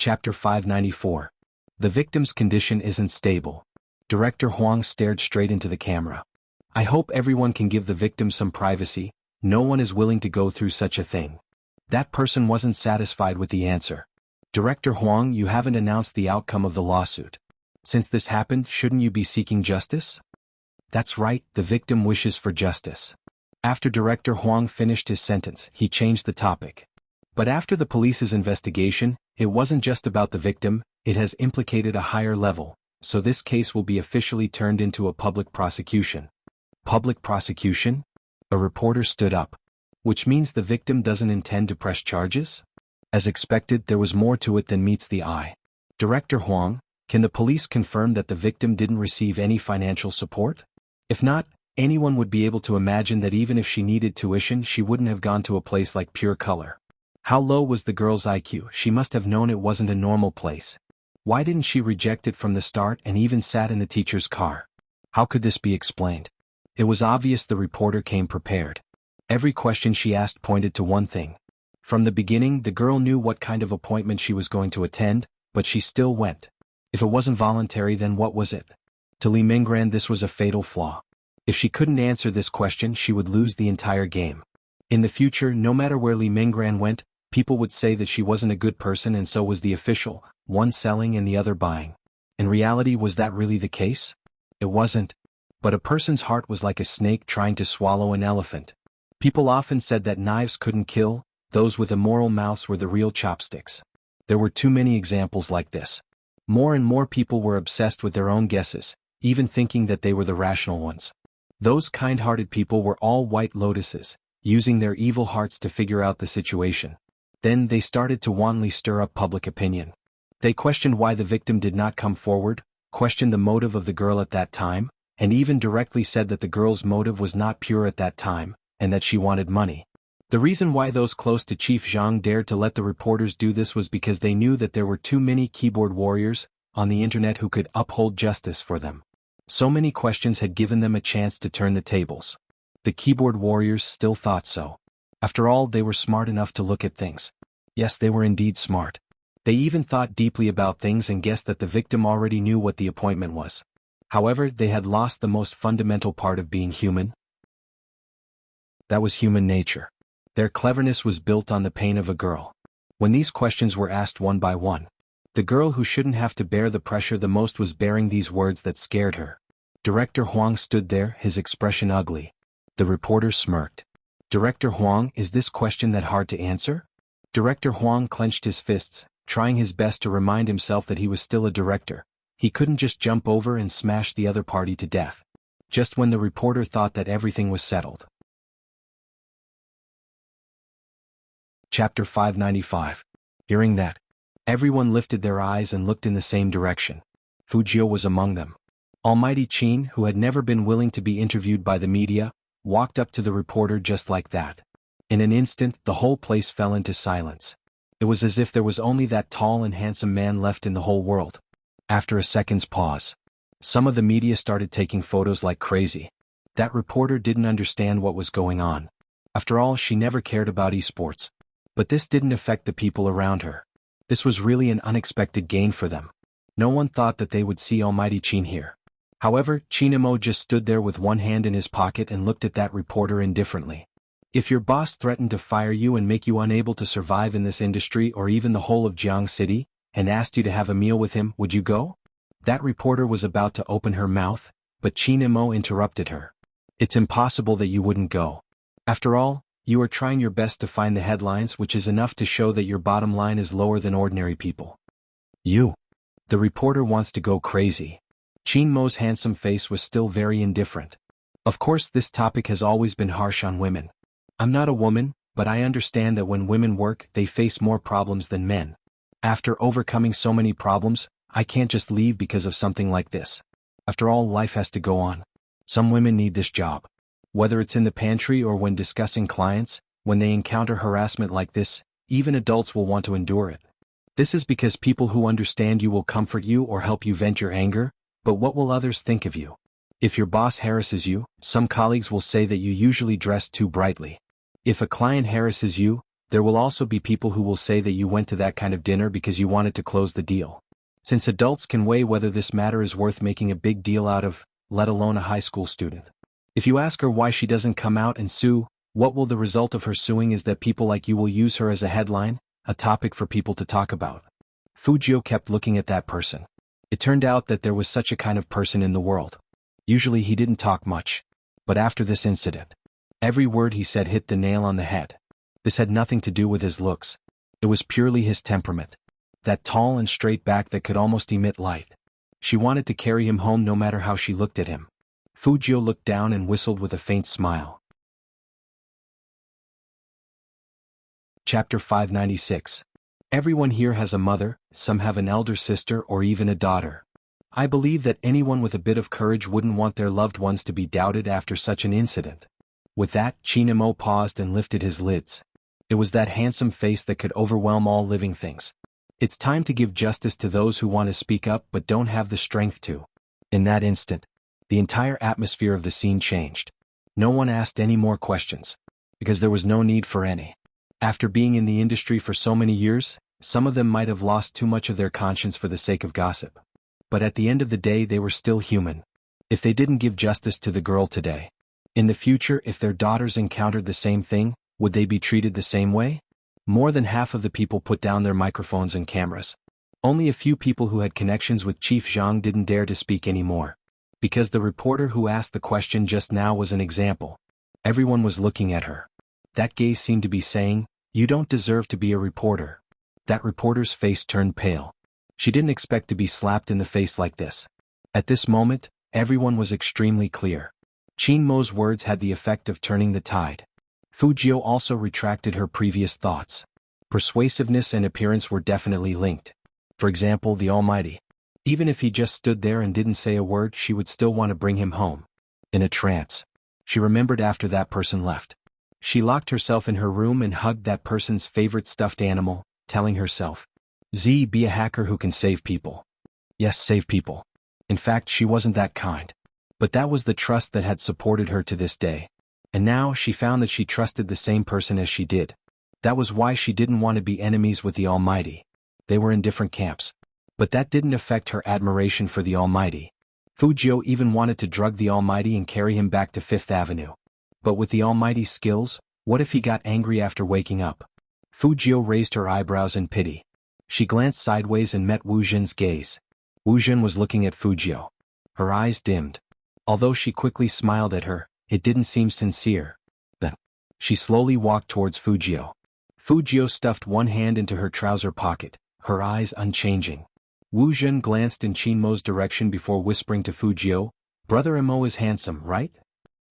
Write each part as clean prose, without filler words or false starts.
Chapter 594. The victim's condition isn't stable. Director Huang stared straight into the camera. I hope everyone can give the victim some privacy. No one is willing to go through such a thing. That person wasn't satisfied with the answer. Director Huang, you haven't announced the outcome of the lawsuit. Since this happened, shouldn't you be seeking justice? That's right, the victim wishes for justice. After Director Huang finished his sentence, he changed the topic. But after the police's investigation, it wasn't just about the victim, it has implicated a higher level, so this case will be officially turned into a public prosecution. Public prosecution? A reporter stood up. Which means the victim doesn't intend to press charges? As expected, there was more to it than meets the eye. Director Huang, can the police confirm that the victim didn't receive any financial support? If not, anyone would be able to imagine that even if she needed tuition, she wouldn't have gone to a place like Pure Color. How low was the girl's IQ? She must have known it wasn't a normal place. Why didn't she reject it from the start and even sat in the teacher's car? How could this be explained? It was obvious the reporter came prepared. Every question she asked pointed to one thing. From the beginning, the girl knew what kind of appointment she was going to attend, but she still went. If it wasn't voluntary, then what was it? To Li Minggran, this was a fatal flaw. If she couldn't answer this question, she would lose the entire game. In the future, no matter where Li Minggran went, people would say that she wasn't a good person and so was the official, one selling and the other buying. In reality, was that really the case? It wasn't. But a person's heart was like a snake trying to swallow an elephant. People often said that knives couldn't kill, those with immoral mouths were the real chopsticks. There were too many examples like this. More and more people were obsessed with their own guesses, even thinking that they were the rational ones. Those kind-hearted people were all white lotuses, using their evil hearts to figure out the situation. Then they started to wantonly stir up public opinion. They questioned why the victim did not come forward, questioned the motive of the girl at that time, and even directly said that the girl's motive was not pure at that time, and that she wanted money. The reason why those close to Chief Zhang dared to let the reporters do this was because they knew that there were too many keyboard warriors on the internet who could uphold justice for them. So many questions had given them a chance to turn the tables. The keyboard warriors still thought so. After all, they were smart enough to look at things. Yes, they were indeed smart. They even thought deeply about things and guessed that the victim already knew what the appointment was. However, they had lost the most fundamental part of being human. That was human nature. Their cleverness was built on the pain of a girl. When these questions were asked one by one, the girl who shouldn't have to bear the pressure the most was bearing these words that scared her. Director Huang stood there, his expression ugly. The reporter smirked. Director Huang, is this question that hard to answer? Director Huang clenched his fists, trying his best to remind himself that he was still a director. He couldn't just jump over and smash the other party to death. Just when the reporter thought that everything was settled. Chapter 595. Hearing that, everyone lifted their eyes and looked in the same direction. Fujio was among them. Almighty Qin, who had never been willing to be interviewed by the media, walked up to the reporter just like that. In an instant, the whole place fell into silence. It was as if there was only that tall and handsome man left in the whole world. After a second's pause, some of the media started taking photos like crazy. That reporter didn't understand what was going on. After all, she never cared about esports. But this didn't affect the people around her. This was really an unexpected gain for them. No one thought that they would see Almighty Qin here. However, Chinamo just stood there with one hand in his pocket and looked at that reporter indifferently. If your boss threatened to fire you and make you unable to survive in this industry or even the whole of Jiang City, and asked you to have a meal with him, would you go? That reporter was about to open her mouth, but Chinamo interrupted her. It's impossible that you wouldn't go. After all, you are trying your best to find the headlines, which is enough to show that your bottom line is lower than ordinary people. You. The reporter wants to go crazy. Qin Mo's handsome face was still very indifferent. Of course, this topic has always been harsh on women. I'm not a woman, but I understand that when women work, they face more problems than men. After overcoming so many problems, I can't just leave because of something like this. After all, life has to go on. Some women need this job. Whether it's in the pantry or when discussing clients, when they encounter harassment like this, even adults will want to endure it. This is because people who understand you will comfort you or help you vent your anger, but what will others think of you? If your boss harasses you, some colleagues will say that you usually dress too brightly. If a client harasses you, There will also be people who will say that you went to that kind of dinner because you wanted to close the deal. Since adults can weigh whether this matter is worth making a big deal out of, let alone a high school student. If you ask her why she doesn't come out and sue, what will the result of her suing is that people like you will use her as a headline, a topic for people to talk about. Fujio kept looking at that person. It turned out that there was such a kind of person in the world. Usually he didn't talk much. But after this incident, every word he said hit the nail on the head. This had nothing to do with his looks. It was purely his temperament. That tall and straight back that could almost emit light. She wanted to carry him home no matter how she looked at him. Fujio looked down and whistled with a faint smile. Chapter 596. Everyone here has a mother, some have an elder sister or even a daughter. I believe that anyone with a bit of courage wouldn't want their loved ones to be doubted after such an incident. With that, Chinamo paused and lifted his lids. It was that handsome face that could overwhelm all living things. It's time to give justice to those who want to speak up but don't have the strength to. In that instant, the entire atmosphere of the scene changed. No one asked any more questions, because there was no need for any. After being in the industry for so many years, some of them might have lost too much of their conscience for the sake of gossip. But at the end of the day they were still human. If they didn't give justice to the girl today, in the future if their daughters encountered the same thing, would they be treated the same way? More than half of the people put down their microphones and cameras. Only a few people who had connections with Chief Zhang didn't dare to speak anymore. Because the reporter who asked the question just now was an example. Everyone was looking at her. That gaze seemed to be saying, "You don't deserve to be a reporter." That reporter's face turned pale. She didn't expect to be slapped in the face like this. At this moment, everyone was extremely clear. Qin Mo's words had the effect of turning the tide. Fujio also retracted her previous thoughts. Persuasiveness and appearance were definitely linked. For example, the Almighty. Even if he just stood there and didn't say a word, she would still want to bring him home. In a trance. She remembered after that person left. She locked herself in her room and hugged that person's favorite stuffed animal, telling herself, be a hacker who can save people. Yes, save people. In fact, she wasn't that kind. But that was the trust that had supported her to this day. And now she found that she trusted the same person as she did. That was why she didn't want to be enemies with the Almighty. They were in different camps. But that didn't affect her admiration for the Almighty. Fujio even wanted to drug the Almighty and carry him back to Fifth Avenue. But with the Almighty's skills, what if he got angry after waking up? Fujio raised her eyebrows in pity. She glanced sideways and met Wu Zhen's gaze. Wu Zhen was looking at Fujio. Her eyes dimmed. Although she quickly smiled at her, it didn't seem sincere. Then, she slowly walked towards Fujio. Fujio stuffed one hand into her trouser pocket, her eyes unchanging. Wu Zhen glanced in Qin Mo's direction before whispering to Fujio, "Brother Mo is handsome, right?"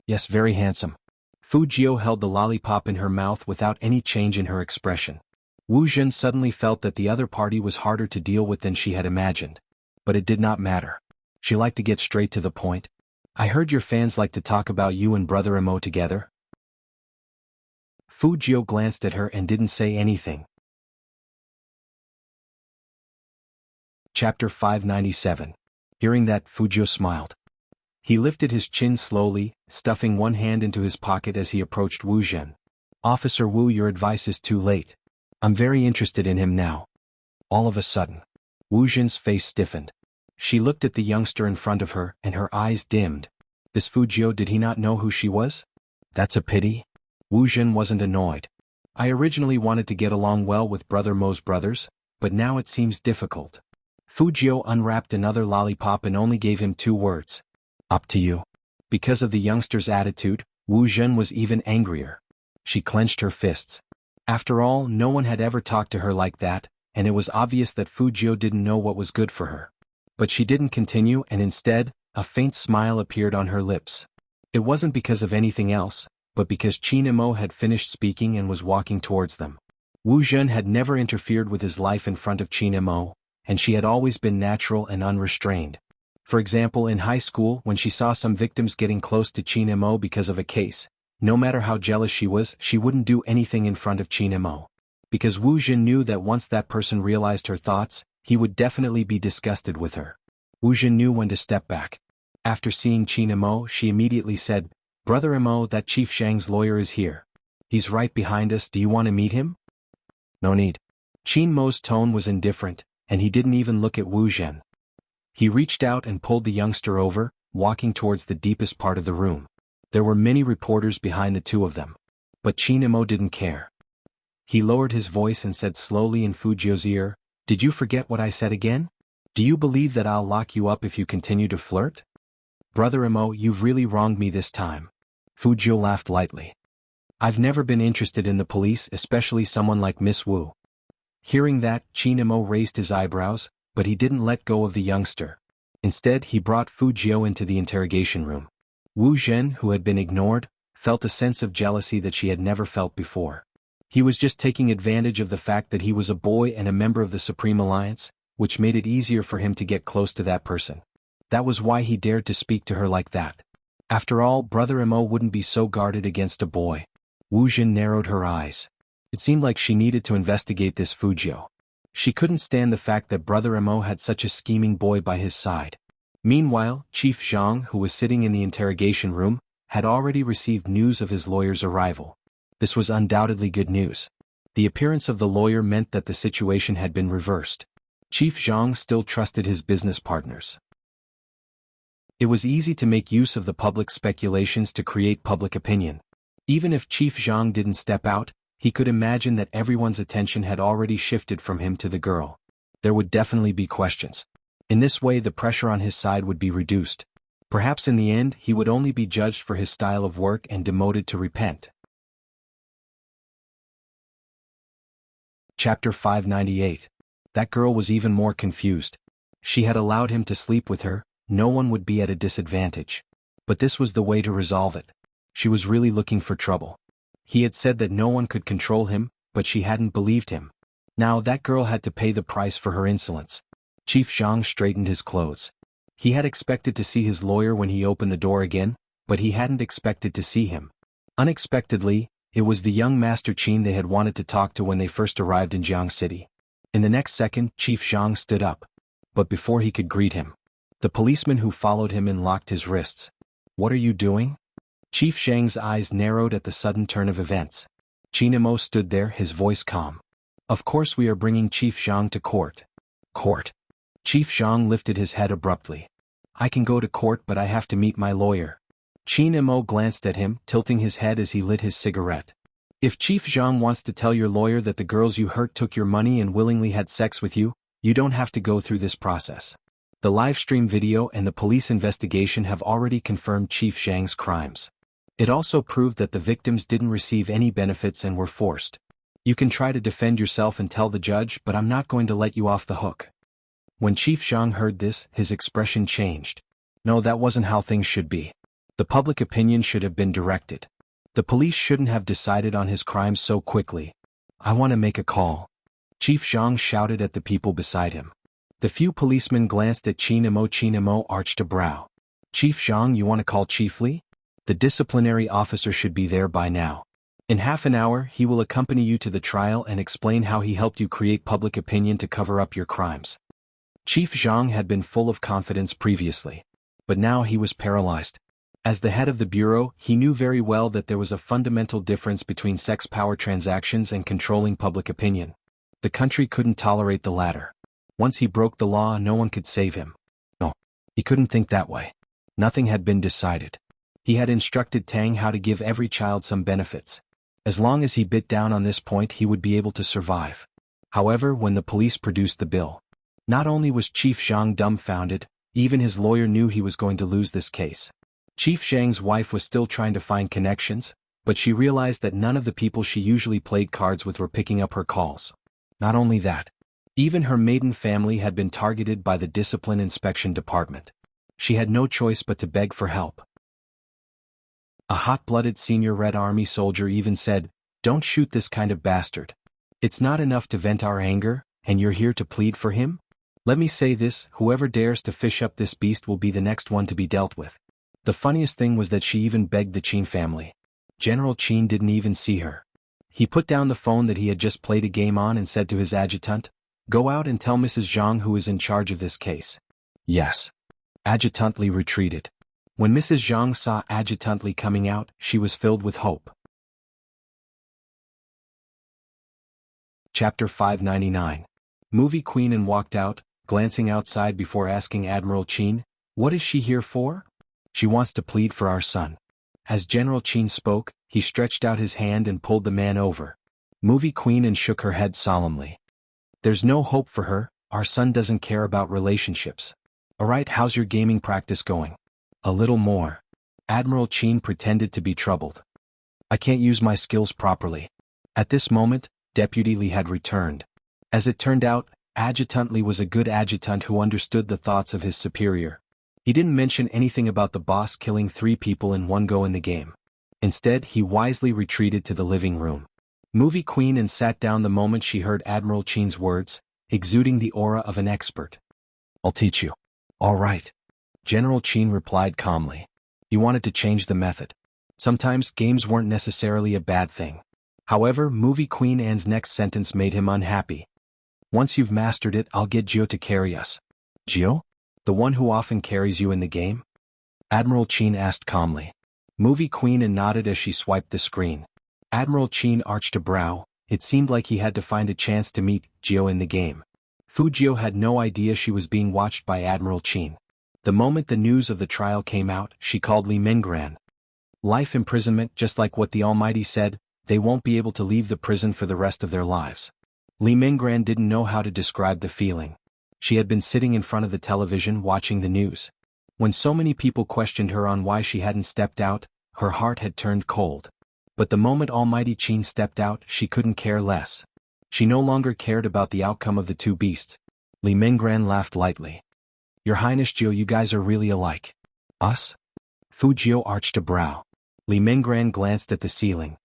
"Yes, very handsome." Fujio held the lollipop in her mouth without any change in her expression. Wu Zhen suddenly felt that the other party was harder to deal with than she had imagined. But it did not matter. She liked to get straight to the point. "I heard your fans like to talk about you and Brother Mo together." Fujio glanced at her and didn't say anything. Chapter 597. Hearing that, Fujio smiled. He lifted his chin slowly, stuffing one hand into his pocket as he approached Wu Zhen. "Officer Wu, your advice is too late. I'm very interested in him now." All of a sudden, Wu Zhen's face stiffened. She looked at the youngster in front of her, and her eyes dimmed. This Fujio, did he not know who she was? That's a pity. Wu Zhen wasn't annoyed. "I originally wanted to get along well with Brother Mo's brothers, but now it seems difficult." Fujio unwrapped another lollipop and only gave him 2 words. "Up to you." Because of the youngster's attitude, Wu Zhen was even angrier. She clenched her fists. After all, no one had ever talked to her like that, and it was obvious that Fujio didn't know what was good for her. But she didn't continue, and instead, a faint smile appeared on her lips. It wasn't because of anything else, but because Qin Mo had finished speaking and was walking towards them. Wu Zhen had never interfered with his life in front of Qin Mo, and she had always been natural and unrestrained. For example, in high school, when she saw some victims getting close to Qin Mo because of a case, no matter how jealous she was, she wouldn't do anything in front of Qin Mo. Because Wu Zhen knew that once that person realized her thoughts, he would definitely be disgusted with her. Wu Zhen knew when to step back. After seeing Qin Mo, she immediately said, "Brother Mo, that Chief Zhang's lawyer is here. He's right behind us, do you want to meet him?" No need. Qin Mo's tone was indifferent, and he didn't even look at Wu Zhen. He reached out and pulled the youngster over, walking towards the deepest part of the room. There were many reporters behind the two of them. But Qin Mo didn't care. He lowered his voice and said slowly in Fu Jiu's ear, "Did you forget what I said again? Do you believe that I'll lock you up if you continue to flirt?" "Brother Mo, you've really wronged me this time." Fu Jiu laughed lightly. "I've never been interested in the police, especially someone like Miss Wu." Hearing that, Qin Mo raised his eyebrows, but he didn't let go of the youngster. Instead, he brought Fu Jiu into the interrogation room. Wu Zhen, who had been ignored, felt a sense of jealousy that she had never felt before. He was just taking advantage of the fact that he was a boy and a member of the Supreme Alliance, which made it easier for him to get close to that person. That was why he dared to speak to her like that. After all, Brother Mo wouldn't be so guarded against a boy. Wu Zhen narrowed her eyes. It seemed like she needed to investigate this Fu Jiu. She couldn't stand the fact that Brother Mo had such a scheming boy by his side. Meanwhile, Chief Zhang, who was sitting in the interrogation room, had already received news of his lawyer's arrival. This was undoubtedly good news. The appearance of the lawyer meant that the situation had been reversed. Chief Zhang still trusted his business partners. It was easy to make use of the public speculations to create public opinion. Even if Chief Zhang didn't step out, he could imagine that everyone's attention had already shifted from him to the girl. There would definitely be questions. In this way, the pressure on his side would be reduced. Perhaps in the end, he would only be judged for his style of work and demoted to repent. Chapter 598. That girl was even more confused. She had allowed him to sleep with her, no one would be at a disadvantage. But this was the way to resolve it. She was really looking for trouble. He had said that no one could control him, but she hadn't believed him. Now that girl had to pay the price for her insolence. Chief Zhang straightened his clothes. He had expected to see his lawyer when he opened the door again, but he hadn't expected to see him. Unexpectedly, it was the young Master Qin they had wanted to talk to when they first arrived in Jiang City. In the next second, Chief Zhang stood up. But before he could greet him, the policeman who followed him in locked his wrists. "What are you doing?" Chief Zhang's eyes narrowed at the sudden turn of events. Qin Mo stood there, his voice calm. "Of course we are bringing Chief Zhang to court." "Court?" Chief Zhang lifted his head abruptly. "I can go to court, but I have to meet my lawyer." Qin Mo glanced at him, tilting his head as he lit his cigarette. "If Chief Zhang wants to tell your lawyer that the girls you hurt took your money and willingly had sex with you, you don't have to go through this process. The live stream video and the police investigation have already confirmed Chief Zhang's crimes. It also proved that the victims didn't receive any benefits and were forced. You can try to defend yourself and tell the judge, but I'm not going to let you off the hook." When Chief Zhang heard this, his expression changed. No, that wasn't how things should be. The public opinion should have been directed. The police shouldn't have decided on his crimes so quickly. "I want to make a call." Chief Zhang shouted at the people beside him. The few policemen glanced at Qin Mo. Qin Mo arched a brow. "Chief Zhang, you want to call Chief Li? The disciplinary officer should be there by now. In half an hour, he will accompany you to the trial and explain how he helped you create public opinion to cover up your crimes." Chief Zhang had been full of confidence previously. But now he was paralyzed. As the head of the bureau, he knew very well that there was a fundamental difference between sex power transactions and controlling public opinion. The country couldn't tolerate the latter. Once he broke the law, no one could save him. No, he couldn't think that way. Nothing had been decided. He had instructed Tang how to give every child some benefits. As long as he bit down on this point, he would be able to survive. However, when the police produced the bill, not only was Chief Zhang dumbfounded, even his lawyer knew he was going to lose this case. Chief Zhang's wife was still trying to find connections, but she realized that none of the people she usually played cards with were picking up her calls. Not only that, even her maiden family had been targeted by the Discipline Inspection Department. She had no choice but to beg for help. A hot-blooded senior Red Army soldier even said, "Don't shoot this kind of bastard. It's not enough to vent our anger, and you're here to plead for him? Let me say this, whoever dares to fish up this beast will be the next one to be dealt with." The funniest thing was that she even begged the Qin family. General Qin didn't even see her. He put down the phone that he had just played a game on and said to his adjutant, "Go out and tell Mrs. Zhang who is in charge of this case." "Yes." Adjutant Li retreated. When Mrs. Zhang saw Adjutant Li coming out, she was filled with hope. Chapter 599. Movie Queen and walked out, glancing outside before asking Admiral Qin, "What is she here for?" "She wants to plead for our son." As General Qin spoke, he stretched out his hand and pulled the man over. Movie Queen and shook her head solemnly. "There's no hope for her, our son doesn't care about relationships." "Alright, how's your gaming practice going?" "A little more." Admiral Qin pretended to be troubled. "I can't use my skills properly." At this moment, Deputy Li had returned. As it turned out, Adjutant Li was a good adjutant who understood the thoughts of his superior. He didn't mention anything about the boss killing 3 people in one go in the game. Instead, he wisely retreated to the living room. Movie Queen and sat down the moment she heard Admiral Qin's words, exuding the aura of an expert. "I'll teach you." "All right." General Qin replied calmly. He wanted to change the method. Sometimes games weren't necessarily a bad thing. However, Movie Queen Anne's next sentence made him unhappy. "Once you've mastered it, I'll get Gio to carry us." "Gio? The one who often carries you in the game?" Admiral Qin asked calmly. Movie Queen Anne nodded as she swiped the screen. Admiral Qin arched a brow. It seemed like he had to find a chance to meet Gio in the game. Fu Gio had no idea she was being watched by Admiral Qin. The moment the news of the trial came out, she called Li Minggran. Life imprisonment, just like what the Almighty said, they won't be able to leave the prison for the rest of their lives. Li Minggran didn't know how to describe the feeling. She had been sitting in front of the television watching the news. When so many people questioned her on why she hadn't stepped out, her heart had turned cold. But the moment Almighty Qin stepped out, she couldn't care less. She no longer cared about the outcome of the 2 beasts. Li Minggran laughed lightly. "Your Highness Gio, you guys are really alike." "Us?" Fu Gio arched a brow. Li Minggran glanced at the ceiling.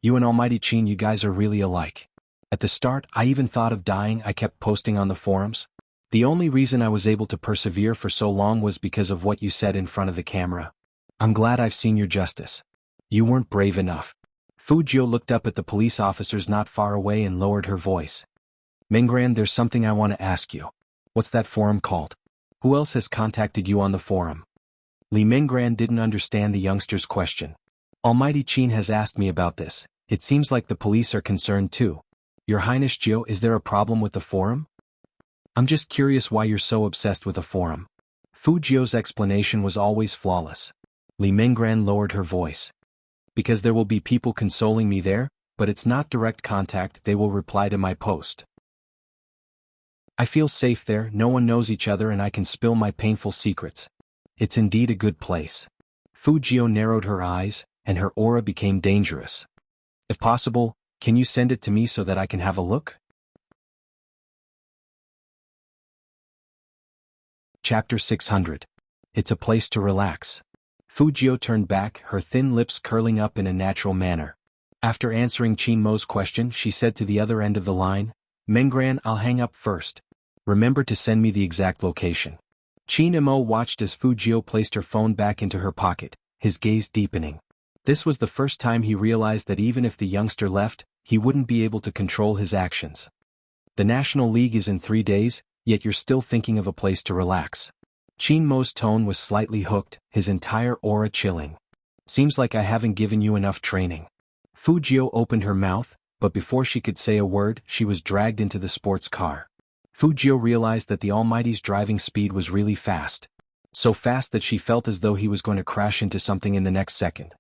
"You and Almighty Qin, you guys are really alike. At the start, I even thought of dying. I kept posting on the forums. The only reason I was able to persevere for so long was because of what you said in front of the camera. I'm glad I've seen your justice. You weren't brave enough." Fu Gio looked up at the police officers not far away and lowered her voice. "Minggran, there's something I want to ask you. What's that forum called? Who else has contacted you on the forum?" Li Minggran didn't understand the youngster's question. "Almighty Qin has asked me about this. It seems like the police are concerned too." "Your Highness Gio, is there a problem with the forum?" "I'm just curious why you're so obsessed with a forum." Fu Gio's explanation was always flawless. Li Minggran lowered her voice. "Because there will be people consoling me there, but it's not direct contact. They will reply to my post. I feel safe there, no one knows each other and I can spill my painful secrets. It's indeed a good place." Fu Gio narrowed her eyes, and her aura became dangerous. "If possible, can you send it to me so that I can have a look?" Chapter 600. It's a place to relax. Fu Gio turned back, her thin lips curling up in a natural manner. After answering Qin Mo's question, she said to the other end of the line, "Minggran, I'll hang up first. Remember to send me the exact location." Qin Mo watched as Fu Gio placed her phone back into her pocket, his gaze deepening. This was the first time he realized that even if the youngster left, he wouldn't be able to control his actions. "The National League is in 3 days, yet you're still thinking of a place to relax." Qin Mo's tone was slightly hooked, his entire aura chilling. "Seems like I haven't given you enough training." Fu Gio opened her mouth, but before she could say a word, she was dragged into the sports car. Fu Gio realized that the Almighty's driving speed was really fast. So fast that she felt as though he was going to crash into something in the next second.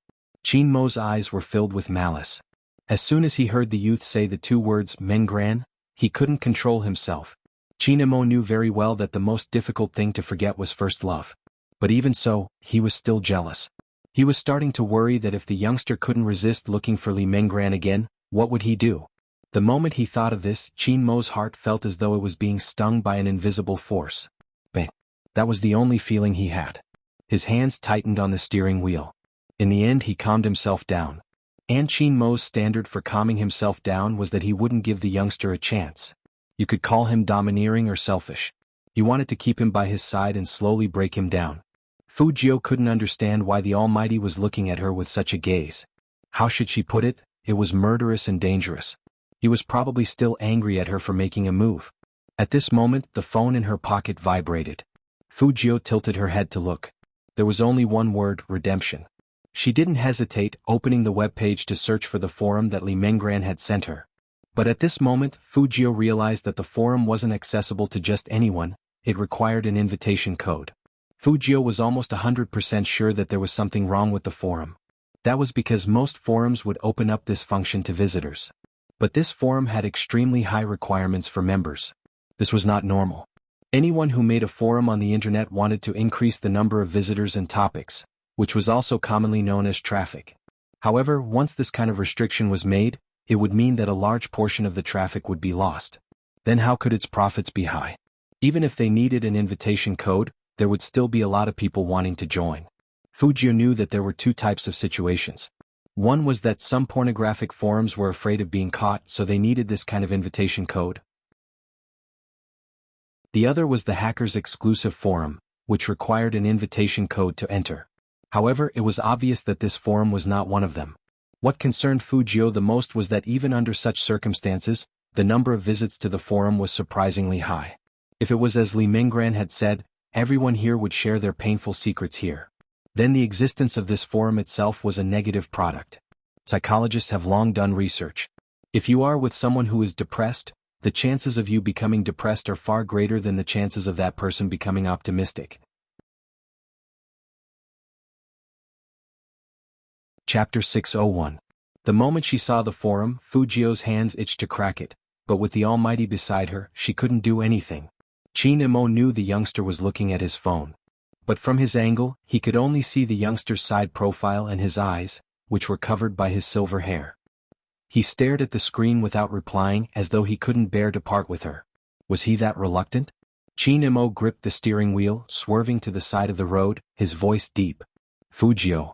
Qin Mo's eyes were filled with malice. As soon as he heard the youth say the 2 words, "Minggran," he couldn't control himself. Qin Mo knew very well that the most difficult thing to forget was first love. But even so, he was still jealous. He was starting to worry that if the youngster couldn't resist looking for Li Minggran again, what would he do? The moment he thought of this, Qin Mo's heart felt as though it was being stung by an invisible force. But that was the only feeling he had. His hands tightened on the steering wheel. In the end he calmed himself down. And Qin Mo's standard for calming himself down was that he wouldn't give the youngster a chance. You could call him domineering or selfish. He wanted to keep him by his side and slowly break him down. Fu Gio couldn't understand why the Almighty was looking at her with such a gaze. How should she put it? It was murderous and dangerous. He was probably still angry at her for making a move. At this moment, the phone in her pocket vibrated. Fu Gio tilted her head to look. There was only one word: redemption. She didn't hesitate, opening the webpage to search for the forum that Li Minggran had sent her. But at this moment, Fujio realized that the forum wasn't accessible to just anyone, it required an invitation code. Fujio was almost 100% sure that there was something wrong with the forum. That was because most forums would open up this function to visitors. But this forum had extremely high requirements for members. This was not normal. Anyone who made a forum on the internet wanted to increase the number of visitors and topics, which was also commonly known as traffic. However, once this kind of restriction was made, it would mean that a large portion of the traffic would be lost. Then how could its profits be high? Even if they needed an invitation code, there would still be a lot of people wanting to join. Fujio knew that there were two types of situations. One was that some pornographic forums were afraid of being caught, so they needed this kind of invitation code. The other was the hackers' exclusive forum, which required an invitation code to enter. However, it was obvious that this forum was not one of them. What concerned Fujio the most was that even under such circumstances, the number of visits to the forum was surprisingly high. If it was as Li Minggran had said, everyone here would share their painful secrets here. Then the existence of this forum itself was a negative product. Psychologists have long done research. If you are with someone who is depressed, the chances of you becoming depressed are far greater than the chances of that person becoming optimistic. Chapter 601. The moment she saw the forum, Fujio's hands itched to crack it, but with the Almighty beside her, she couldn't do anything. Chin Imo knew the youngster was looking at his phone. But from his angle, he could only see the youngster's side profile and his eyes, which were covered by his silver hair. He stared at the screen without replying, as though he couldn't bear to part with her. Was he that reluctant? Chin Imo gripped the steering wheel, swerving to the side of the road, his voice deep. Fujio.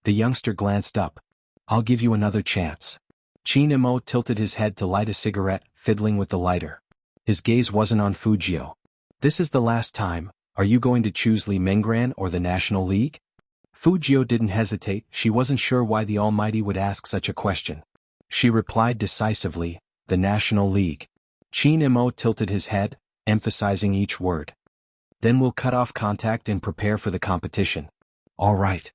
The youngster glanced up. I'll give you another chance. Chin Imo tilted his head to light a cigarette, fiddling with the lighter. His gaze wasn't on Fujio. This is the last time. Are you going to choose Li Minggran or the National League? Fujio didn't hesitate, she wasn't sure why the Almighty would ask such a question. She replied decisively, the National League. Chin Imo tilted his head, emphasizing each word. Then we'll cut off contact and prepare for the competition. All right.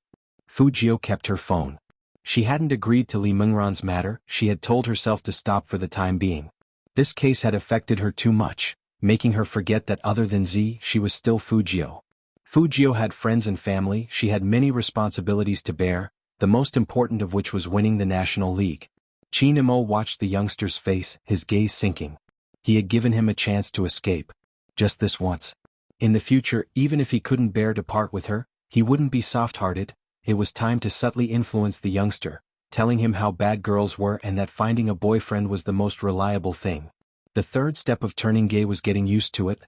Fujio kept her phone. She hadn't agreed to Li Minggran's matter, she had told herself to stop for the time being. This case had affected her too much, making her forget that other than Z, she was still Fujio. Fujio had friends and family, she had many responsibilities to bear, the most important of which was winning the National League. Chin Imo watched the youngster's face, his gaze sinking. He had given him a chance to escape. Just this once. In the future, even if he couldn't bear to part with her, he wouldn't be soft-hearted. It was time to subtly influence the youngster, telling him how bad girls were and that finding a boyfriend was the most reliable thing. The third step of turning gay was getting used to it.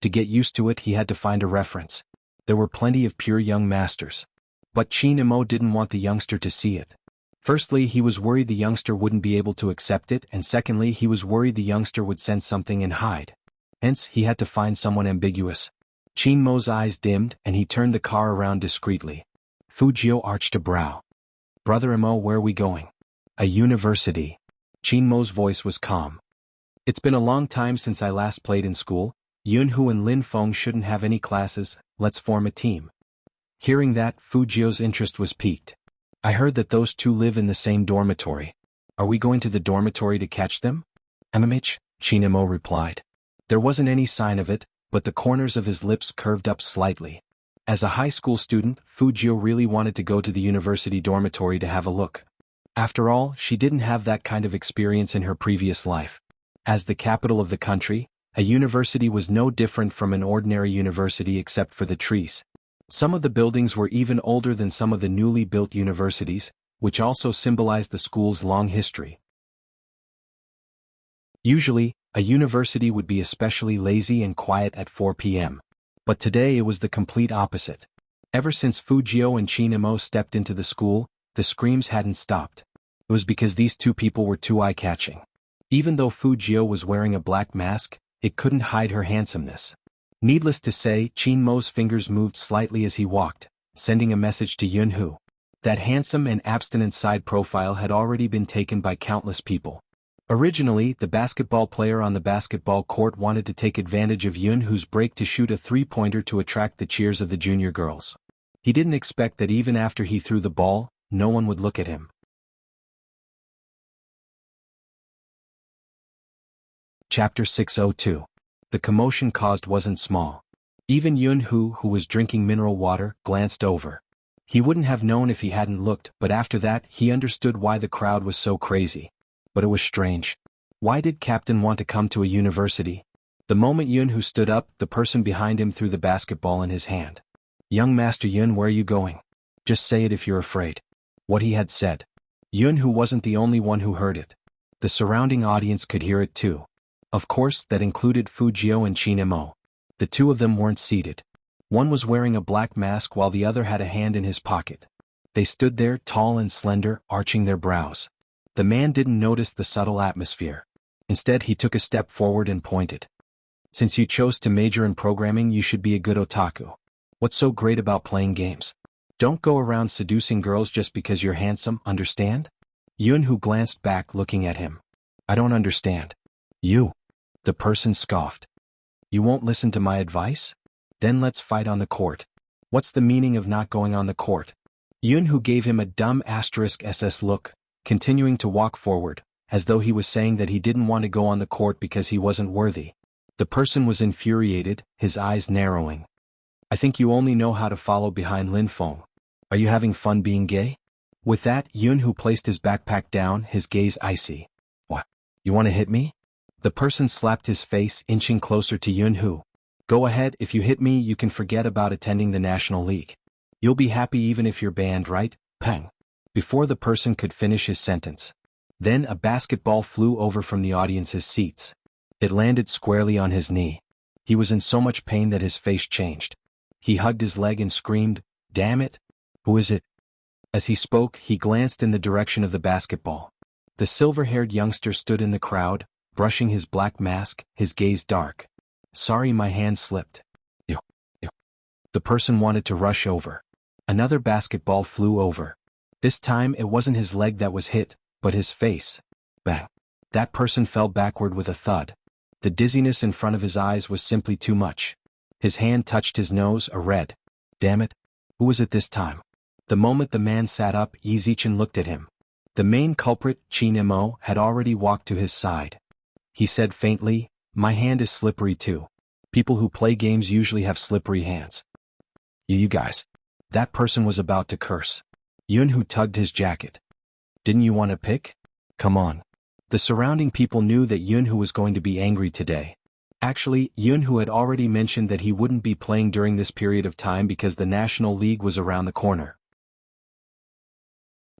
To get used to it, he had to find a reference. There were plenty of pure young masters. But Chin Imo didn't want the youngster to see it. Firstly, he was worried the youngster wouldn't be able to accept it, and secondly, he was worried the youngster would sense something and hide. Hence, he had to find someone ambiguous. Chin Imo's eyes dimmed, and he turned the car around discreetly. Fujio arched a brow. Brother Imo, where are we going? A university. Chin Imo's voice was calm. It's been a long time since I last played in school. Yunhu and Lin Feng shouldn't have any classes, let's form a team. Hearing that, Fujio's interest was piqued. I heard that those two live in the same dormitory. Are we going to the dormitory to catch them? MMH, Chin Imo replied. There wasn't any sign of it, but the corners of his lips curved up slightly. As a high school student, Fujio really wanted to go to the university dormitory to have a look. After all, she didn't have that kind of experience in her previous life. As the capital of the country, a university was no different from an ordinary university except for the trees. Some of the buildings were even older than some of the newly built universities, which also symbolized the school's long history. Usually, a university would be especially lazy and quiet at 4 p.m. But today it was the complete opposite. Ever since Fujio and Chin Imo stepped into the school, the screams hadn't stopped. It was because these two people were too eye-catching. Even though Fujio was wearing a black mask, it couldn't hide her handsomeness. Needless to say, Chin Imo's fingers moved slightly as he walked, sending a message to Yunhu. That handsome and abstinent side profile had already been taken by countless people. Originally, the basketball player on the basketball court wanted to take advantage of Yunhu's break to shoot a three-pointer to attract the cheers of the junior girls. He didn't expect that even after he threw the ball, no one would look at him. Chapter 602. The commotion caused wasn't small. Even Yun-Hu, who was drinking mineral water, glanced over. He wouldn't have known if he hadn't looked, but after that he understood why the crowd was so crazy. But it was strange. Why did Captain want to come to a university? The moment Yun-Hu stood up, the person behind him threw the basketball in his hand. "Young Master Yun, where are you going? Just say it if you're afraid." What he had said. Yun-Hu wasn't the only one who heard it. The surrounding audience could hear it too. Of course, that included Fujio and Chinemo. The two of them weren't seated. One was wearing a black mask while the other had a hand in his pocket. They stood there, tall and slender, arching their brows. The man didn't notice the subtle atmosphere. Instead, he took a step forward and pointed. "Since you chose to major in programming, you should be a good otaku. What's so great about playing games? Don't go around seducing girls just because you're handsome, understand?" Yun-Hu glanced back, looking at him. "I don't understand." "You." The person scoffed. "You won't listen to my advice? Then let's fight on the court." "What's the meaning of not going on the court?" Yun-Hu gave him a dumb *SS look, continuing to walk forward, as though he was saying that he didn't want to go on the court because he wasn't worthy. The person was infuriated, his eyes narrowing. "I think you only know how to follow behind Lin Feng. Are you having fun being gay?" With that, Yun-Hu placed his backpack down, his gaze icy. "What? You want to hit me?" The person slapped his face, inching closer to Yun-Hu. "Go ahead, if you hit me you can forget about attending the National League. You'll be happy even if you're banned, right? Pang." Before the person could finish his sentence. Then a basketball flew over from the audience's seats. It landed squarely on his knee. He was in so much pain that his face changed. He hugged his leg and screamed, "Damn it! Who is it?" As he spoke, he glanced in the direction of the basketball. The silver-haired youngster stood in the crowd, brushing his black mask, his gaze dark. "Sorry, my hand slipped." Ew. Ew. The person wanted to rush over. Another basketball flew over. This time it wasn't his leg that was hit, but his face. Bang. That person fell backward with a thud. The dizziness in front of his eyes was simply too much. His hand touched his nose, a red. Damn it. Who was it this time? The moment the man sat up, Yizichin looked at him. The main culprit, Chinemo, had already walked to his side. He said faintly, "My hand is slippery too. People who play games usually have slippery hands." You guys. That person was about to curse. Yun-Hu tugged his jacket. "Didn't you want to pick? Come on." The surrounding people knew that Yun-Hu was going to be angry today. Actually, Yun-Hu had already mentioned that he wouldn't be playing during this period of time because the National League was around the corner.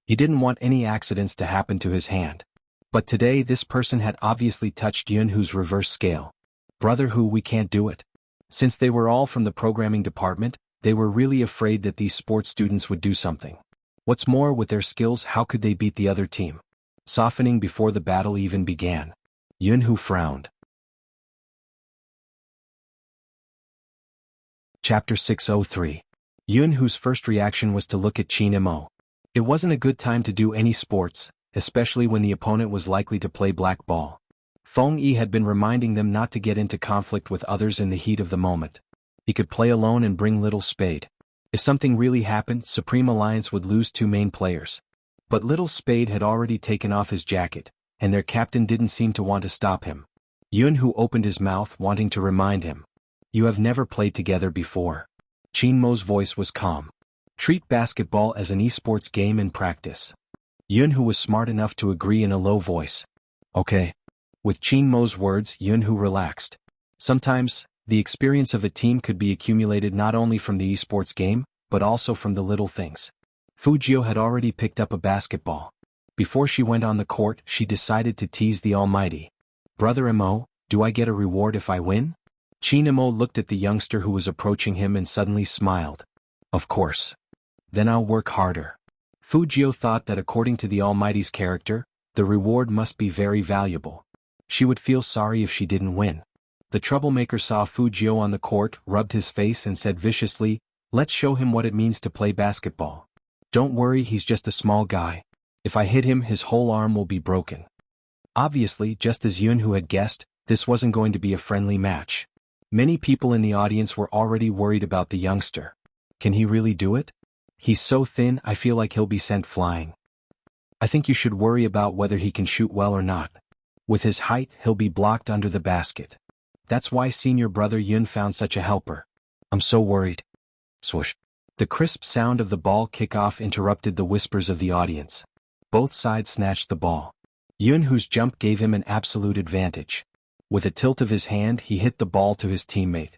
He didn't want any accidents to happen to his hand. But today this person had obviously touched Yun-Hu's reverse scale. "Brother Hu, we can't do it." Since they were all from the programming department, they were really afraid that these sports students would do something. What's more, with their skills, how could they beat the other team? Softening before the battle even began. Yun-Hu frowned. Chapter 603. Yun-Hu's first reaction was to look at Chinemo. It wasn't a good time to do any sports, especially when the opponent was likely to play black ball. Feng Yi had been reminding them not to get into conflict with others in the heat of the moment. He could play alone and bring Little Spade. If something really happened, Supreme Alliance would lose two main players. But Little Spade had already taken off his jacket, and their captain didn't seem to want to stop him. Yun-Hu opened his mouth, wanting to remind him. "You have never played together before." Chinmo's voice was calm. "Treat basketball as an esports game in practice." Yun-Hu was smart enough to agree in a low voice. "Okay." With Chinmo's words, Yun-Hu relaxed. Sometimes, the experience of a team could be accumulated not only from the esports game, but also from the little things. Fujio had already picked up a basketball. Before she went on the court, she decided to tease the Almighty. "Brother Mo, do I get a reward if I win?" Chinemo looked at the youngster who was approaching him and suddenly smiled. "Of course. Then I'll work harder." Fujio thought that according to the Almighty's character, the reward must be very valuable. She would feel sorry if she didn't win. The troublemaker saw Fujio on the court, rubbed his face and said viciously, "Let's show him what it means to play basketball. Don't worry, he's just a small guy. If I hit him, his whole arm will be broken." Obviously, just as Yun-Hu had guessed, this wasn't going to be a friendly match. Many people in the audience were already worried about the youngster. Can he really do it? He's so thin, I feel like he'll be sent flying. I think you should worry about whether he can shoot well or not. With his height, he'll be blocked under the basket. That's why senior brother Yun found such a helper. I'm so worried. Swoosh. The crisp sound of the ball kickoff interrupted the whispers of the audience. Both sides snatched the ball. Yun Hu's jump gave him an absolute advantage. With a tilt of his hand, he hit the ball to his teammate.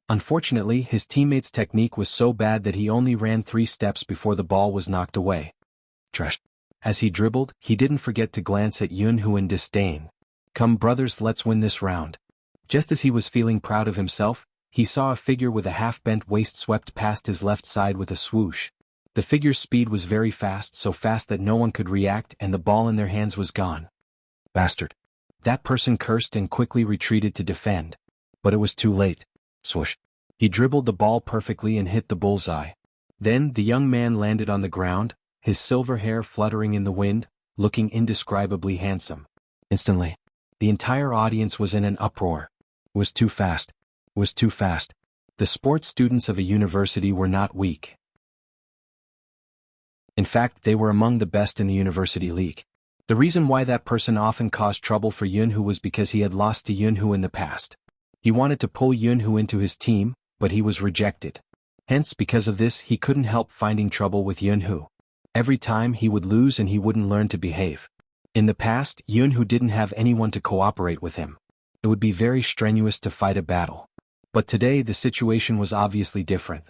Unfortunately, his teammate's technique was so bad that he only ran 3 steps before the ball was knocked away. Trash. As he dribbled, he didn't forget to glance at Yun Hu in disdain. Come brothers, let's win this round. Just as he was feeling proud of himself, he saw a figure with a half-bent waist swept past his left side with a swoosh. The figure's speed was very fast, so fast that no one could react, and the ball in their hands was gone. Bastard. That person cursed and quickly retreated to defend. But it was too late. Swoosh. He dribbled the ball perfectly and hit the bullseye. Then the young man landed on the ground, his silver hair fluttering in the wind, looking indescribably handsome. Instantly, the entire audience was in an uproar. It was too fast. It was too fast. The sports students of a university were not weak. In fact, they were among the best in the university league. The reason why that person often caused trouble for Yun Hu was because he had lost to Yun Hu in the past. He wanted to pull Yun Hu into his team, but he was rejected. Hence, because of this, he couldn't help finding trouble with Yun Hu. Every time he would lose and he wouldn't learn to behave. In the past, Yun Hu didn't have anyone to cooperate with him. It would be very strenuous to fight a battle. But today the situation was obviously different.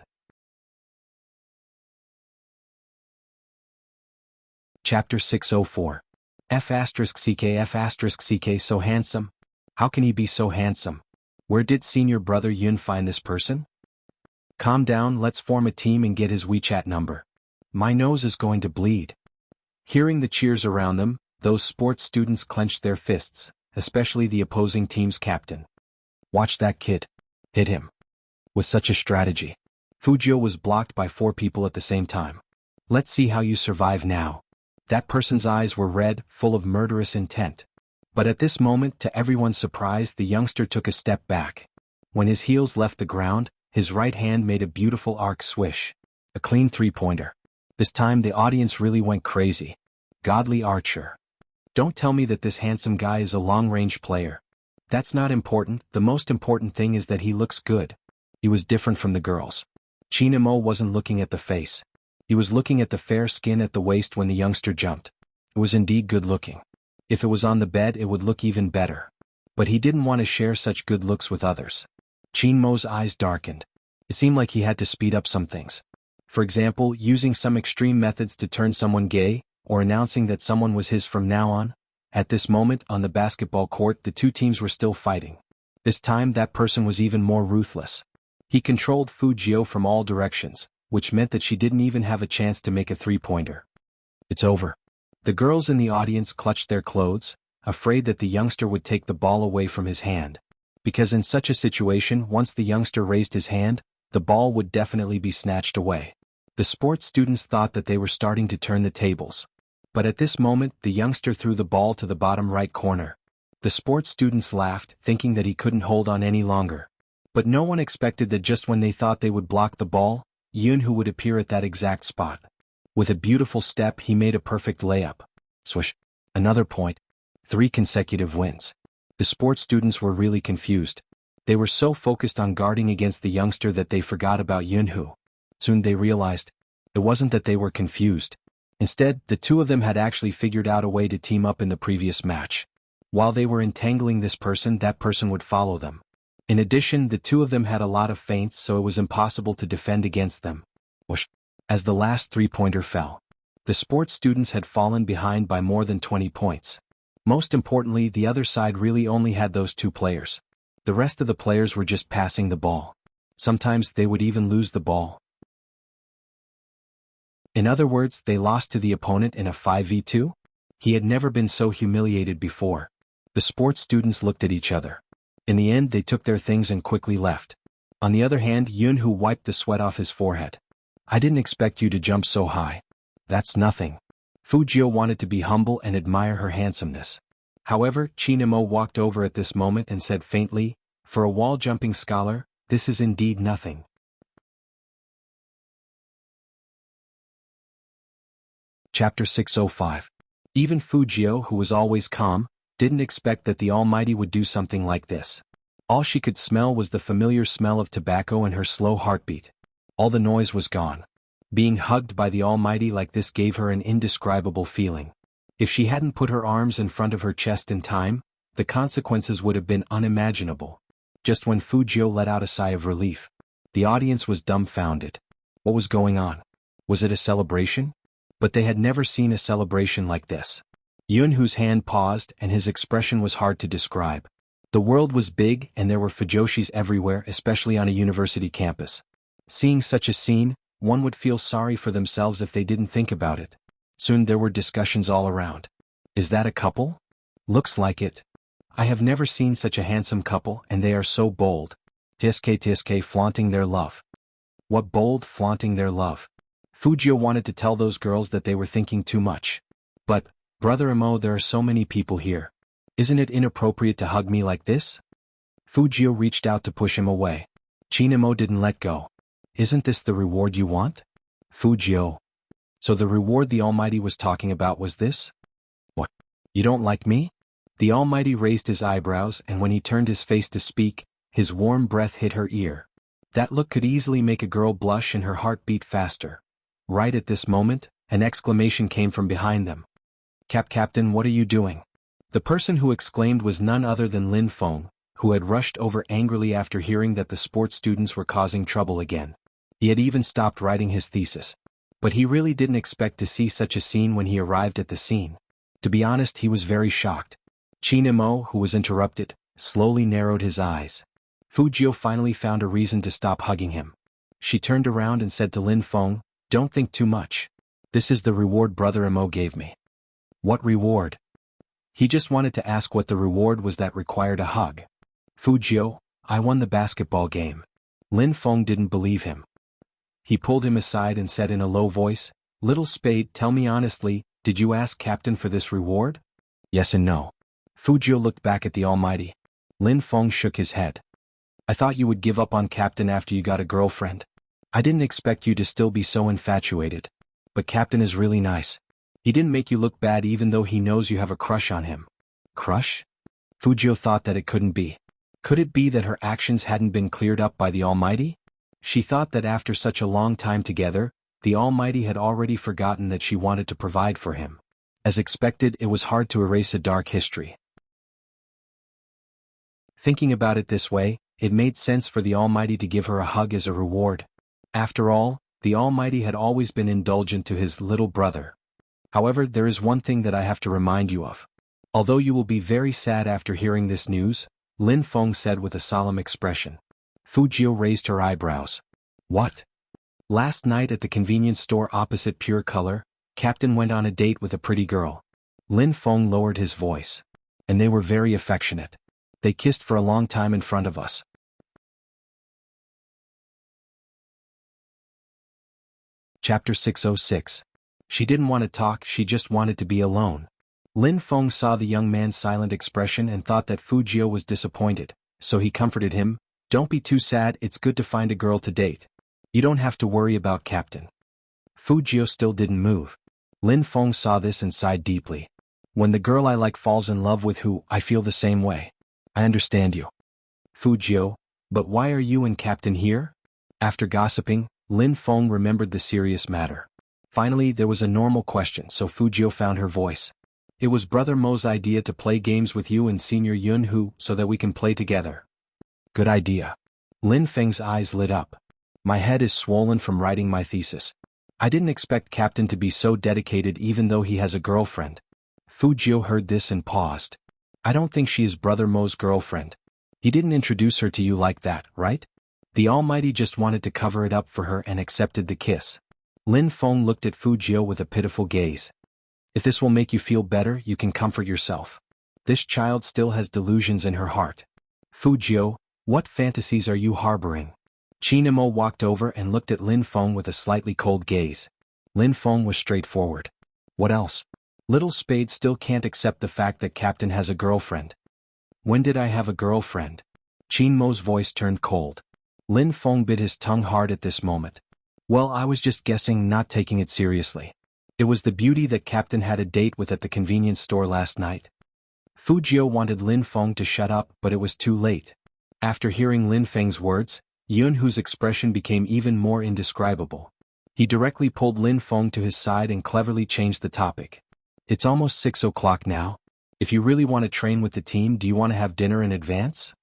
Chapter 604. F***ck so handsome? How can he be so handsome? Where did senior brother Yun find this person? Calm down, let's form a team and get his WeChat number. My nose is going to bleed. Hearing the cheers around them, those sports students clenched their fists, especially the opposing team's captain. Watch that kid. Hit him. With such a strategy. Fujio was blocked by 4 people at the same time. Let's see how you survive now. That person's eyes were red, full of murderous intent. But at this moment, to everyone's surprise, the youngster took a step back. When his heels left the ground, his right hand made a beautiful arc swish. A clean 3-pointer. This time the audience really went crazy. Godly archer. Don't tell me that this handsome guy is a long-range player. That's not important, the most important thing is that he looks good. He was different from the girls. Chinamo wasn't looking at the face. He was looking at the fair skin at the waist when the youngster jumped. It was indeed good looking. If it was on the bed it would look even better. But he didn't want to share such good looks with others. Chinmo's eyes darkened. It seemed like he had to speed up some things. For example, using some extreme methods to turn someone gay, or announcing that someone was his from now on. At this moment, on the basketball court, the 2 teams were still fighting. This time that person was even more ruthless. He controlled Fujio from all directions, which meant that she didn't even have a chance to make a 3-pointer. It's over. The girls in the audience clutched their clothes, afraid that the youngster would take the ball away from his hand. Because in such a situation, once the youngster raised his hand, the ball would definitely be snatched away. The sports students thought that they were starting to turn the tables. But at this moment, the youngster threw the ball to the bottom right corner. The sports students laughed, thinking that he couldn't hold on any longer. But no one expected that just when they thought they would block the ball, Yun Hu would appear at that exact spot. With a beautiful step, he made a perfect layup. Swish. Another point. 3 consecutive wins. The sports students were really confused. They were so focused on guarding against the youngster that they forgot about Yun Hu. Soon they realized. It wasn't that they were confused. Instead, the 2 of them had actually figured out a way to team up in the previous match. While they were entangling this person, that person would follow them. In addition, the 2 of them had a lot of feints, so it was impossible to defend against them. Whoosh. As the last 3-pointer fell, the sports students had fallen behind by more than 20 points. Most importantly, the other side really only had those 2 players. The rest of the players were just passing the ball. Sometimes they would even lose the ball. In other words, they lost to the opponent in a 5v2? He had never been so humiliated before. The sports students looked at each other. In the end, they took their things and quickly left. On the other hand, Yun Hu wiped the sweat off his forehead. I didn't expect you to jump so high. That's nothing. Fujio wanted to be humble and admire her handsomeness. However, Chinamo walked over at this moment and said faintly, for a wall-jumping scholar, this is indeed nothing. Chapter 605. Even Fujio, who was always calm, Didn't expect that the Almighty would do something like this. All she could smell was the familiar smell of tobacco and her slow heartbeat. All the noise was gone. Being hugged by the Almighty like this gave her an indescribable feeling. If she hadn't put her arms in front of her chest in time, the consequences would have been unimaginable. Just when Fujio let out a sigh of relief, the audience was dumbfounded. What was going on? Was it a celebration? But they had never seen a celebration like this. Yunhu's hand paused and his expression was hard to describe. The world was big and there were fujoshis everywhere, especially on a university campus. Seeing such a scene, one would feel sorry for themselves if they didn't think about it. Soon there were discussions all around. Is that a couple? Looks like it. I have never seen such a handsome couple and they are so bold. TSK flaunting their love. What bold flaunting their love. Fujio wanted to tell those girls that they were thinking too much. But, Brother Amo, there are so many people here. Isn't it inappropriate to hug me like this? Fujio reached out to push him away. Chinamo didn't let go. Isn't this the reward you want? Fujio. So the reward the Almighty was talking about was this? What? You don't like me? The Almighty raised his eyebrows and when he turned his face to speak, his warm breath hit her ear. That look could easily make a girl blush and her heart beat faster. Right at this moment, an exclamation came from behind them. Captain, what are you doing? The person who exclaimed was none other than Lin Feng, who had rushed over angrily after hearing that the sports students were causing trouble again. He had even stopped writing his thesis. But he really didn't expect to see such a scene when he arrived at the scene. To be honest, he was very shocked. Chinamo, who was interrupted, slowly narrowed his eyes. Fujio finally found a reason to stop hugging him. She turned around and said to Lin Feng, "Don't think too much. This is the reward Brother Amo gave me." What reward? He just wanted to ask what the reward was that required a hug. Fujio, I won the basketball game. Lin Feng didn't believe him. He pulled him aside and said in a low voice, "Little Spade, tell me honestly, did you ask Captain for this reward?" Yes and no. Fujio looked back at the Almighty. Lin Feng shook his head. I thought you would give up on Captain after you got a girlfriend. I didn't expect you to still be so infatuated. But Captain is really nice. He didn't make you look bad even though he knows you have a crush on him. Crush? Fujio thought that it couldn't be. Could it be that her actions hadn't been cleared up by the Almighty? She thought that after such a long time together, the Almighty had already forgotten that she wanted to provide for him. As expected, it was hard to erase a dark history. Thinking about it this way, it made sense for the Almighty to give her a hug as a reward. After all, the Almighty had always been indulgent to his little brother. However, there is one thing that I have to remind you of. Although you will be very sad after hearing this news, Lin Feng said with a solemn expression. Fujio raised her eyebrows. What? Last night at the convenience store opposite Pure Color, Captain went on a date with a pretty girl. Lin Feng lowered his voice. And they were very affectionate. They kissed for a long time in front of us. Chapter 606. She didn't want to talk, she just wanted to be alone. Lin Feng saw the young man's silent expression and thought that Fujio was disappointed, so he comforted him. Don't be too sad, it's good to find a girl to date. You don't have to worry about Captain. Fujio still didn't move. Lin Feng saw this and sighed deeply. When the girl I like falls in love with who, I feel the same way. I understand you. Fujio, but why are you and Captain here? After gossiping, Lin Feng remembered the serious matter. Finally, there was a normal question, so Fujio found her voice. It was Brother Mo's idea to play games with you and Senior Yunhu so that we can play together. Good idea. Lin Feng's eyes lit up. My head is swollen from writing my thesis. I didn't expect Captain to be so dedicated even though he has a girlfriend. Fujio heard this and paused. I don't think she is Brother Mo's girlfriend. He didn't introduce her to you like that, right? The Almighty just wanted to cover it up for her and accepted the kiss. Lin Feng looked at Fujio with a pitiful gaze. If this will make you feel better, you can comfort yourself. This child still has delusions in her heart. Fujio, what fantasies are you harboring? Chinamo walked over and looked at Lin Feng with a slightly cold gaze. Lin Feng was straightforward. What else? Little Spade still can't accept the fact that Captain has a girlfriend. When did I have a girlfriend? Chinmo's voice turned cold. Lin Feng bit his tongue hard at this moment. Well, I was just guessing, not taking it seriously. It was the beauty that Captain had a date with at the convenience store last night. Fujio wanted Lin Feng to shut up, but it was too late. After hearing Lin Feng's words, Yunhu's expression became even more indescribable. He directly pulled Lin Feng to his side and cleverly changed the topic. It's almost 6 o'clock now. If you really want to train with the team, do you want to have dinner in advance?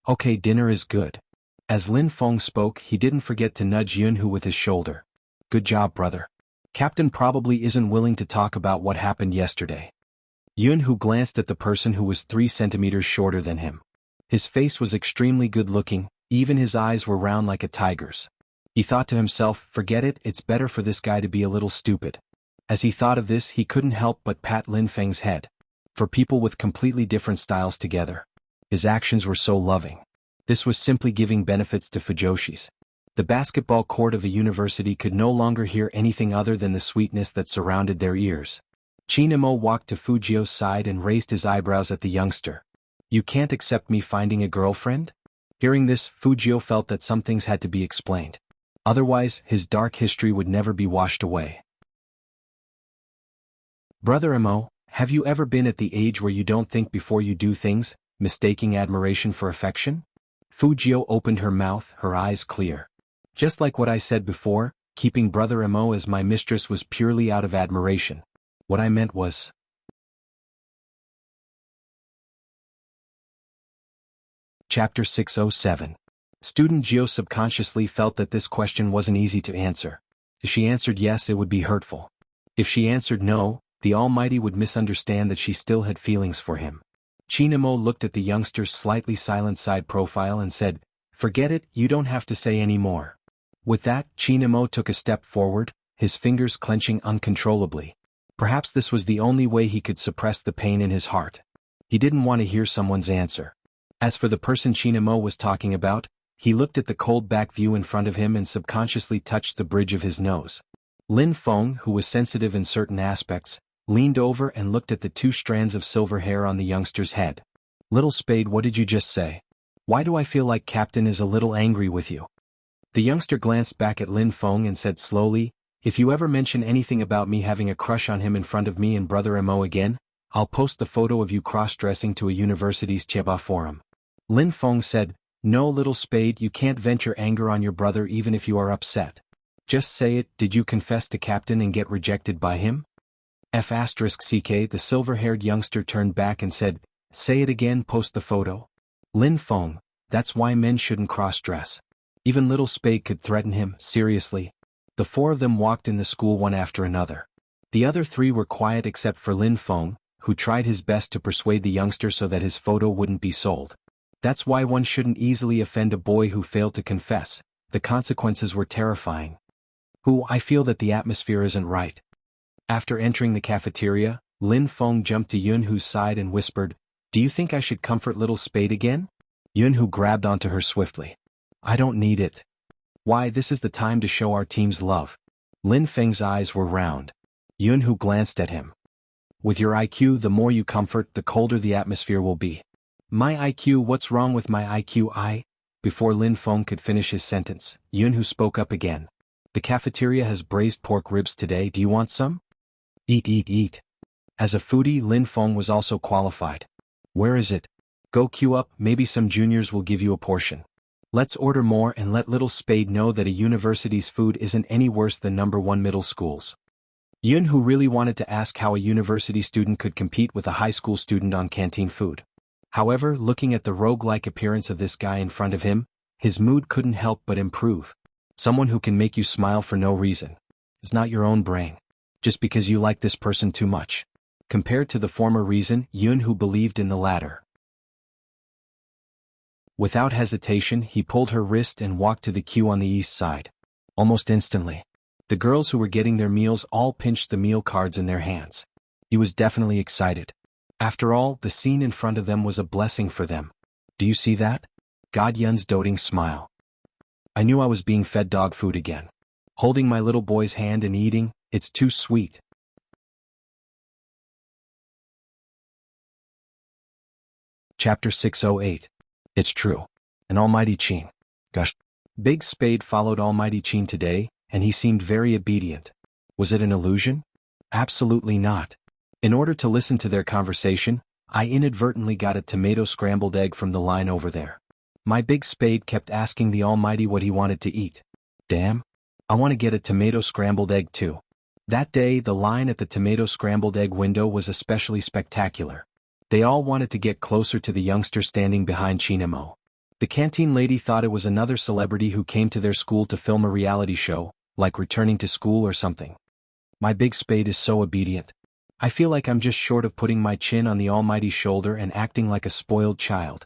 Okay, dinner is good. As Lin Feng spoke, he didn't forget to nudge Yunhu with his shoulder. Good job, brother. Captain probably isn't willing to talk about what happened yesterday. Yunhu glanced at the person who was 3 centimeters shorter than him. His face was extremely good-looking, even his eyes were round like a tiger's. He thought to himself, forget it, it's better for this guy to be a little stupid. As he thought of this, he couldn't help but pat Lin Feng's head. For people with completely different styles together, his actions were so loving. This was simply giving benefits to Fujoshi's. The basketball court of a university could no longer hear anything other than the sweetness that surrounded their ears. Chinamo walked to Fujio's side and raised his eyebrows at the youngster. You can't accept me finding a girlfriend? Hearing this, Fujio felt that some things had to be explained. Otherwise, his dark history would never be washed away. Brother Mo, have you ever been at the age where you don't think before you do things, mistaking admiration for affection? Fujio opened her mouth, her eyes clear. Just like what I said before, keeping Brother Mo as my mistress was purely out of admiration. What I meant was... Chapter 607. Student Gio subconsciously felt that this question wasn't easy to answer. If she answered yes, it would be hurtful. If she answered no, the Almighty would misunderstand that she still had feelings for him. Chinamo looked at the youngster's slightly silent side profile and said, forget it, you don't have to say any more. With that, Chinamo took a step forward, his fingers clenching uncontrollably. Perhaps this was the only way he could suppress the pain in his heart. He didn't want to hear someone's answer. As for the person Chinamo was talking about, he looked at the cold back view in front of him and subconsciously touched the bridge of his nose. Lin Feng, who was sensitive in certain aspects, leaned over and looked at the 2 strands of silver hair on the youngster's head. Little Spade, what did you just say? Why do I feel like Captain is a little angry with you? The youngster glanced back at Lin Feng and said slowly, if you ever mention anything about me having a crush on him in front of me and Brother Mo again, I'll post the photo of you cross-dressing to a university's Cheba forum. Lin Feng said, no, Little Spade, you can't vent your anger on your brother even if you are upset. Just say it, did you confess to Captain and get rejected by him? F***CK, the silver-haired youngster turned back and said, say it again, post the photo. Lin Feng, that's why men shouldn't cross-dress. Even Little Spade could threaten him, seriously. The 4 of them walked in the school one after another. The other 3 were quiet except for Lin Feng, who tried his best to persuade the youngster so that his photo wouldn't be sold. That's why one shouldn't easily offend a boy who failed to confess. The consequences were terrifying. I feel that the atmosphere isn't right. After entering the cafeteria, Lin Feng jumped to Yunhu's side and whispered, do you think I should comfort Little Spade again? Yunhu grabbed onto her swiftly. I don't need it. Why, this is the time to show our team's love. Lin Feng's eyes were round. Yunhu glanced at him. With your IQ, the more you comfort, the colder the atmosphere will be. My IQ, what's wrong with my IQ? Before Lin Feng could finish his sentence, Yunhu spoke up again. The cafeteria has braised pork ribs today, do you want some? Eat. As a foodie, Lin Feng was also qualified. Where is it? Go queue up, maybe some juniors will give you a portion. Let's order more and let Little Spade know that a university's food isn't any worse than #1 middle schools. Yunhu really wanted to ask how a university student could compete with a high school student on canteen food. However, looking at the rogue-like appearance of this guy in front of him, his mood couldn't help but improve. Someone who can make you smile for no reason. It's not your own brain. Just because you like this person too much. Compared to the former reason, Yunhu believed in the latter. Without hesitation, he pulled her wrist and walked to the queue on the east side. Almost instantly, the girls who were getting their meals all pinched the meal cards in their hands. He was definitely excited. After all, the scene in front of them was a blessing for them. Do you see that? God Yun's doting smile. I knew I was being fed dog food again. Holding my little boy's hand and eating, it's too sweet. Chapter 608. It's true. An Almighty Chin. Gosh. Big Spade followed Almighty Chin today, and he seemed very obedient. Was it an illusion? Absolutely not. In order to listen to their conversation, I inadvertently got a tomato scrambled egg from the line over there. My big spade kept asking the Almighty what he wanted to eat. Damn. I want to get a tomato scrambled egg too. That day, the line at the tomato scrambled egg window was especially spectacular. They all wanted to get closer to the youngster standing behind Chinamo. The canteen lady thought it was another celebrity who came to their school to film a reality show, like Returning to School or something. My big spade is so obedient. I feel like I'm just short of putting my chin on the Almighty's shoulder and acting like a spoiled child.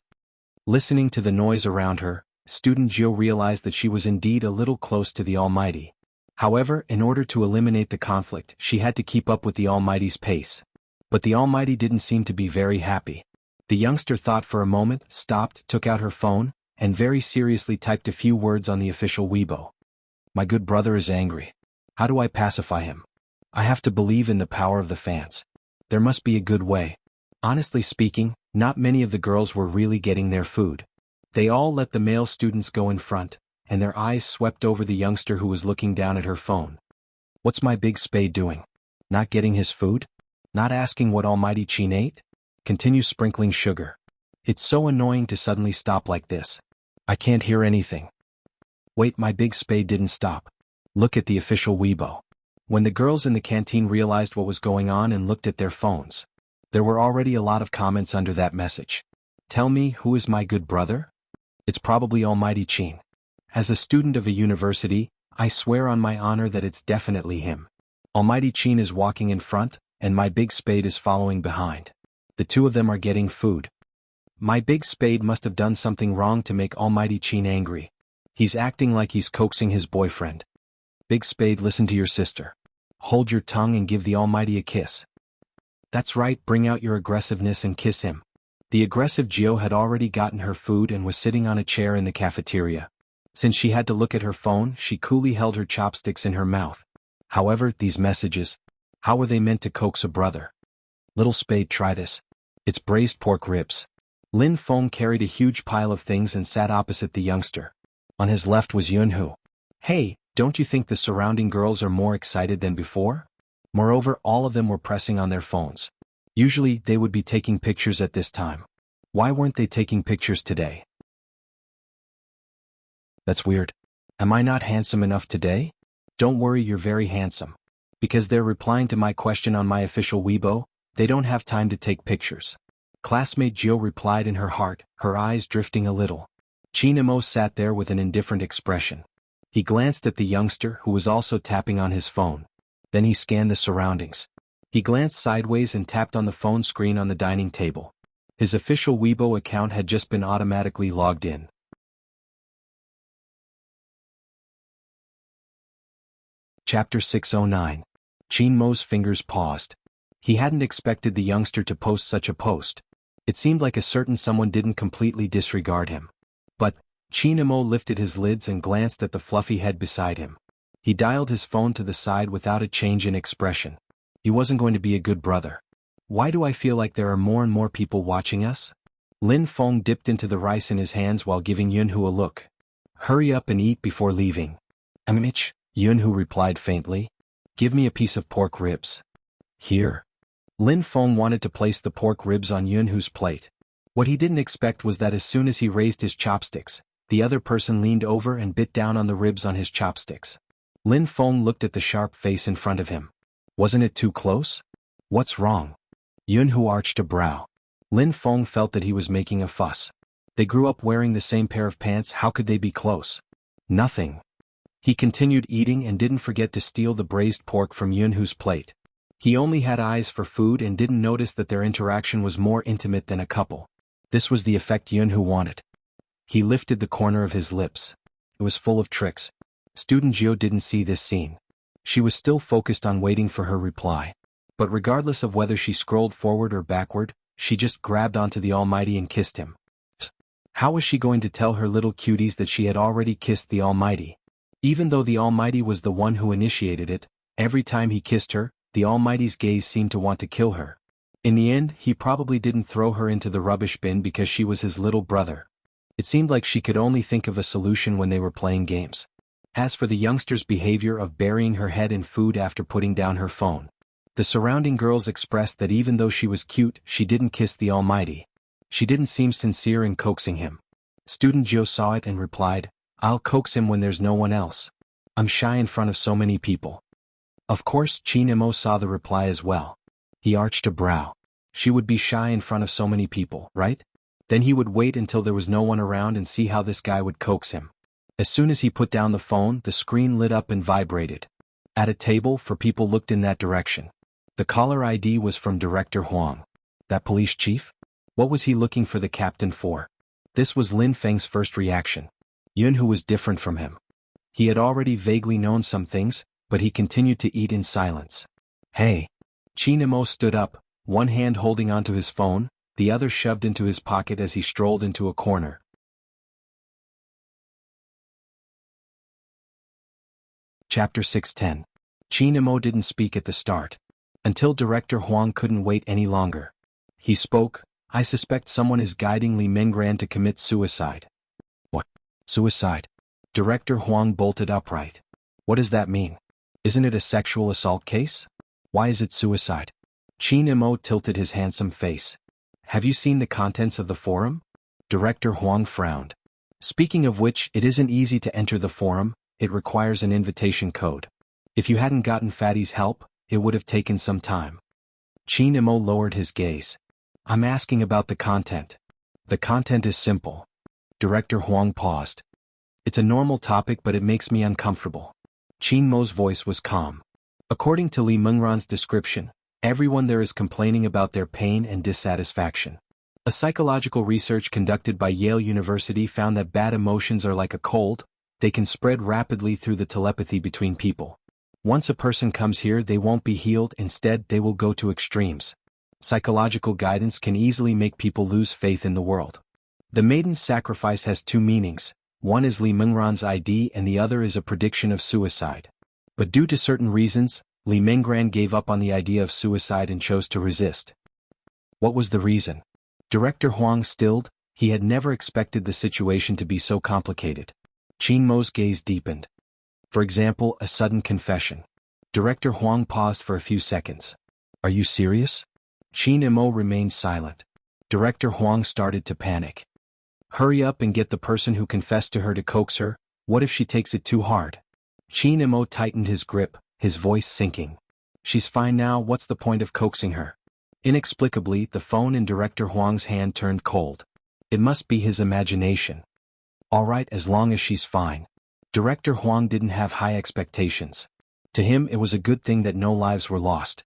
Listening to the noise around her, student Gio realized that she was indeed a little close to the Almighty. However, in order to eliminate the conflict, she had to keep up with the Almighty's pace. But the Almighty didn't seem to be very happy. The youngster thought for a moment, stopped, took out her phone, and very seriously typed a few words on the official Weibo. My good brother is angry. How do I pacify him? I have to believe in the power of the fans. There must be a good way. Honestly speaking, not many of the girls were really getting their food. They all let the male students go in front, and their eyes swept over the youngster who was looking down at her phone. What's my big spade doing? Not getting his food? Not asking what Almighty Chin ate? Continue sprinkling sugar. It's so annoying to suddenly stop like this. I can't hear anything. Wait, my big spade didn't stop. Look at the official Weibo. When the girls in the canteen realized what was going on and looked at their phones, there were already a lot of comments under that message. Tell me, who is my good brother? It's probably Almighty Chin. As a student of a university, I swear on my honor that it's definitely him. Almighty Chin is walking in front, and my big spade is following behind. The two of them are getting food. My big spade must have done something wrong to make Almighty Chin angry. He's acting like he's coaxing his boyfriend. Big spade, listen to your sister. Hold your tongue and give the Almighty a kiss. That's right, bring out your aggressiveness and kiss him. The aggressive Gio had already gotten her food and was sitting on a chair in the cafeteria. Since she had to look at her phone, she coolly held her chopsticks in her mouth. However, these messages, how were they meant to coax a brother? Little spade, try this. It's braised pork ribs. Lin Feng carried a huge pile of things and sat opposite the youngster. On his left was Yunhu. Hey, don't you think the surrounding girls are more excited than before? Moreover, all of them were pressing on their phones. Usually, they would be taking pictures at this time. Why weren't they taking pictures today? That's weird. Am I not handsome enough today? Don't worry, you're very handsome. Because they're replying to my question on my official Weibo, they don't have time to take pictures. Classmate Gio replied in her heart, her eyes drifting a little. Chinamo sat there with an indifferent expression. He glanced at the youngster who was also tapping on his phone. Then he scanned the surroundings. He glanced sideways and tapped on the phone screen on the dining table. His official Weibo account had just been automatically logged in. Chapter 609. Chinmo's fingers paused. He hadn't expected the youngster to post such a post. It seemed like a certain someone didn't completely disregard him. But, Chinmo lifted his lids and glanced at the fluffy head beside him. He dialed his phone to the side without a change in expression. He wasn't going to be a good brother. Why do I feel like there are more and more people watching us? Lin Feng dipped into the rice in his hands while giving Yunhu a look. Hurry up and eat before leaving. Mitch, Yunhu replied faintly. Give me a piece of pork ribs. Here. Lin Feng wanted to place the pork ribs on Yunhu's plate. What he didn't expect was that as soon as he raised his chopsticks, the other person leaned over and bit down on the ribs on his chopsticks. Lin Feng looked at the sharp face in front of him. Wasn't it too close? What's wrong? Yunhu arched a brow. Lin Feng felt that he was making a fuss. They grew up wearing the same pair of pants, how could they be close? Nothing. He continued eating and didn't forget to steal the braised pork from Yunhu's plate. He only had eyes for food and didn't notice that their interaction was more intimate than a couple. This was the effect Yunhu wanted. He lifted the corner of his lips. It was full of tricks. Student Gio didn't see this scene. She was still focused on waiting for her reply. But regardless of whether she scrolled forward or backward, she just grabbed onto the Almighty and kissed him. How was she going to tell her little cuties that she had already kissed the Almighty? Even though the Almighty was the one who initiated it, every time he kissed her, the Almighty's gaze seemed to want to kill her. In the end, he probably didn't throw her into the rubbish bin because she was his little brother. It seemed like she could only think of a solution when they were playing games. As for the youngster's behavior of burying her head in food after putting down her phone, The surrounding girls expressed that even though she was cute, she didn't kiss the Almighty. She didn't seem sincere in coaxing him. Student Joe saw it and replied, "I'll coax him when there's no one else. I'm shy in front of so many people." Of course, Chin-mo saw the reply as well. He arched a brow. She would be shy in front of so many people, right? Then he would wait until there was no one around and see how this guy would coax him. As soon as he put down the phone, the screen lit up and vibrated. At a table, 4 people looked in that direction. The caller ID was from Director Huang. That police chief? What was he looking for the captain for? This was Lin Feng's first reaction. Yunhu was different from him. He had already vaguely known some things, but he continued to eat in silence. Hey! Chin-mo stood up, one hand holding onto his phone, the other shoved into his pocket as he strolled into a corner. Chapter 610. Chin-mo didn't speak at the start. Until Director Huang couldn't wait any longer. He spoke, "I suspect someone is guiding Li Mengran to commit suicide." What? Suicide? Director Huang bolted upright. What does that mean? Isn't it a sexual assault case? Why is it suicide? Chin-mo tilted his handsome face. Have you seen the contents of the forum? Director Huang frowned. Speaking of which, it isn't easy to enter the forum, it requires an invitation code. If you hadn't gotten Fatty's help, it would have taken some time. Chin-mo lowered his gaze. I'm asking about the content. The content is simple. Director Huang paused. It's a normal topic but it makes me uncomfortable. Chin-mo's voice was calm. According to Li Mengran's description, everyone there is complaining about their pain and dissatisfaction. A psychological research conducted by Yale University found that bad emotions are like a cold, they can spread rapidly through the telepathy between people. Once a person comes here they won't be healed, instead they will go to extremes. Psychological guidance can easily make people lose faith in the world. The maiden's sacrifice has 2 meanings, one is Li Mengran's ID and the other is a prediction of suicide. But due to certain reasons, Li Mengran gave up on the idea of suicide and chose to resist. What was the reason? Director Huang stilled, he had never expected the situation to be so complicated. Chin-mo's gaze deepened. For example, a sudden confession. Director Huang paused for a few seconds. Are you serious? Chin-mo remained silent. Director Huang started to panic. Hurry up and get the person who confessed to her to coax her, what if she takes it too hard? Chin-mo tightened his grip, his voice sinking. She's fine now, what's the point of coaxing her? Inexplicably, the phone in Director Huang's hand turned cold. It must be his imagination. All right, as long as she's fine. Director Huang didn't have high expectations. To him it was a good thing that no lives were lost.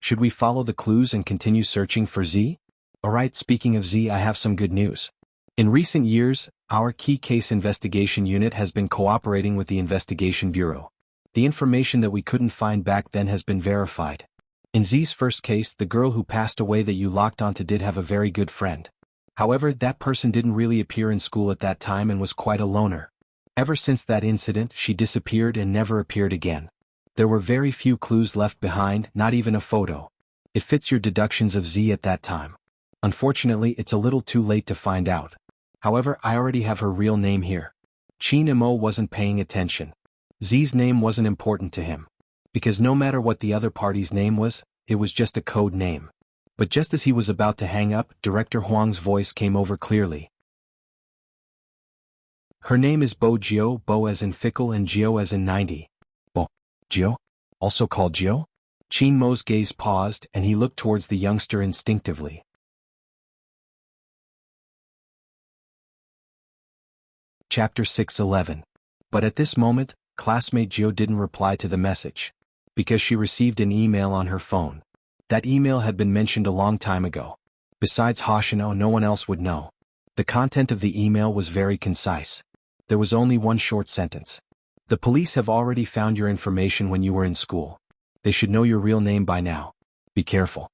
Should we follow the clues and continue searching for Z? Alright, speaking of Z, I have some good news. In recent years, our key case investigation unit has been cooperating with the Investigation Bureau. The information that we couldn't find back then has been verified. In Z's first case, the girl who passed away that you locked onto did have a very good friend. However, that person didn't really appear in school at that time and was quite a loner. Ever since that incident, she disappeared and never appeared again. There were very few clues left behind, not even a photo. It fits your deductions of Z at that time. Unfortunately, it's a little too late to find out. However, I already have her real name here. Chin-mo wasn't paying attention. Z's name wasn't important to him. Because no matter what the other party's name was, it was just a code name. But just as he was about to hang up, Director Huang's voice came over clearly. Her name is Bo Jio, Bo as in fickle and Jio as in 90. Bo Jio? Also called Jio? Chin-mo's gaze paused and he looked towards the youngster instinctively. Chapter 611. But at this moment, classmate Jio didn't reply to the message. Because she received an email on her phone. That email had been mentioned a long time ago. Besides Hoshino, no one else would know. The content of the email was very concise. There was only one short sentence. The police have already found your information when you were in school. They should know your real name by now. Be careful.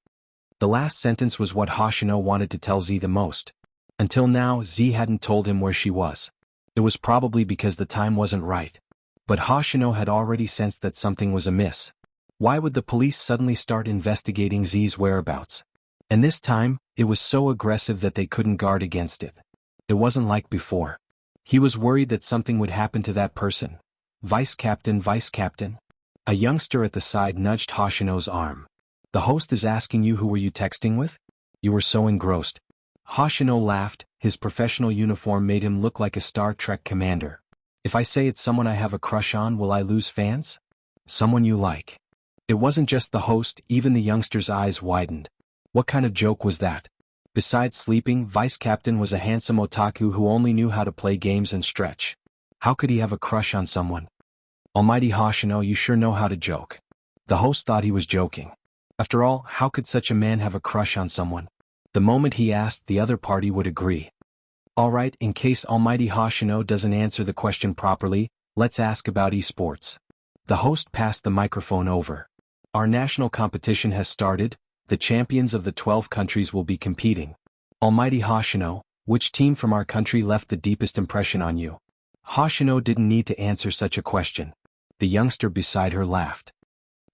The last sentence was what Hoshino wanted to tell Z the most. Until now, Z hadn't told him where she was. It was probably because the time wasn't right. But Hoshino had already sensed that something was amiss. Why would the police suddenly start investigating Z's whereabouts? And this time, it was so aggressive that they couldn't guard against it. It wasn't like before. He was worried that something would happen to that person. Vice Captain. A youngster at the side nudged Hoshino's arm. The host is asking you who were you texting with? You were so engrossed. Hoshino laughed. His professional uniform made him look like a Star Trek commander. If I say it's someone I have a crush on, will I lose fans? Someone you like. It wasn't just the host, even the youngster's eyes widened. What kind of joke was that? Besides sleeping, Vice Captain was a handsome otaku who only knew how to play games and stretch. How could he have a crush on someone? Almighty Hoshino, you sure know how to joke. The host thought he was joking. After all, how could such a man have a crush on someone? The moment he asked, the other party would agree. Alright, in case Almighty Hoshino doesn't answer the question properly, let's ask about esports. The host passed the microphone over. Our national competition has started. The champions of the 12 countries will be competing. Almighty Hoshino, which team from our country left the deepest impression on you? Hoshino didn't need to answer such a question. The youngster beside her laughed.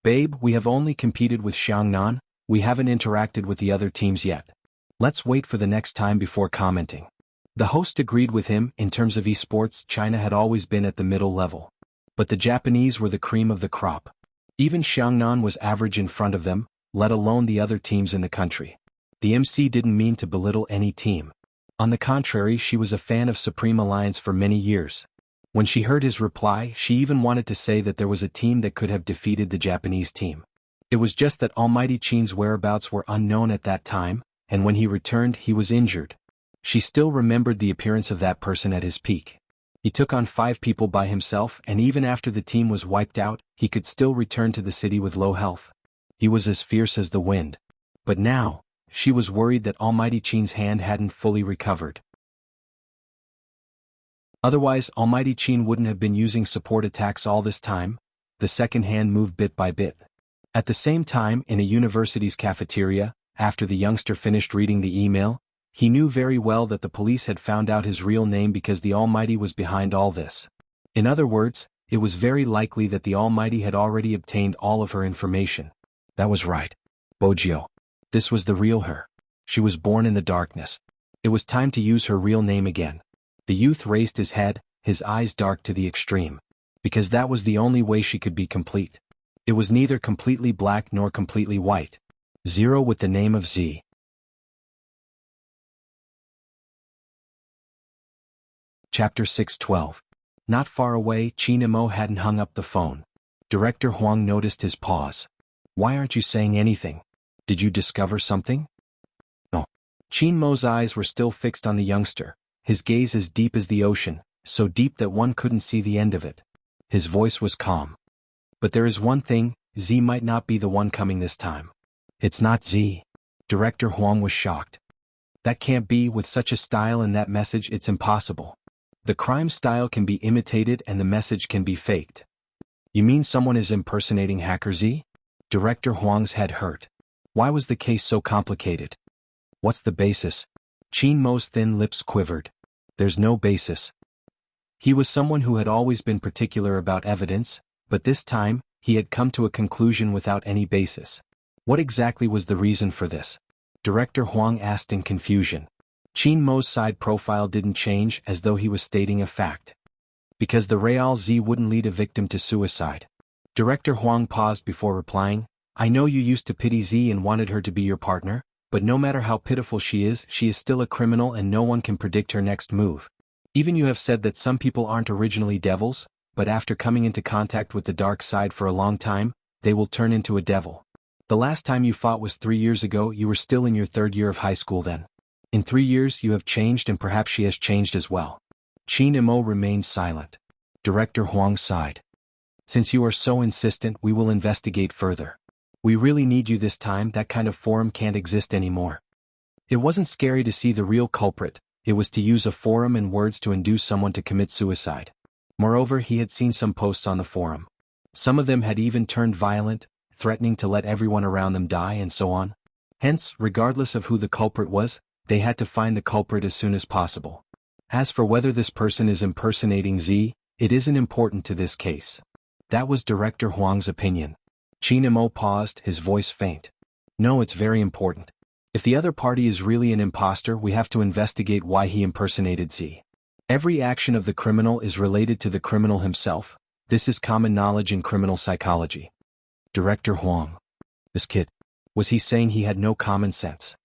Babe, we have only competed with Xiangnan, we haven't interacted with the other teams yet. Let's wait for the next time before commenting. The host agreed with him. In terms of esports, China had always been at the middle level. But the Japanese were the cream of the crop. Even Xiangnan was average in front of them, let alone the other teams in the country. The MC didn't mean to belittle any team. On the contrary, she was a fan of Supreme Alliance for many years. When she heard his reply, she even wanted to say that there was a team that could have defeated the Japanese team. It was just that Almighty Chin's whereabouts were unknown at that time, and when he returned, he was injured. She still remembered the appearance of that person at his peak. He took on 5 people by himself, and even after the team was wiped out, he could still return to the city with low health. He was as fierce as the wind. But now, she was worried that Almighty Chin's hand hadn't fully recovered. Otherwise, Almighty Chin wouldn't have been using support attacks all this time. The second hand moved bit by bit. At the same time, in a university's cafeteria, after the youngster finished reading the email, he knew very well that the police had found out his real name because the Almighty was behind all this. In other words, it was very likely that the Almighty had already obtained all of her information. That was right. Bojio. This was the real her. She was born in the darkness. It was time to use her real name again. The youth raised his head, his eyes dark to the extreme. Because that was the only way she could be complete. It was neither completely black nor completely white. Zero with the name of Z. Chapter 6:12. Not far away, Qin Imo hadn't hung up the phone. Director Huang noticed his pause. Why aren't you saying anything? Did you discover something? No. Qin Mo's eyes were still fixed on the youngster, his gaze as deep as the ocean, so deep that one couldn't see the end of it. His voice was calm. But there is one thing, Z might not be the one coming this time. It's not Z. Director Huang was shocked. That can't be. With such a style and that message, it's impossible. The crime style can be imitated and the message can be faked. You mean someone is impersonating Hacker Z? Director Huang's head hurt. Why was the case so complicated? What's the basis? Qin Mo's thin lips quivered. There's no basis. He was someone who had always been particular about evidence, but this time, he had come to a conclusion without any basis. What exactly was the reason for this? Director Huang asked in confusion. Qin Mo's side profile didn't change, as though he was stating a fact. Because the Real Z wouldn't lead a victim to suicide. Director Huang paused before replying. I know you used to pity Z and wanted her to be your partner, but no matter how pitiful she is still a criminal and no one can predict her next move. Even you have said that some people aren't originally devils, but after coming into contact with the dark side for a long time, they will turn into a devil. The last time you fought was 3 years ago. You were still in your 3rd year of high school then. In 3 years you have changed and perhaps she has changed as well. Qin Imo remained silent. Director Huang sighed. Since you are so insistent, we will investigate further. We really need you this time. That kind of forum can't exist anymore. It wasn't scary to see the real culprit, it was to use a forum and words to induce someone to commit suicide. Moreover, he had seen some posts on the forum. Some of them had even turned violent, threatening to let everyone around them die and so on. Hence, regardless of who the culprit was, they had to find the culprit as soon as possible. As for whether this person is impersonating Z, it isn't important to this case. That was Director Huang's opinion. Qin Imo paused, his voice faint. No, it's very important. If the other party is really an imposter, we have to investigate why he impersonated Z. Every action of the criminal is related to the criminal himself. This is common knowledge in criminal psychology. Director Huang. This kid. Was he saying he had no common sense?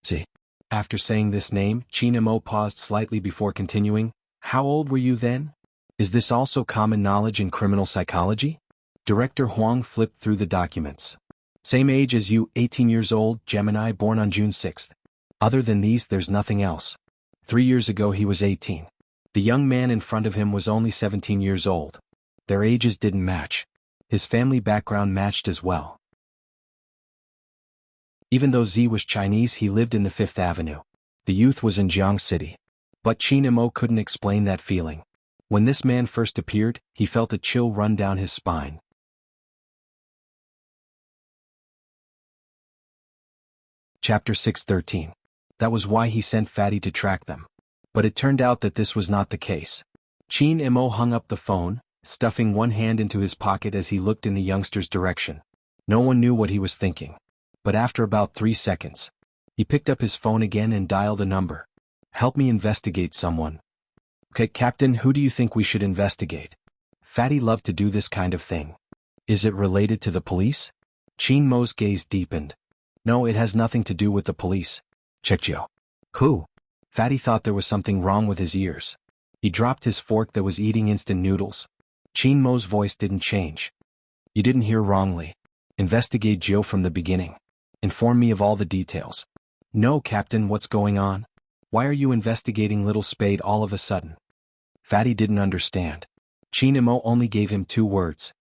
Z. After saying this name, Qin Mo paused slightly before continuing. How old were you then? Is this also common knowledge in criminal psychology? Director Huang flipped through the documents. Same age as you, 18 years old, Gemini, born on June 6th. Other than these, there's nothing else. 3 years ago he was 18. The young man in front of him was only 17 years old. Their ages didn't match. His family background matched as well. Even though Z was Chinese, he lived in the Fifth Avenue. The youth was in Jiang City. But Qin Mo couldn't explain that feeling. When this man first appeared, he felt a chill run down his spine. Chapter 6:13. That was why he sent Fatty to track them. But it turned out that this was not the case. Qin Mo hung up the phone, stuffing one hand into his pocket as he looked in the youngster's direction. No one knew what he was thinking. But after about 3 seconds, he picked up his phone again and dialed a number. Help me investigate someone. Okay, Captain, who do you think we should investigate? Fatty loved to do this kind of thing. Is it related to the police? Qin Mo's gaze deepened. No, it has nothing to do with the police. Checkyo. Who? Fatty thought there was something wrong with his ears. He dropped his fork that was eating instant noodles. Qin Mo's voice didn't change. You didn't hear wrongly. Investigate Jiu from the beginning. Inform me of all the details. No, Captain, what's going on? Why are you investigating Little Spade all of a sudden? Fatty didn't understand. Qin Mo only gave him 2 words.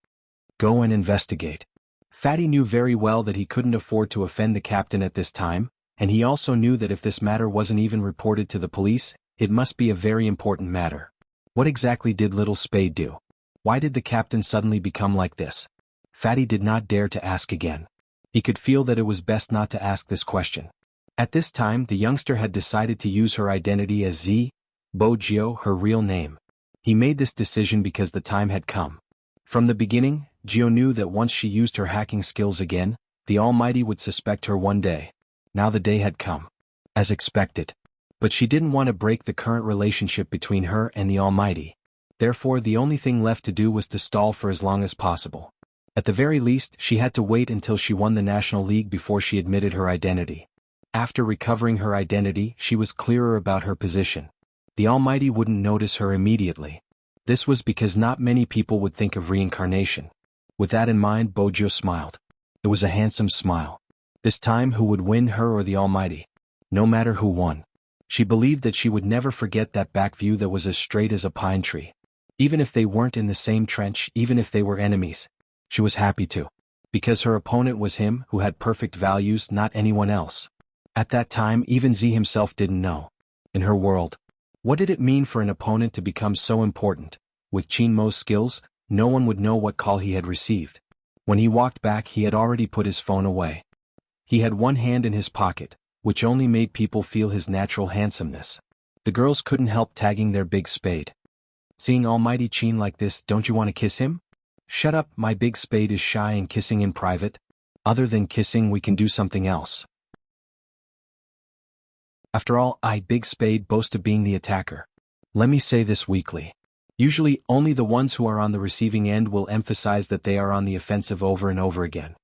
Go and investigate. Fatty knew very well that he couldn't afford to offend the captain at this time, and he also knew that if this matter wasn't even reported to the police, it must be a very important matter. What exactly did Little Spade do? Why did the captain suddenly become like this? Fatty did not dare to ask again. He could feel that it was best not to ask this question. At this time, the youngster had decided to use her identity as Z, Bo Jio, her real name. He made this decision because the time had come. From the beginning, Jio knew that once she used her hacking skills again, the Almighty would suspect her one day. Now the day had come. As expected. But she didn't want to break the current relationship between her and the Almighty. Therefore, the only thing left to do was to stall for as long as possible. At the very least, she had to wait until she won the National League before she admitted her identity. After recovering her identity, she was clearer about her position. The Almighty wouldn't notice her immediately. This was because not many people would think of reincarnation. With that in mind, Bojo smiled. It was a handsome smile. This time, who would win, her or the Almighty? No matter who won. She believed that she would never forget that back view that was as straight as a pine tree. Even if they weren't in the same trench, even if they were enemies. She was happy to. Because her opponent was him, who had perfect values, not anyone else. At that time, even Z himself didn't know. In her world, what did it mean for an opponent to become so important? With Qin Mo's skills, no one would know what call he had received. When he walked back, he had already put his phone away. He had one hand in his pocket, which only made people feel his natural handsomeness. The girls couldn't help tagging their big spade. Seeing Almighty Qin like this, don't you want to kiss him? Shut up, my big spade is shy and kissing in private. Other than kissing, we can do something else. After all, I, Big Spade, boast of being the attacker. Let me say this weakly. Usually, only the ones who are on the receiving end will emphasize that they are on the offensive over and over again.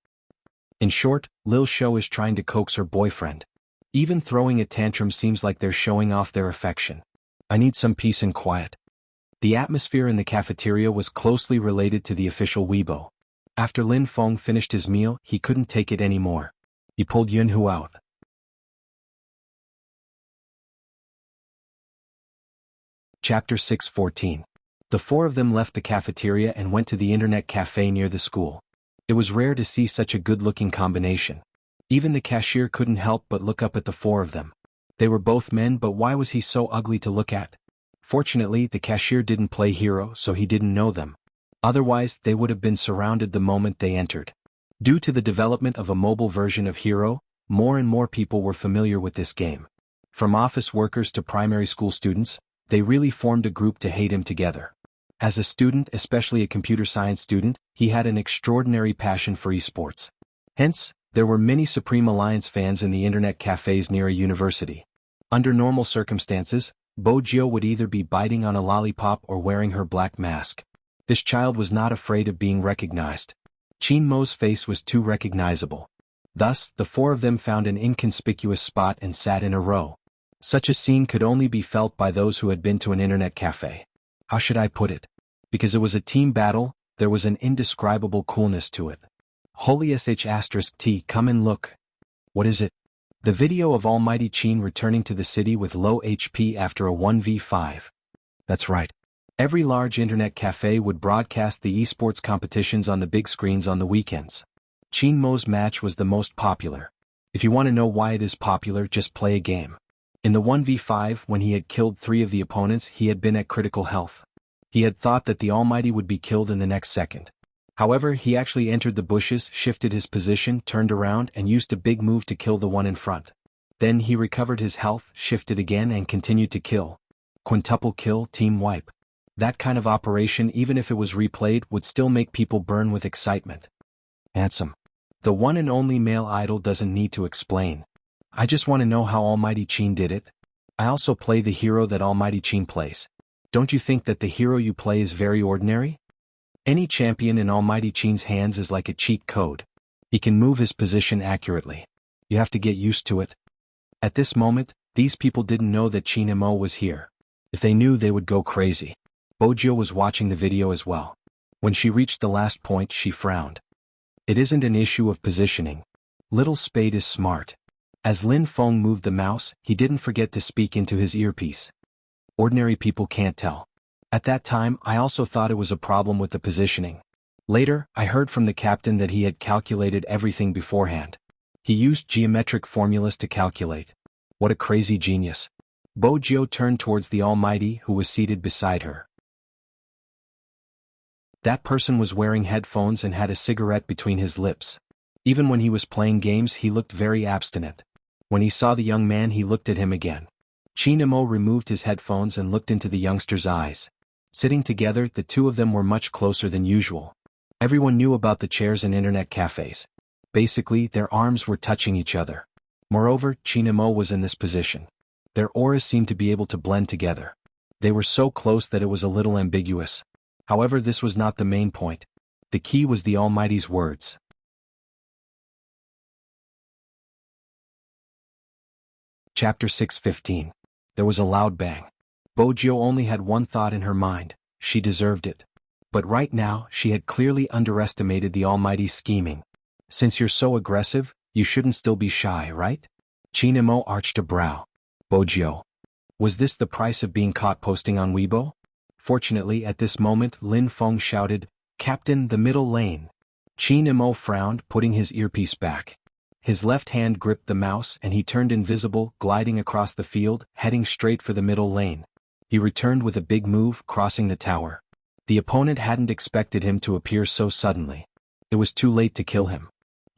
In short, Lil Shou is trying to coax her boyfriend. Even throwing a tantrum seems like they're showing off their affection. I need some peace and quiet. The atmosphere in the cafeteria was closely related to the official Weibo. After Lin Feng finished his meal, he couldn't take it anymore. He pulled Yunhu out. Chapter 6:14. The 4 of them left the cafeteria and went to the internet cafe near the school. It was rare to see such a good-looking combination. Even the cashier couldn't help but look up at the 4 of them. They were both men, but why was he so ugly to look at? Fortunately, the cashier didn't play hero, so he didn't know them. Otherwise, they would have been surrounded the moment they entered. Due to the development of a mobile version of Hero, more and more people were familiar with this game. From office workers to primary school students, they really formed a group to hate him together. As a student, especially a computer science student, he had an extraordinary passion for esports. Hence, there were many Supreme Alliance fans in the internet cafes near a university. Under normal circumstances, Bo Jio would either be biting on a lollipop or wearing her black mask. This child was not afraid of being recognized. Qin Mo's face was too recognizable. Thus, the four of them found an inconspicuous spot and sat in a row. Such a scene could only be felt by those who had been to an internet cafe. How should I put it? Because it was a team battle, there was an indescribable coolness to it. Holy sh*t, come and look. What is it? The video of Almighty Qin returning to the city with low HP after a 1v5. That's right. Every large internet cafe would broadcast the esports competitions on the big screens on the weekends. Qin Mo's match was the most popular. If you want to know why it is popular, just play a game. In the 1v5, when he had killed 3 of the opponents, he had been at critical health. He had thought that the Almighty would be killed in the next second. However, he actually entered the bushes, shifted his position, turned around, and used a big move to kill the one in front. Then he recovered his health, shifted again, and continued to kill. Quintuple kill, team wipe. That kind of operation, even if it was replayed, would still make people burn with excitement. Handsome. The one and only male idol doesn't need to explain. I just want to know how Almighty Qin did it. I also play the hero that Almighty Qin plays. Don't you think that the hero you play is very ordinary? Any champion in Almighty Qin's hands is like a cheat code. He can move his position accurately. You have to get used to it. At this moment, these people didn't know that Qin Mo was here. If they knew, they would go crazy. Bojio was watching the video as well. When she reached the last point, she frowned. It isn't an issue of positioning. Little Spade is smart. As Lin Feng moved the mouse, he didn't forget to speak into his earpiece. Ordinary people can't tell. At that time, I also thought it was a problem with the positioning. Later, I heard from the captain that he had calculated everything beforehand. He used geometric formulas to calculate. What a crazy genius. Bojio turned towards the Almighty, who was seated beside her. That person was wearing headphones and had a cigarette between his lips. Even when he was playing games, he looked very abstinent. When he saw the young man, he looked at him again. Qin Mo removed his headphones and looked into the youngster's eyes. Sitting together, the two of them were much closer than usual. Everyone knew about the chairs in internet cafes. Basically, their arms were touching each other. Moreover, Qin Mo was in this position. Their auras seemed to be able to blend together. They were so close that it was a little ambiguous. However, this was not the main point. The key was the Almighty's words. Chapter 6:15. There was a loud bang. Bojio only had one thought in her mind: she deserved it. But right now, she had clearly underestimated the Almighty's scheming. Since you're so aggressive, you shouldn't still be shy, right? Qin Mo arched a brow. Bojio. Was this the price of being caught posting on Weibo? Fortunately, at this moment, Lin Feng shouted, "Captain, the middle lane." Qin Mo frowned, putting his earpiece back. His left hand gripped the mouse and he turned invisible, gliding across the field, heading straight for the middle lane. He returned with a big move, crossing the tower. The opponent hadn't expected him to appear so suddenly. It was too late to kill him.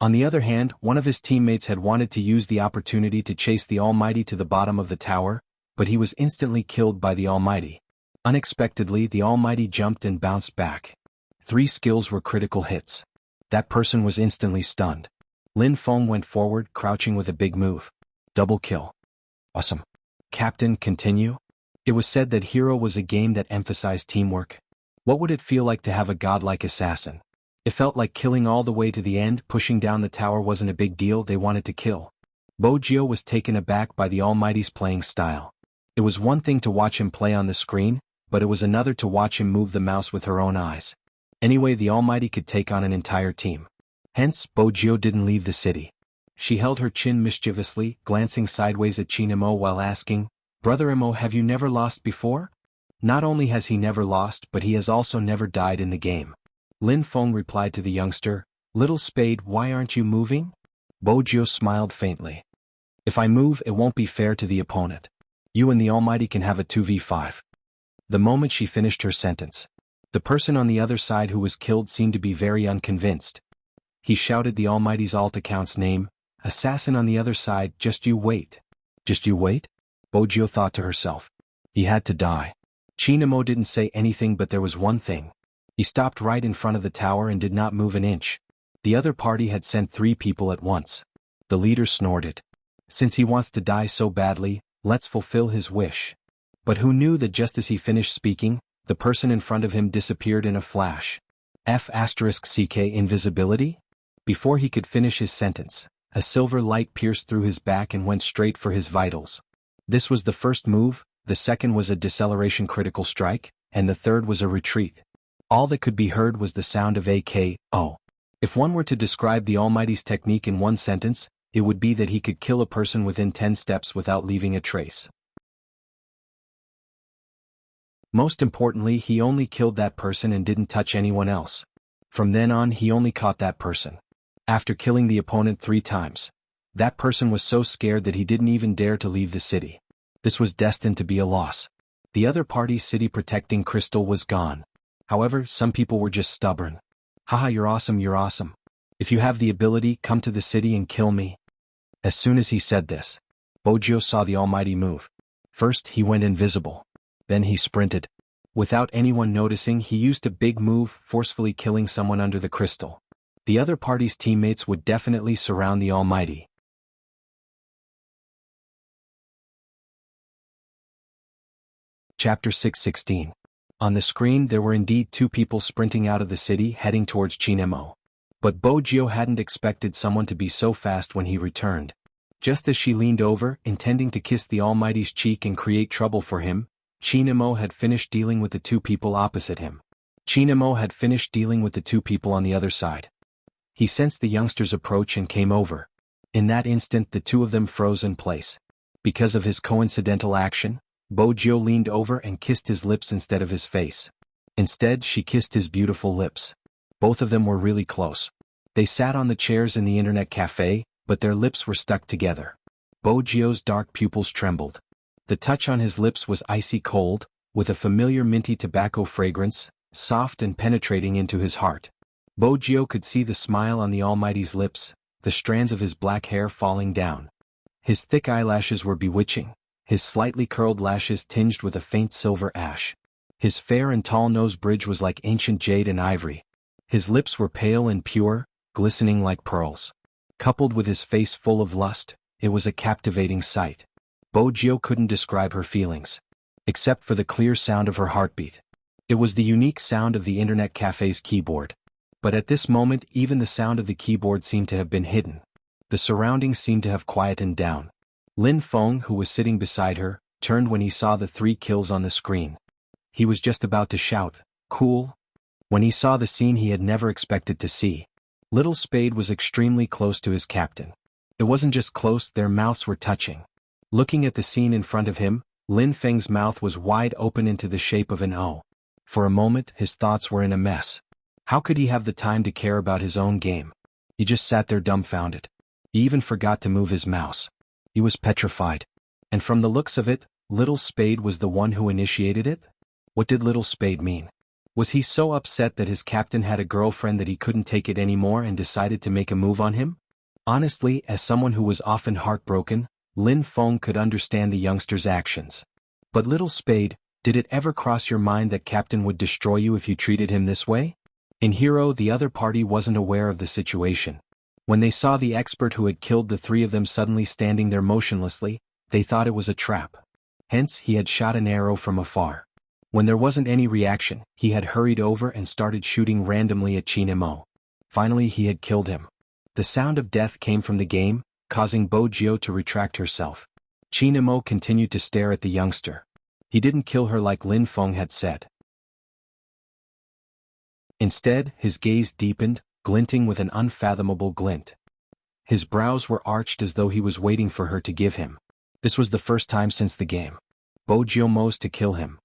On the other hand, one of his teammates had wanted to use the opportunity to chase the Almighty to the bottom of the tower, but he was instantly killed by the Almighty. Unexpectedly, the Almighty jumped and bounced back. 3 skills were critical hits. That person was instantly stunned. Lin Feng went forward, crouching with a big move. Double kill. Awesome. Captain, continue. It was said that Hero was a game that emphasized teamwork. What would it feel like to have a godlike assassin? It felt like killing all the way to the end. Pushing down the tower wasn't a big deal, they wanted to kill. Bojio was taken aback by the Almighty's playing style. It was one thing to watch him play on the screen, but it was another to watch him move the mouse with her own eyes. Anyway, the Almighty could take on an entire team. Hence, Bojio didn't leave the city. She held her chin mischievously, glancing sideways at Qin Mo while asking, "Brother Mo, have you never lost before?" Not only has he never lost, but he has also never died in the game. Lin Feng replied to the youngster, "Little Spade, why aren't you moving?" Bojio smiled faintly. "If I move, it won't be fair to the opponent. You and the Almighty can have a 2v5. The moment she finished her sentence, the person on the other side who was killed seemed to be very unconvinced. He shouted the Almighty's alt account's name, "Assassin on the other side, just you wait." Just you wait? Bojio thought to herself. He had to die. Qin Mo didn't say anything, but there was one thing. He stopped right in front of the tower and did not move an inch. The other party had sent 3 people at once. The leader snorted. Since he wants to die so badly, let's fulfill his wish. But who knew that just as he finished speaking, the person in front of him disappeared in a flash. F***ck invisibility? Before he could finish his sentence, A silver light pierced through his back and went straight for his vitals. This was the first move, the second was a deceleration critical strike, and the third was a retreat. All that could be heard was the sound of a KO. If one were to describe the Almighty's technique in one sentence, it would be that he could kill a person within 10 steps without leaving a trace. Most importantly, he only killed that person and didn't touch anyone else. From then on, he only caught that person. After killing the opponent 3 times, that person was so scared that he didn't even dare to leave the city. This was destined to be a loss. The other party's city protecting crystal was gone. However, some people were just stubborn. Haha, you're awesome, you're awesome. If you have the ability, come to the city and kill me. As soon as he said this, Bojio saw the Almighty move. First, he went invisible. Then he sprinted. Without anyone noticing, he used a big move, forcefully killing someone under the crystal. The other party's teammates would definitely surround the Almighty. Chapter 6:16. On the screen there were indeed 2 people sprinting out of the city heading towards Chinemo. But Bojio hadn't expected someone to be so fast when he returned. Just as she leaned over, intending to kiss the Almighty's cheek and create trouble for him, Chinemo had finished dealing with the 2 people opposite him. Chinemo had finished dealing with the 2 people on the other side. He sensed the youngster's approach and came over. In that instant the 2 of them froze in place. Because of his coincidental action, Bojio leaned over and kissed his lips instead of his face. Instead, she kissed his beautiful lips. Both of them were really close. They sat on the chairs in the internet cafe, but their lips were stuck together. Bojio's dark pupils trembled. The touch on his lips was icy cold, with a familiar minty tobacco fragrance, soft and penetrating into his heart. Bojio could see the smile on the Almighty's lips, the strands of his black hair falling down. His thick eyelashes were bewitching, his slightly curled lashes tinged with a faint silver ash. His fair and tall nose bridge was like ancient jade and ivory. His lips were pale and pure, glistening like pearls. Coupled with his face full of lust, it was a captivating sight. Bojio couldn't describe her feelings, except for the clear sound of her heartbeat. It was the unique sound of the internet cafe's keyboard. But at this moment even the sound of the keyboard seemed to have been hidden. The surroundings seemed to have quietened down. Lin Feng, who was sitting beside her, turned when he saw the 3 kills on the screen. He was just about to shout, "Cool," when he saw the scene he had never expected to see. Little Spade was extremely close to his captain. It wasn't just close, their mouths were touching. Looking at the scene in front of him, Lin Feng's mouth was wide open into the shape of an O. For a moment, his thoughts were in a mess. How could he have the time to care about his own game? He just sat there dumbfounded. He even forgot to move his mouse. He was petrified. And from the looks of it, Little Spade was the one who initiated it? What did Little Spade mean? Was he so upset that his captain had a girlfriend that he couldn't take it anymore and decided to make a move on him? Honestly, as someone who was often heartbroken, Lin Feng could understand the youngster's actions. But Little Spade, did it ever cross your mind that Captain would destroy you if you treated him this way? In Hero, the other party wasn't aware of the situation. When they saw the expert who had killed the 3 of them suddenly standing there motionlessly, they thought it was a trap. Hence, he had shot an arrow from afar. When there wasn't any reaction, he had hurried over and started shooting randomly at Chinemo. Finally, he had killed him. The sound of death came from the game, causing Bojio to retract herself. Chinemo continued to stare at the youngster. He didn't kill her like Lin Feng had said. Instead, his gaze deepened, glinting with an unfathomable glint. His brows were arched as though he was waiting for her to give him. This was the first time since the game. Bojio mows to kill him.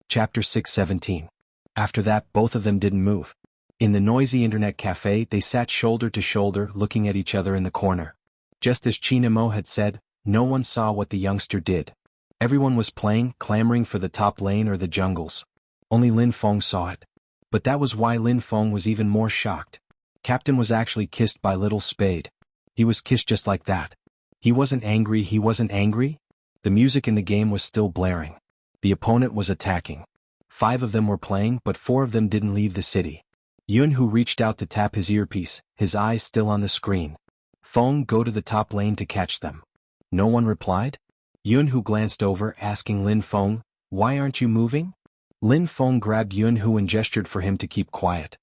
Chapter 6:17. After that, both of them didn't move. In the noisy internet cafe, they sat shoulder to shoulder, looking at each other in the corner. Just as Chinemo had said, no one saw what the youngster did. Everyone was playing, clamoring for the top lane or the jungles. Only Lin Feng saw it. But that was why Lin Feng was even more shocked. Captain was actually kissed by Little Spade. He was kissed just like that. He wasn't angry, he wasn't angry. The music in the game was still blaring. The opponent was attacking. 5 of them were playing, but 4 of them didn't leave the city. Yun, who reached out to tap his earpiece, his eyes still on the screen. Feng, go to the top lane to catch them. No one replied? Yun, who glanced over, asking Lin Feng, why aren't you moving? Lin Feng grabbed Yun, who and gestured for him to keep quiet.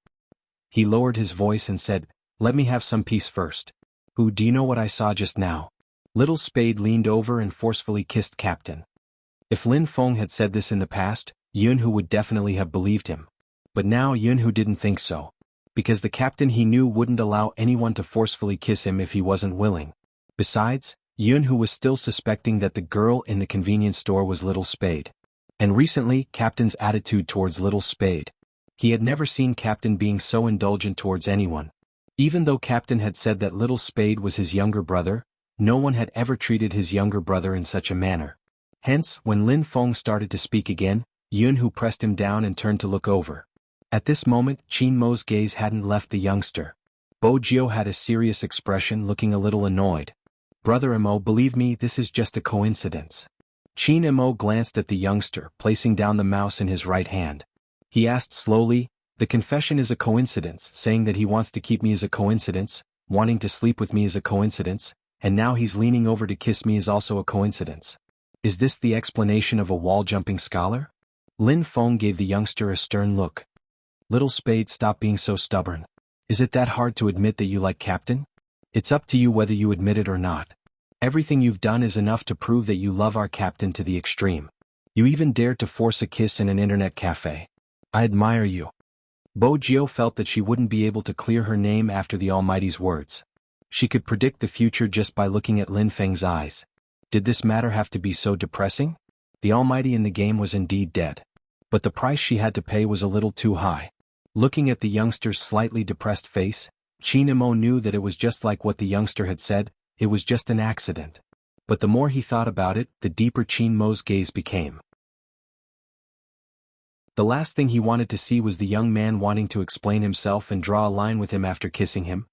He lowered his voice and said, "Let me have some peace first. Ooh, do you know what I saw just now?" Little Spade leaned over and forcefully kissed Captain. If Lin Feng had said this in the past, Yunhu would definitely have believed him. But now Yunhu didn't think so. Because the captain he knew wouldn't allow anyone to forcefully kiss him if he wasn't willing. Besides, Yunhu was still suspecting that the girl in the convenience store was Little Spade. And recently, Captain's attitude towards Little Spade. He had never seen Captain being so indulgent towards anyone. Even though Captain had said that Little Spade was his younger brother, no one had ever treated his younger brother in such a manner. Hence, when Lin Feng started to speak again, Yunhu pressed him down and turned to look over. At this moment, Qin Mo's gaze hadn't left the youngster. Bo Jio had a serious expression, looking a little annoyed. "Brother Mo, believe me, this is just a coincidence." Qin Mo glanced at the youngster, placing down the mouse in his right hand. He asked slowly, "The confession is a coincidence, saying that he wants to keep me is a coincidence, wanting to sleep with me is a coincidence, and now he's leaning over to kiss me is also a coincidence. Is this the explanation of a wall-jumping scholar?" Lin Feng gave the youngster a stern look. "Little Spade, stop being so stubborn. Is it that hard to admit that you like Captain? It's up to you whether you admit it or not. Everything you've done is enough to prove that you love our Captain to the extreme. You even dared to force a kiss in an internet cafe. I admire you." Bo Jio felt that she wouldn't be able to clear her name after the Almighty's words. She could predict the future just by looking at Lin Feng's eyes. Did this matter have to be so depressing? The Almighty in the game was indeed dead. But the price she had to pay was a little too high. Looking at the youngster's slightly depressed face, Qin Mo knew that it was just like what the youngster had said, it was just an accident. But the more he thought about it, the deeper Qin Mo's gaze became. The last thing he wanted to see was the young man wanting to explain himself and draw a line with him after kissing him.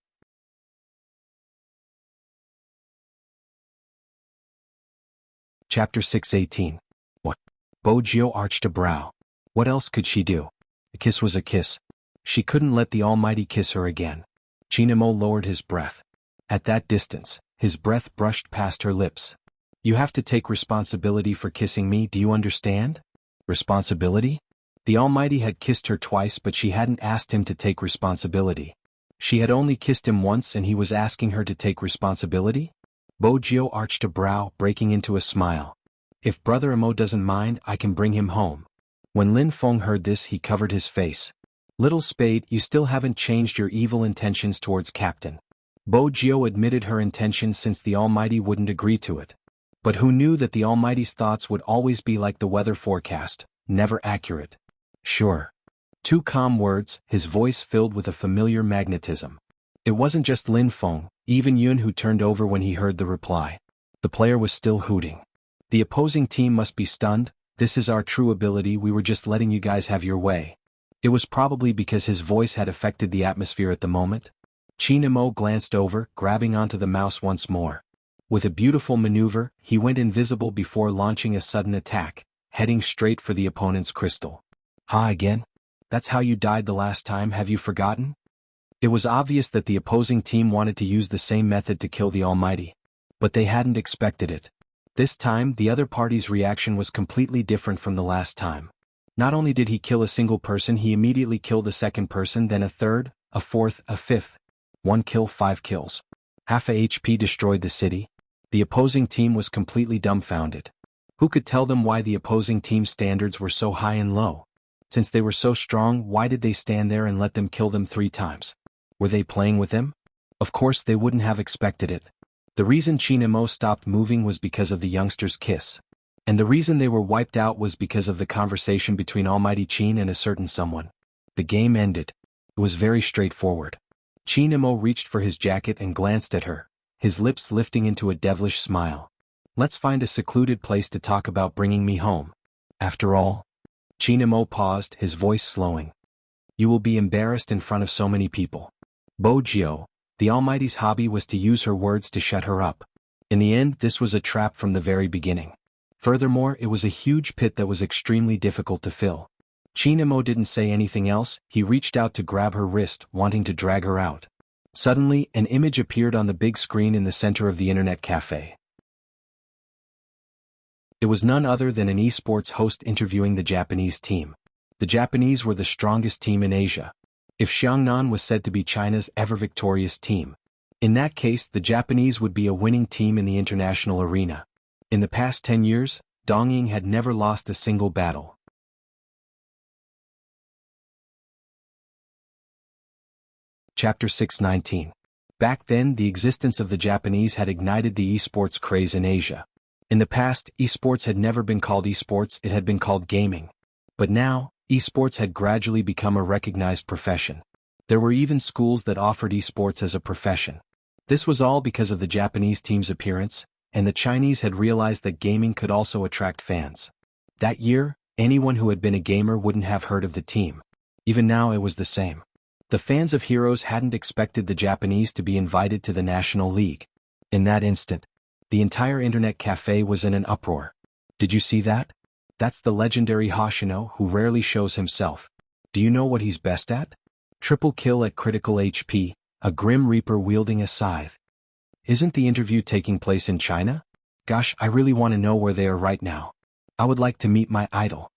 Chapter 6:18. What? Bo Jio arched a brow. What else could she do? A kiss was a kiss. She couldn't let the Almighty kiss her again. Qin Mo lowered his breath. At that distance, his breath brushed past her lips. "You have to take responsibility for kissing me, do you understand?" Responsibility? The Almighty had kissed her twice, but she hadn't asked him to take responsibility. She had only kissed him once and he was asking her to take responsibility? Bo Jio arched a brow, breaking into a smile. "If Brother Mo doesn't mind, I can bring him home." When Lin Feng heard this, he covered his face. "Little Spade, you still haven't changed your evil intentions towards Captain." Bo Jio admitted her intentions since the Almighty wouldn't agree to it. But who knew that the Almighty's thoughts would always be like the weather forecast, never accurate? "Sure." Two calm words, his voice filled with a familiar magnetism. It wasn't just Lin Feng, even Yunhu turned over when he heard the reply. The player was still hooting. "The opposing team must be stunned. This is our true ability, we were just letting you guys have your way." It was probably because his voice had affected the atmosphere at the moment. Qin Mo glanced over, grabbing onto the mouse once more. With a beautiful maneuver, he went invisible before launching a sudden attack, heading straight for the opponent's crystal. "Ha, again? That's how you died the last time, have you forgotten?" It was obvious that the opposing team wanted to use the same method to kill the Almighty. But they hadn't expected it. This time, the other party's reaction was completely different from the last time. Not only did he kill a single person, he immediately killed a second person, then a third, a fourth, a fifth. 1 kill, 5 kills. Half a HP destroyed the city. The opposing team was completely dumbfounded. Who could tell them why the opposing team's standards were so high and low? Since they were so strong, why did they stand there and let them kill them 3 times? Were they playing with them? Of course they wouldn't have expected it. The reason Qin Mo stopped moving was because of the youngster's kiss. And the reason they were wiped out was because of the conversation between Almighty Qin and a certain someone. The game ended. It was very straightforward. Qin Mo reached for his jacket and glanced at her, his lips lifting into a devilish smile. "Let's find a secluded place to talk about bringing me home. After all." Qin Mo paused, his voice slowing. "You will be embarrassed in front of so many people." Bo Jio, the Almighty's hobby was to use her words to shut her up. In the end, this was a trap from the very beginning. Furthermore, it was a huge pit that was extremely difficult to fill. Qin Mo didn't say anything else, he reached out to grab her wrist, wanting to drag her out. Suddenly, an image appeared on the big screen in the center of the internet cafe. It was none other than an esports host interviewing the Japanese team. The Japanese were the strongest team in Asia. If Xiangnan was said to be China's ever-victorious team, in that case the Japanese would be a winning team in the international arena. In the past 10 years, Dongying had never lost a single battle. Chapter 619. Back then, the existence of the Japanese had ignited the esports craze in Asia. In the past, esports had never been called esports, it had been called gaming. But now, esports had gradually become a recognized profession. There were even schools that offered esports as a profession. This was all because of the Japanese team's appearance, and the Chinese had realized that gaming could also attract fans. That year, anyone who had been a gamer wouldn't have heard of the team. Even now it was the same. The fans of Heroes hadn't expected the Japanese to be invited to the National League. In that instant, the entire internet cafe was in an uproar. Did you see that? That's the legendary Hoshino who rarely shows himself. Do you know what he's best at? Triple kill at critical HP, a Grim Reaper wielding a scythe. Isn't the interview taking place in China? Gosh, I really want to know where they are right now. I would like to meet my idol.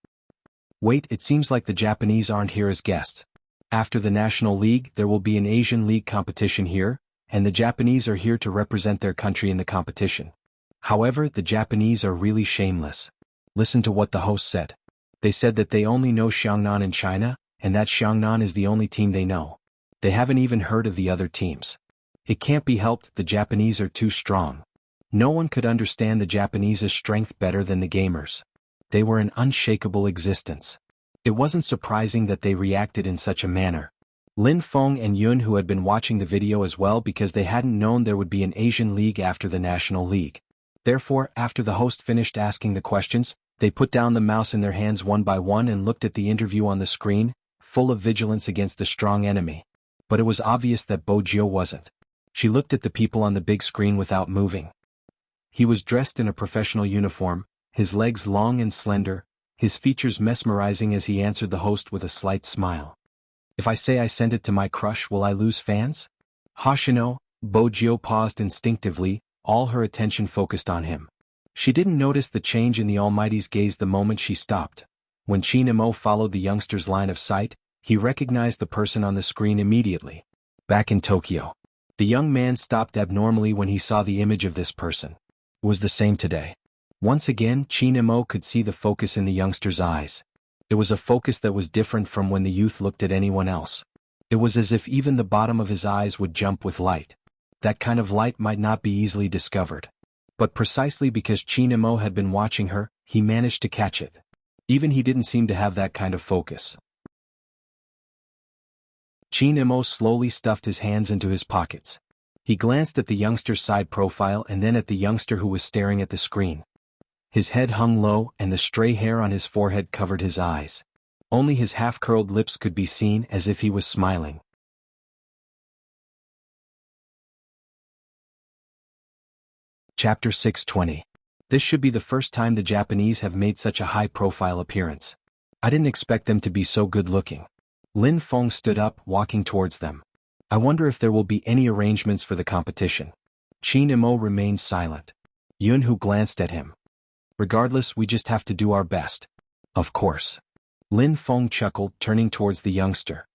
Wait, it seems like the Japanese aren't here as guests. After the National League, there will be an Asian League competition here, and the Japanese are here to represent their country in the competition. However, the Japanese are really shameless. Listen to what the host said. They said that they only know Xiangnan in China, and that Xiangnan is the only team they know. They haven't even heard of the other teams. It can't be helped, the Japanese are too strong. No one could understand the Japanese's strength better than the gamers. They were an unshakable existence. It wasn't surprising that they reacted in such a manner. Lin Feng and Yun, who had been watching the video as well because they hadn't known there would be an Asian League after the National League. Therefore, after the host finished asking the questions, they put down the mouse in their hands one by one and looked at the interview on the screen, full of vigilance against a strong enemy. But it was obvious that Bo Jio wasn't. She looked at the people on the big screen without moving. He was dressed in a professional uniform, his legs long and slender, his features mesmerizing as he answered the host with a slight smile. If I say I sent it to my crush, will I lose fans? Hoshino, Bo Jio paused instinctively, all her attention focused on him. She didn't notice the change in the Almighty's gaze the moment she stopped. When Qin Mo followed the youngster's line of sight, he recognized the person on the screen immediately. Back in Tokyo, the young man stopped abnormally when he saw the image of this person. It was the same today. Once again, Qin Mo could see the focus in the youngster's eyes. It was a focus that was different from when the youth looked at anyone else. It was as if even the bottom of his eyes would jump with light. That kind of light might not be easily discovered. But precisely because Qin Mo had been watching her, he managed to catch it. Even he didn't seem to have that kind of focus. Qin Mo slowly stuffed his hands into his pockets. He glanced at the youngster's side profile and then at the youngster who was staring at the screen. His head hung low and the stray hair on his forehead covered his eyes. Only his half-curled lips could be seen as if he was smiling. Chapter 620. This should be the first time the Japanese have made such a high-profile appearance. I didn't expect them to be so good-looking. Lin Feng stood up, walking towards them. I wonder if there will be any arrangements for the competition. Qin Mo remained silent. Yun Hu glanced at him. Regardless, we just have to do our best. Of course. Lin Feng chuckled, turning towards the youngster.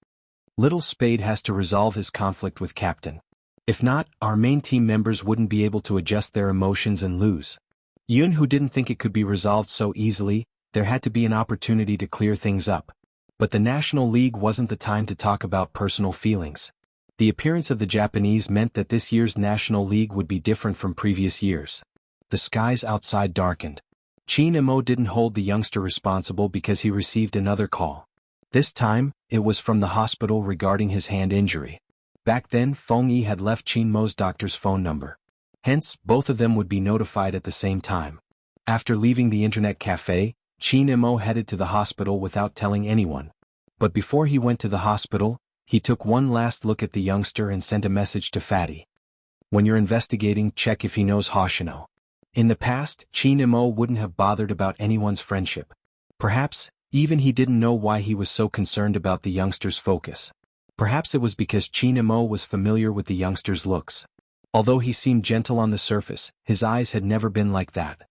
Little Spade has to resolve his conflict with Captain. If not, our main team members wouldn't be able to adjust their emotions and lose. Yun Hu didn't think it could be resolved so easily, there had to be an opportunity to clear things up. But the National League wasn't the time to talk about personal feelings. The appearance of the Japanese meant that this year's National League would be different from previous years. The skies outside darkened. Qin Mo didn't hold the youngster responsible because he received another call. This time, it was from the hospital regarding his hand injury. Back then, Feng Yi had left Qin Mo's doctor's phone number. Hence, both of them would be notified at the same time. After leaving the internet cafe, Qin Mo headed to the hospital without telling anyone. But before he went to the hospital, he took one last look at the youngster and sent a message to Fatty. When you're investigating, check if he knows Hoshino. In the past, Qin Mo wouldn't have bothered about anyone's friendship. Perhaps, even he didn't know why he was so concerned about the youngster's focus. Perhaps it was because Qin Mo was familiar with the youngster's looks. Although he seemed gentle on the surface, his eyes had never been like that.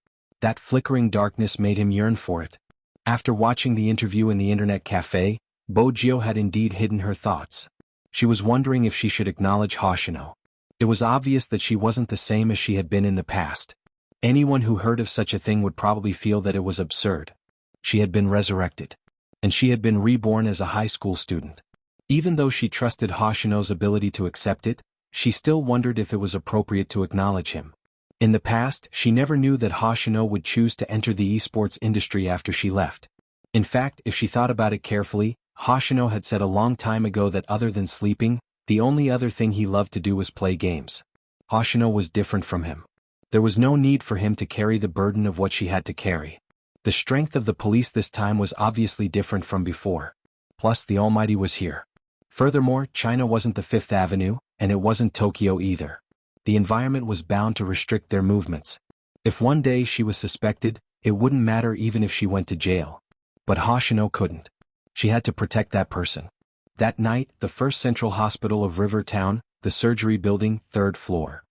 That flickering darkness made him yearn for it. After watching the interview in the internet cafe, Bojio had indeed hidden her thoughts. She was wondering if she should acknowledge Hoshino. It was obvious that she wasn't the same as she had been in the past. Anyone who heard of such a thing would probably feel that it was absurd. She had been resurrected. And she had been reborn as a high school student. Even though she trusted Hoshino's ability to accept it, she still wondered if it was appropriate to acknowledge him. In the past, she never knew that Hoshino would choose to enter the esports industry after she left. In fact, if she thought about it carefully, Hoshino had said a long time ago that other than sleeping, the only other thing he loved to do was play games. Hoshino was different from him. There was no need for him to carry the burden of what she had to carry. The strength of the police this time was obviously different from before. Plus, the Almighty was here. Furthermore, China wasn't the Fifth Avenue, and it wasn't Tokyo either. The environment was bound to restrict their movements. If one day she was suspected, it wouldn't matter even if she went to jail. But Hoshino couldn't. She had to protect that person. That night, the First Central Hospital of River Town, the surgery building, 3rd floor.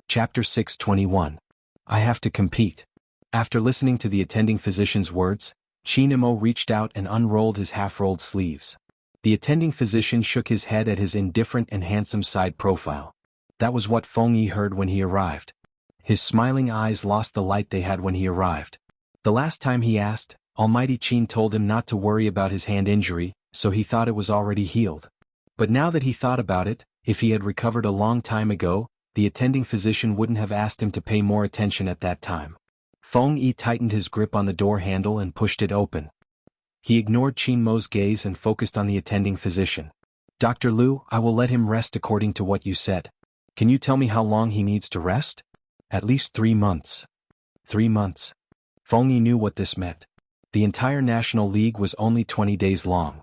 Chapter 621. I have to compete. After listening to the attending physician's words, Chinemo reached out and unrolled his half-rolled sleeves. The attending physician shook his head at his indifferent and handsome side profile. That was what Feng Yi heard when he arrived. His smiling eyes lost the light they had when he arrived. The last time he asked, Almighty Qin told him not to worry about his hand injury, so he thought it was already healed. But now that he thought about it, if he had recovered a long time ago, the attending physician wouldn't have asked him to pay more attention at that time. Feng Yi tightened his grip on the door handle and pushed it open. He ignored Qin Mo's gaze and focused on the attending physician. Dr. Liu, I will let him rest according to what you said. Can you tell me how long he needs to rest? At least 3 months. 3 months. Feng Yi knew what this meant. The entire National League was only 20 days long.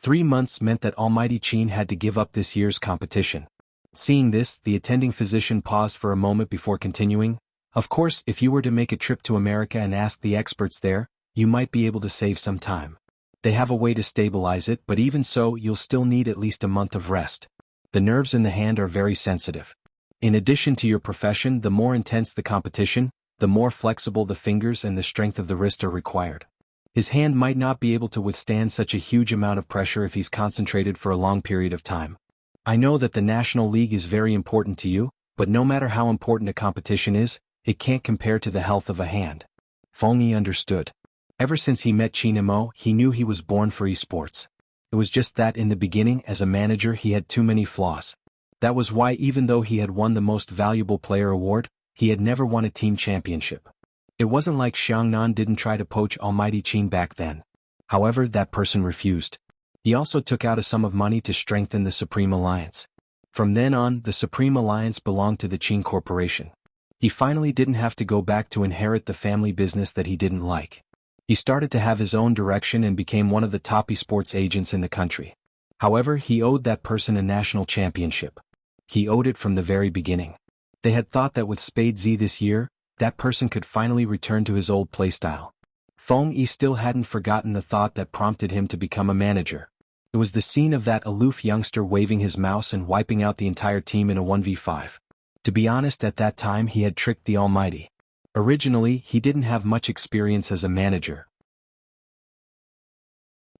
3 months meant that Almighty Qin had to give up this year's competition. Seeing this, the attending physician paused for a moment before continuing. Of course, if you were to make a trip to America and ask the experts there, you might be able to save some time. They have a way to stabilize it, but even so, you'll still need at least a month of rest. The nerves in the hand are very sensitive. In addition to your profession, the more intense the competition, the more flexible the fingers and the strength of the wrist are required. His hand might not be able to withstand such a huge amount of pressure if he's concentrated for a long period of time. I know that the National League is very important to you, but no matter how important a competition is, it can't compare to the health of a hand. Feng Yi understood. Ever since he met Chinemo, he knew he was born for esports. It was just that in the beginning, as a manager, he had too many flaws. That was why even though he had won the Most Valuable Player award, he had never won a team championship. It wasn't like Xiangnan didn't try to poach Almighty Qin back then. However, that person refused. He also took out a sum of money to strengthen the Supreme Alliance. From then on, the Supreme Alliance belonged to the Qin Corporation. He finally didn't have to go back to inherit the family business that he didn't like. He started to have his own direction and became one of the top esports agents in the country. However, he owed that person a national championship. He owed it from the very beginning. They had thought that with Spade Z this year, that person could finally return to his old playstyle. Feng Yi still hadn't forgotten the thought that prompted him to become a manager. It was the scene of that aloof youngster waving his mouse and wiping out the entire team in a 1v5. To be honest, at that time he had tricked the Almighty. Originally, he didn't have much experience as a manager.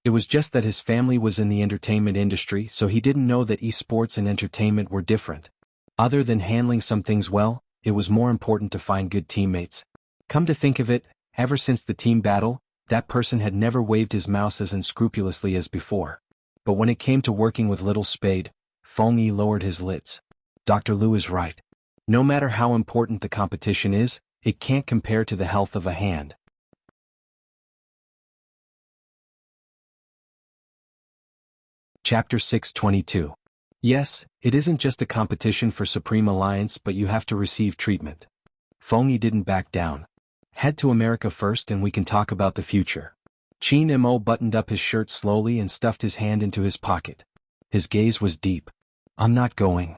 It was just that his family was in the entertainment industry, so he didn't know that esports and entertainment were different. Other than handling some things well, it was more important to find good teammates. Come to think of it, ever since the team battle, that person had never waved his mouse as unscrupulously as before. But when it came to working with Little Spade, Feng Yi lowered his lids. Dr. Liu is right. No matter how important the competition is, it can't compare to the health of a hand. Chapter 622. Yes, it isn't just a competition for Supreme Alliance, but you have to receive treatment. Feng Yi didn't back down. Head to America first and we can talk about the future. Qin Mo buttoned up his shirt slowly and stuffed his hand into his pocket. His gaze was deep. I'm not going.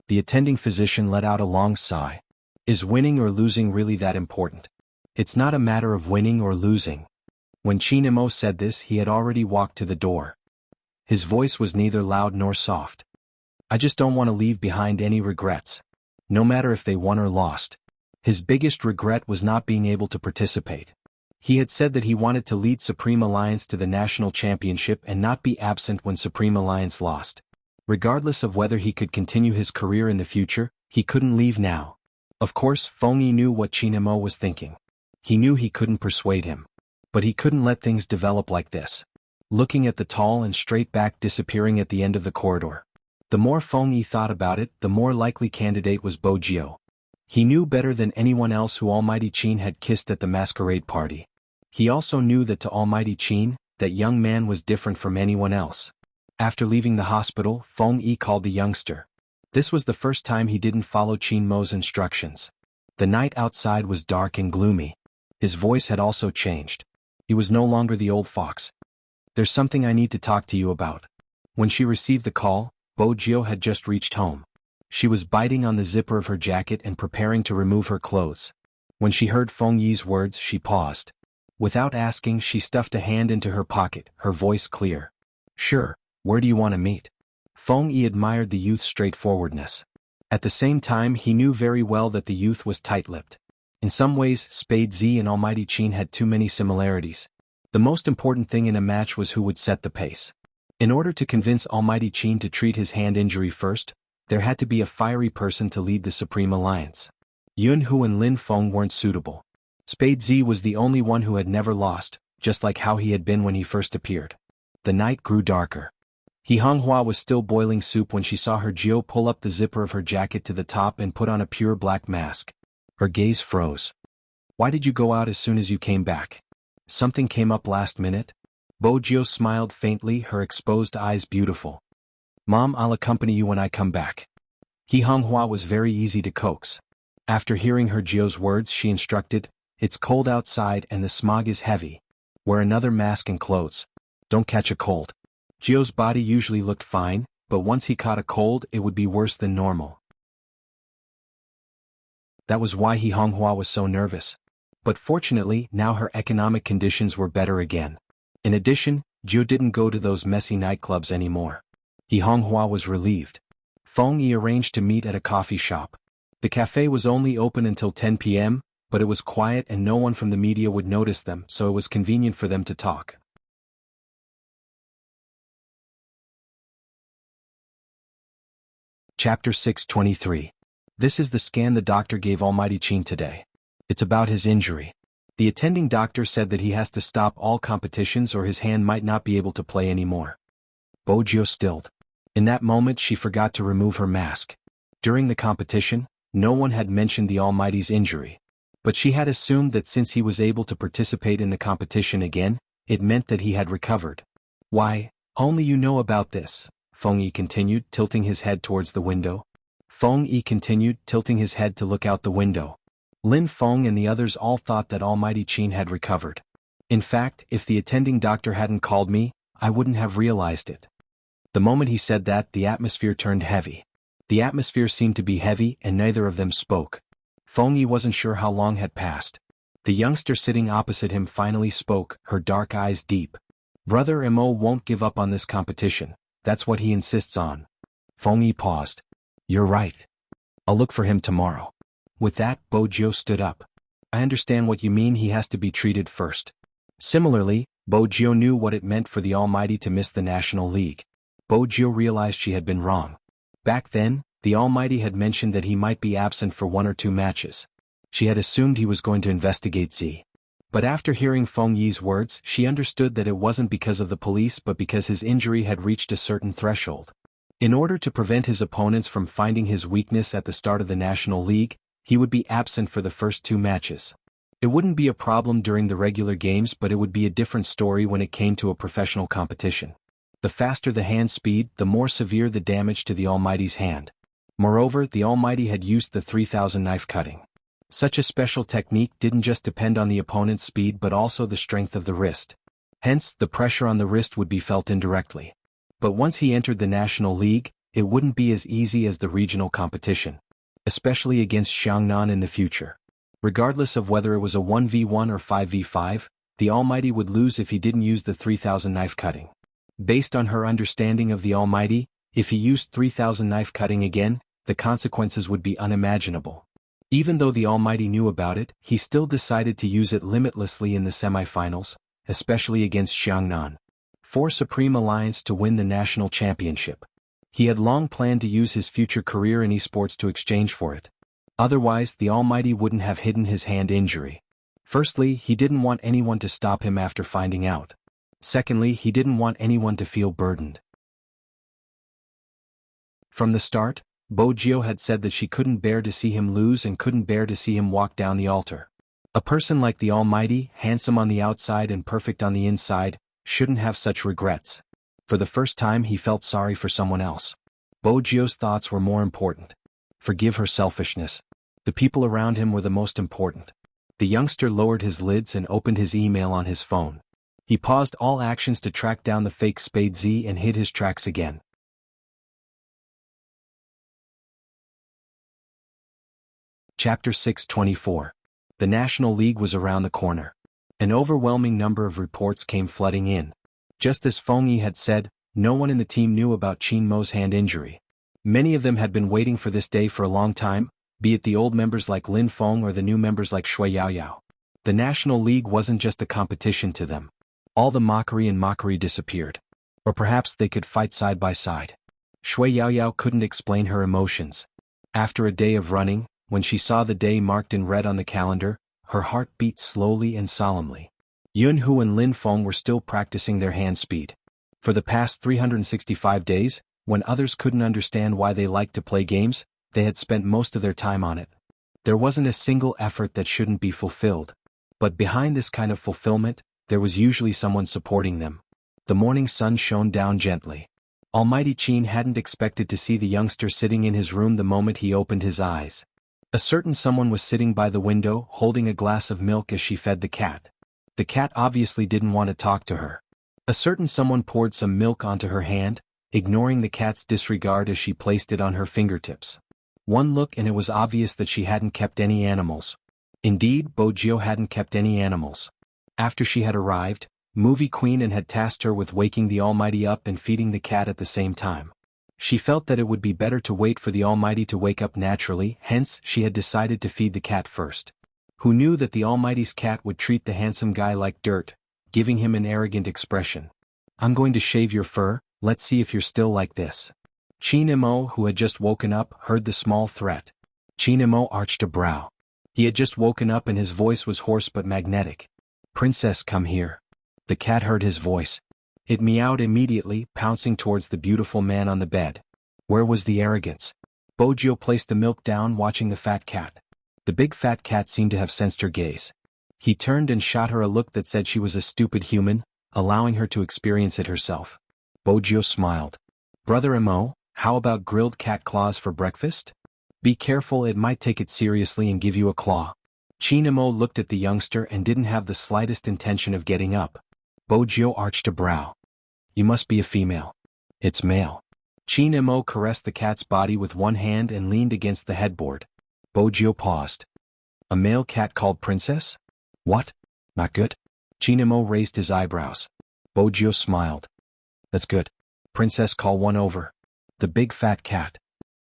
The attending physician let out a long sigh. Is winning or losing really that important? It's not a matter of winning or losing. When Qin Mo said this, he had already walked to the door. His voice was neither loud nor soft. I just don't want to leave behind any regrets. No matter if they won or lost. His biggest regret was not being able to participate. He had said that he wanted to lead Supreme Alliance to the national championship and not be absent when Supreme Alliance lost. Regardless of whether he could continue his career in the future, he couldn't leave now. Of course, Feng Yi knew what Qin Mo was thinking. He knew he couldn't persuade him. But he couldn't let things develop like this. Looking at the tall and straight back disappearing at the end of the corridor. The more Feng Yi thought about it, the more likely candidate was Bo Jiu. He knew better than anyone else who Almighty Qin had kissed at the masquerade party. He also knew that to Almighty Qin, that young man was different from anyone else. After leaving the hospital, Feng Yi called the youngster. This was the first time he didn't follow Qin Mo's instructions. The night outside was dark and gloomy. His voice had also changed. He was no longer the old fox. "There's something I need to talk to you about." When she received the call, Bo Jiu had just reached home. She was biting on the zipper of her jacket and preparing to remove her clothes. When she heard Feng Yi's words, she paused. Without asking, she stuffed a hand into her pocket, her voice clear. "Sure, where do you want to meet?" Feng Yi admired the youth's straightforwardness. At the same time, he knew very well that the youth was tight-lipped. In some ways, Spade Z and Almighty Qin had too many similarities. The most important thing in a match was who would set the pace. In order to convince Almighty Qin to treat his hand injury first, there had to be a fiery person to lead the Supreme Alliance. Yun Hu and Lin Feng weren't suitable. Spade Z was the only one who had never lost, just like how he had been when he first appeared. The night grew darker. He Honghua was still boiling soup when she saw her Jiu pull up the zipper of her jacket to the top and put on a pure black mask. Her gaze froze. "Why did you go out as soon as you came back? Something came up last minute?" Bo Jiu smiled faintly, her exposed eyes beautiful. "Mom, I'll accompany you when I come back." He Honghua was very easy to coax. After hearing her Jiu's words, she instructed, "It's cold outside and the smog is heavy. Wear another mask and clothes. Don't catch a cold." Jiu's body usually looked fine, but once he caught a cold, it would be worse than normal. That was why He Honghua was so nervous. But fortunately, now her economic conditions were better again. In addition, Jiu didn't go to those messy nightclubs anymore. He Honghua was relieved. Feng Yi arranged to meet at a coffee shop. The cafe was only open until 10 p.m., but it was quiet and no one from the media would notice them, so it was convenient for them to talk. Chapter 623. This is the scan the doctor gave Almighty Qin today. It's about his injury. The attending doctor said that he has to stop all competitions or his hand might not be able to play anymore. Bo Jiu stilled. In that moment she forgot to remove her mask. During the competition, no one had mentioned the Almighty's injury. But she had assumed that since he was able to participate in the competition again, it meant that he had recovered. "Why, only you know about this," Feng Yi continued, tilting his head towards the window. Feng Yi continued, tilting his head to look out the window. Lin Feng and the others all thought that Almighty Qin had recovered. In fact, if the attending doctor hadn't called me, I wouldn't have realized it. The moment he said that, the atmosphere turned heavy. The atmosphere seemed to be heavy and neither of them spoke. Feng Yi wasn't sure how long had passed. The youngster sitting opposite him finally spoke, her dark eyes deep. "Brother Mo won't give up on this competition. That's what he insists on." Feng Yi paused. "You're right. I'll look for him tomorrow." With that, Bo Jiu stood up. "I understand what you mean, he has to be treated first." Similarly, Bo Jiu knew what it meant for the Almighty to miss the National League. Bo Jiu realized she had been wrong. Back then, the Almighty had mentioned that he might be absent for 1 or 2 matches. She had assumed he was going to investigate Z. But after hearing Feng Yi's words, she understood that it wasn't because of the police but because his injury had reached a certain threshold. In order to prevent his opponents from finding his weakness at the start of the National League, he would be absent for the first 2 matches. It wouldn't be a problem during the regular games, but it would be a different story when it came to a professional competition. The faster the hand speed, the more severe the damage to the Almighty's hand. Moreover, the Almighty had used the 3000 knife cutting. Such a special technique didn't just depend on the opponent's speed but also the strength of the wrist. Hence, the pressure on the wrist would be felt indirectly. But once he entered the National League, it wouldn't be as easy as the regional competition. Especially against Xiangnan in the future. Regardless of whether it was a 1v1 or 5v5, the Almighty would lose if he didn't use the 3000 knife cutting. Based on her understanding of the Almighty, if he used 3000 knife cutting again, the consequences would be unimaginable. Even though the Almighty knew about it, he still decided to use it limitlessly in the semifinals, especially against Xiangnan, for Supreme Alliance to win the national championship. He had long planned to use his future career in esports to exchange for it. Otherwise, the Almighty wouldn't have hidden his hand injury. Firstly, he didn't want anyone to stop him after finding out. Secondly, he didn't want anyone to feel burdened. From the start, Bojio had said that she couldn't bear to see him lose and couldn't bear to see him walk down the altar. A person like the Almighty, handsome on the outside and perfect on the inside, shouldn't have such regrets. For the first time he felt sorry for someone else. Bojio's thoughts were more important. Forgive her selfishness. The people around him were the most important. The youngster lowered his lids and opened his email on his phone. He paused all actions to track down the fake Spade Z and hid his tracks again. Chapter 624. The National League was around the corner. An overwhelming number of reports came flooding in. Just as Feng Yi had said, no one in the team knew about Qin Mo's hand injury. Many of them had been waiting for this day for a long time, be it the old members like Lin Feng or the new members like Shui Yaoyao. The National League wasn't just a competition to them. All the mockery disappeared. Or perhaps they could fight side by side. Shui Yaoyao couldn't explain her emotions. After a day of running, when she saw the day marked in red on the calendar, her heart beat slowly and solemnly. Yunhu and Lin Feng were still practicing their hand speed. For the past 365 days, when others couldn't understand why they liked to play games, they had spent most of their time on it. There wasn't a single effort that shouldn't be fulfilled. But behind this kind of fulfillment, there was usually someone supporting them. The morning sun shone down gently. Almighty Qin hadn't expected to see the youngster sitting in his room the moment he opened his eyes. A certain someone was sitting by the window holding a glass of milk as she fed the cat. The cat obviously didn't want to talk to her. A certain someone poured some milk onto her hand, ignoring the cat's disregard as she placed it on her fingertips. One look and it was obvious that she hadn't kept any animals. Indeed, Bojio hadn't kept any animals. After she had arrived, Movie Queen and had tasked her with waking the Almighty up and feeding the cat at the same time. She felt that it would be better to wait for the Almighty to wake up naturally, hence she had decided to feed the cat first. Who knew that the Almighty's cat would treat the handsome guy like dirt, giving him an arrogant expression. I'm going to shave your fur, let's see if you're still like this. Qin Mo, who had just woken up, heard the small threat. Qin Mo arched a brow. He had just woken up and his voice was hoarse but magnetic. Princess, come here. The cat heard his voice. It meowed immediately, pouncing towards the beautiful man on the bed. Where was the arrogance? Bojio placed the milk down, watching the fat cat. The big fat cat seemed to have sensed her gaze. He turned and shot her a look that said she was a stupid human, allowing her to experience it herself. Bojio smiled. Brother Mo, how about grilled cat claws for breakfast? Be careful, it might take it seriously and give you a claw. Qin Mo looked at the youngster and didn't have the slightest intention of getting up. Bojio arched a brow. You must be a female. It's male. Qin Mo caressed the cat's body with one hand and leaned against the headboard. Bojio paused. A male cat called Princess? What? Not good? Qin Mo raised his eyebrows. Bojio smiled. That's good. Princess, call one over. The big fat cat.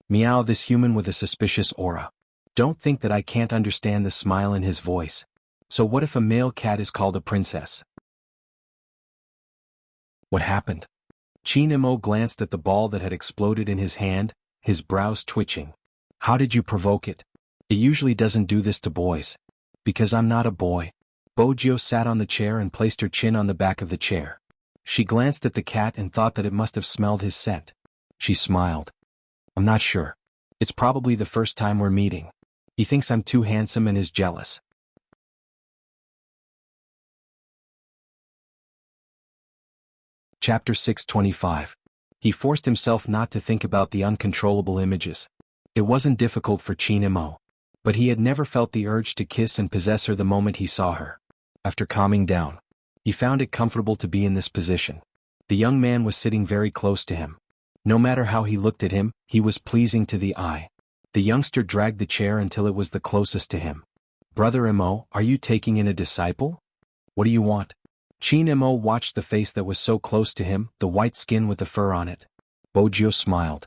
Meow, this human with a suspicious aura. Don't think that I can't understand the smile in his voice. So what if a male cat is called a princess? What happened? Qin Mo glanced at the ball that had exploded in his hand, his brows twitching. How did you provoke it? It usually doesn't do this to boys. Because I'm not a boy. Bojio sat on the chair and placed her chin on the back of the chair. She glanced at the cat and thought that it must have smelled his scent. She smiled. I'm not sure. It's probably the first time we're meeting. He thinks I'm too handsome and is jealous. Chapter 625. He forced himself not to think about the uncontrollable images. It wasn't difficult for Qin Mo. But he had never felt the urge to kiss and possess her the moment he saw her. After calming down, he found it comfortable to be in this position. The young man was sitting very close to him. No matter how he looked at him, he was pleasing to the eye. The youngster dragged the chair until it was the closest to him. Brother Mo, are you taking in a disciple? What do you want? Qin Mo watched the face that was so close to him, the white skin with the fur on it. Bojio smiled.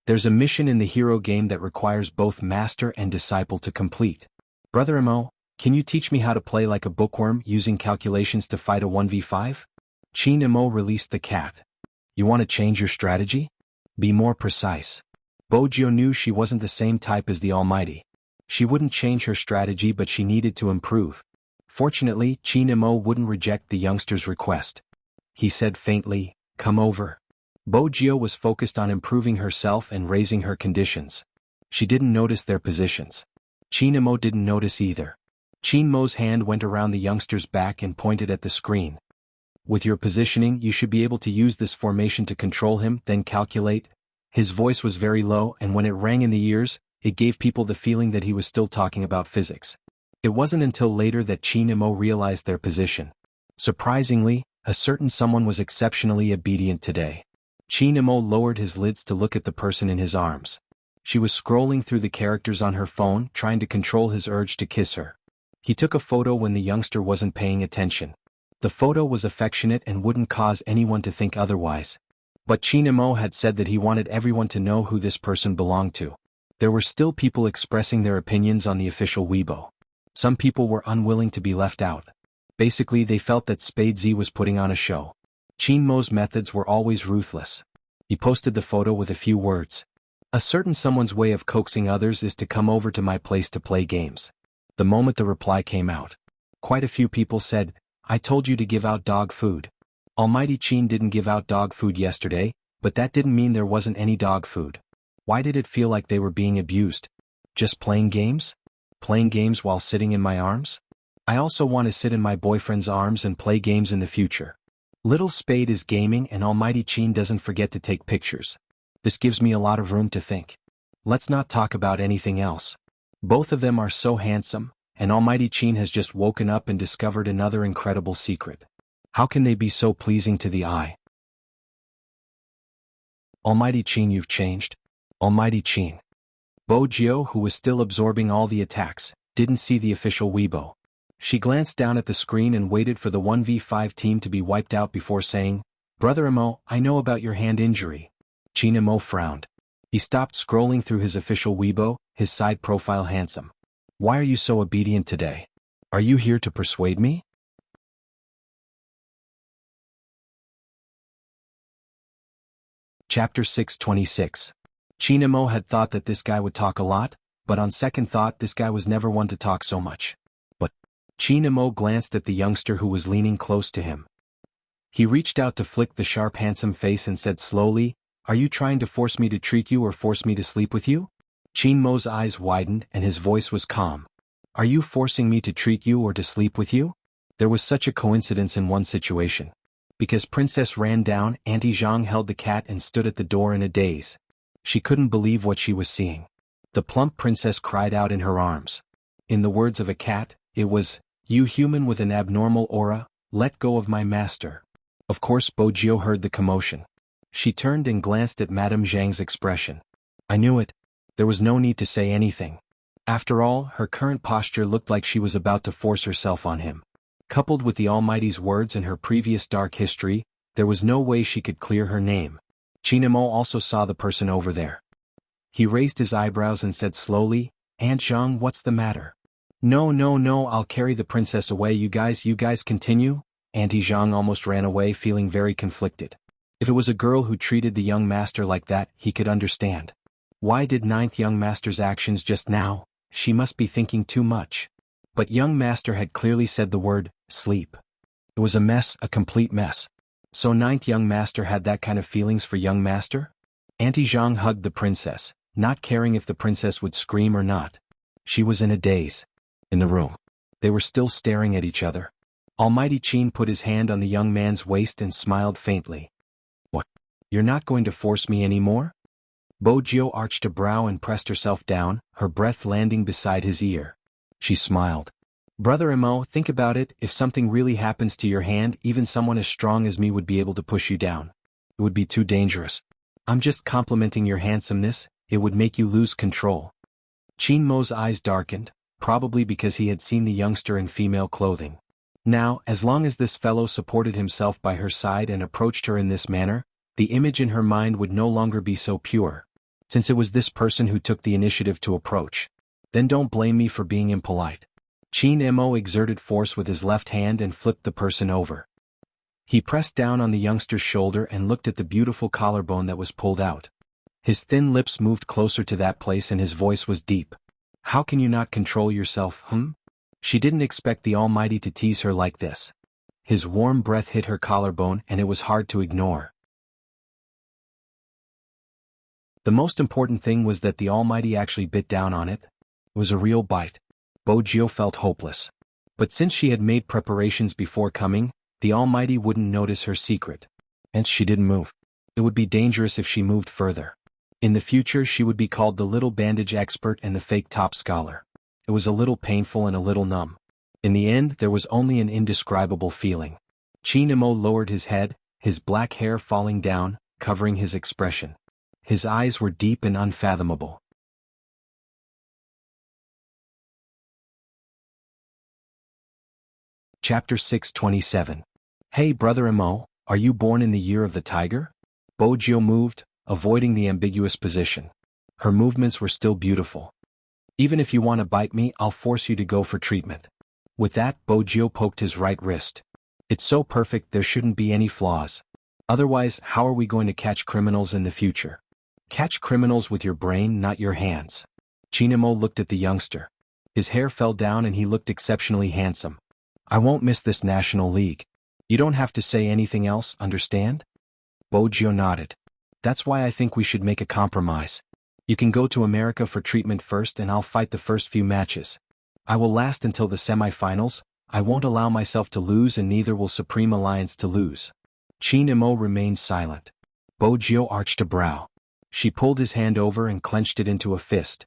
There's a mission in the hero game that requires both master and disciple to complete. Brother Mo, can you teach me how to play like a bookworm using calculations to fight a 1v5? Qin Mo released the cat. You want to change your strategy? Be more precise. Bojio knew she wasn't the same type as the Almighty. She wouldn't change her strategy, but she needed to improve. Fortunately, Qin Mo wouldn't reject the youngster's request. He said faintly, "Come over." Bojio was focused on improving herself and raising her conditions. She didn't notice their positions. Qin Mo didn't notice either. Qin Mo's hand went around the youngster's back and pointed at the screen. With your positioning, you should be able to use this formation to control him, then calculate. His voice was very low, and when it rang in the ears, it gave people the feeling that he was still talking about physics. It wasn't until later that Qin Mo realized their position. Surprisingly, a certain someone was exceptionally obedient today. Qin Mo lowered his lids to look at the person in his arms. She was scrolling through the characters on her phone, trying to control his urge to kiss her. He took a photo when the youngster wasn't paying attention. The photo was affectionate and wouldn't cause anyone to think otherwise. But Qin Mo had said that he wanted everyone to know who this person belonged to. There were still people expressing their opinions on the official Weibo. Some people were unwilling to be left out. Basically, they felt that Spade Z was putting on a show. Qin Mo's methods were always ruthless. He posted the photo with a few words. A certain someone's way of coaxing others is to come over to my place to play games. The moment the reply came out, quite a few people said, "I told you to give out dog food." Almighty Qin didn't give out dog food yesterday, but that didn't mean there wasn't any dog food. Why did it feel like they were being abused? Just playing games? Playing games while sitting in my arms? I also want to sit in my boyfriend's arms and play games in the future. Little Spade is gaming and Almighty Qin doesn't forget to take pictures. This gives me a lot of room to think. Let's not talk about anything else. Both of them are so handsome, and Almighty Qin has just woken up and discovered another incredible secret. How can they be so pleasing to the eye? Almighty Qin, you've changed. Almighty Qin. Bojio, who was still absorbing all the attacks, didn't see the official Weibo. She glanced down at the screen and waited for the 1v5 team to be wiped out before saying, "Brother Mo, I know about your hand injury." Qin Mo frowned. He stopped scrolling through his official Weibo, his side profile handsome. "Why are you so obedient today? Are you here to persuade me?" Chapter 626. Qin Mo had thought that this guy would talk a lot, but on second thought this guy was never one to talk so much. But Qin Mo glanced at the youngster who was leaning close to him. He reached out to flick the sharp handsome face and said slowly, "Are you trying to force me to treat you or force me to sleep with you?" Qin Mo's eyes widened and his voice was calm. "Are you forcing me to treat you or to sleep with you?" There was such a coincidence in one situation. Because Princess ran down, Auntie Zhang held the cat and stood at the door in a daze. She couldn't believe what she was seeing. The plump princess cried out in her arms. In the words of a cat, it was, "You human with an abnormal aura, let go of my master." Of course Bojio heard the commotion. She turned and glanced at Madame Zhang's expression. I knew it. There was no need to say anything. After all, her current posture looked like she was about to force herself on him. Coupled with the Almighty's words and her previous dark history, there was no way she could clear her name. Qin Mo also saw the person over there. He raised his eyebrows and said slowly, "Aunt Zhang, what's the matter?" No, I'll carry the princess away. You guys continue?" Auntie Zhang almost ran away, feeling very conflicted. If it was a girl who treated the young master like that, he could understand. Why did ninth young master's actions just now? She must be thinking too much. But young master had clearly said the word, sleep. It was a mess, a complete mess. So ninth young master had that kind of feelings for young master? Auntie Zhang hugged the princess, not caring if the princess would scream or not. She was in a daze. In the room, they were still staring at each other. Almighty Qin put his hand on the young man's waist and smiled faintly. "What? You're not going to force me anymore?" Bojio arched a brow and pressed herself down, her breath landing beside his ear. She smiled. "Brother Mo, think about it, if something really happens to your hand, even someone as strong as me would be able to push you down. It would be too dangerous. I'm just complimenting your handsomeness, it would make you lose control." Qin Mo's eyes darkened, probably because he had seen the youngster in female clothing. Now, as long as this fellow supported himself by her side and approached her in this manner, the image in her mind would no longer be so pure. since it was this person who took the initiative to approach. Then don't blame me for being impolite. Chin Mo exerted force with his left hand and flipped the person over. He pressed down on the youngster's shoulder and looked at the beautiful collarbone that was pulled out. His thin lips moved closer to that place and his voice was deep. How can you not control yourself, She didn't expect the Almighty to tease her like this. His warm breath hit her collarbone and it was hard to ignore. The most important thing was that the Almighty actually bit down on it. It was a real bite. Bojio felt hopeless. But since she had made preparations before coming, the Almighty wouldn't notice her secret. And she didn't move. It would be dangerous if she moved further. In the future she would be called the little bandage expert and the fake top scholar. It was a little painful and a little numb. In the end there was only an indescribable feeling. Chinamo lowered his head, his black hair falling down, covering his expression. His eyes were deep and unfathomable. Chapter 627. Hey Brother Mo, are you born in the year of the tiger? Bojio moved, avoiding the ambiguous position. Her movements were still beautiful. Even if you want to bite me, I'll force you to go for treatment. With that, Bojio poked his right wrist. It's so perfect there shouldn't be any flaws. Otherwise, how are we going to catch criminals in the future? Catch criminals with your brain, not your hands. Chinamo looked at the youngster. His hair fell down and he looked exceptionally handsome. I won't miss this National League. You don't have to say anything else, understand? Bojio nodded. That's why I think we should make a compromise. You can go to America for treatment first and I'll fight the first few matches. I will last until the semifinals. I won't allow myself to lose and neither will Supreme Alliance to lose. Chinamo remained silent. Bojio arched a brow. She pulled his hand over and clenched it into a fist.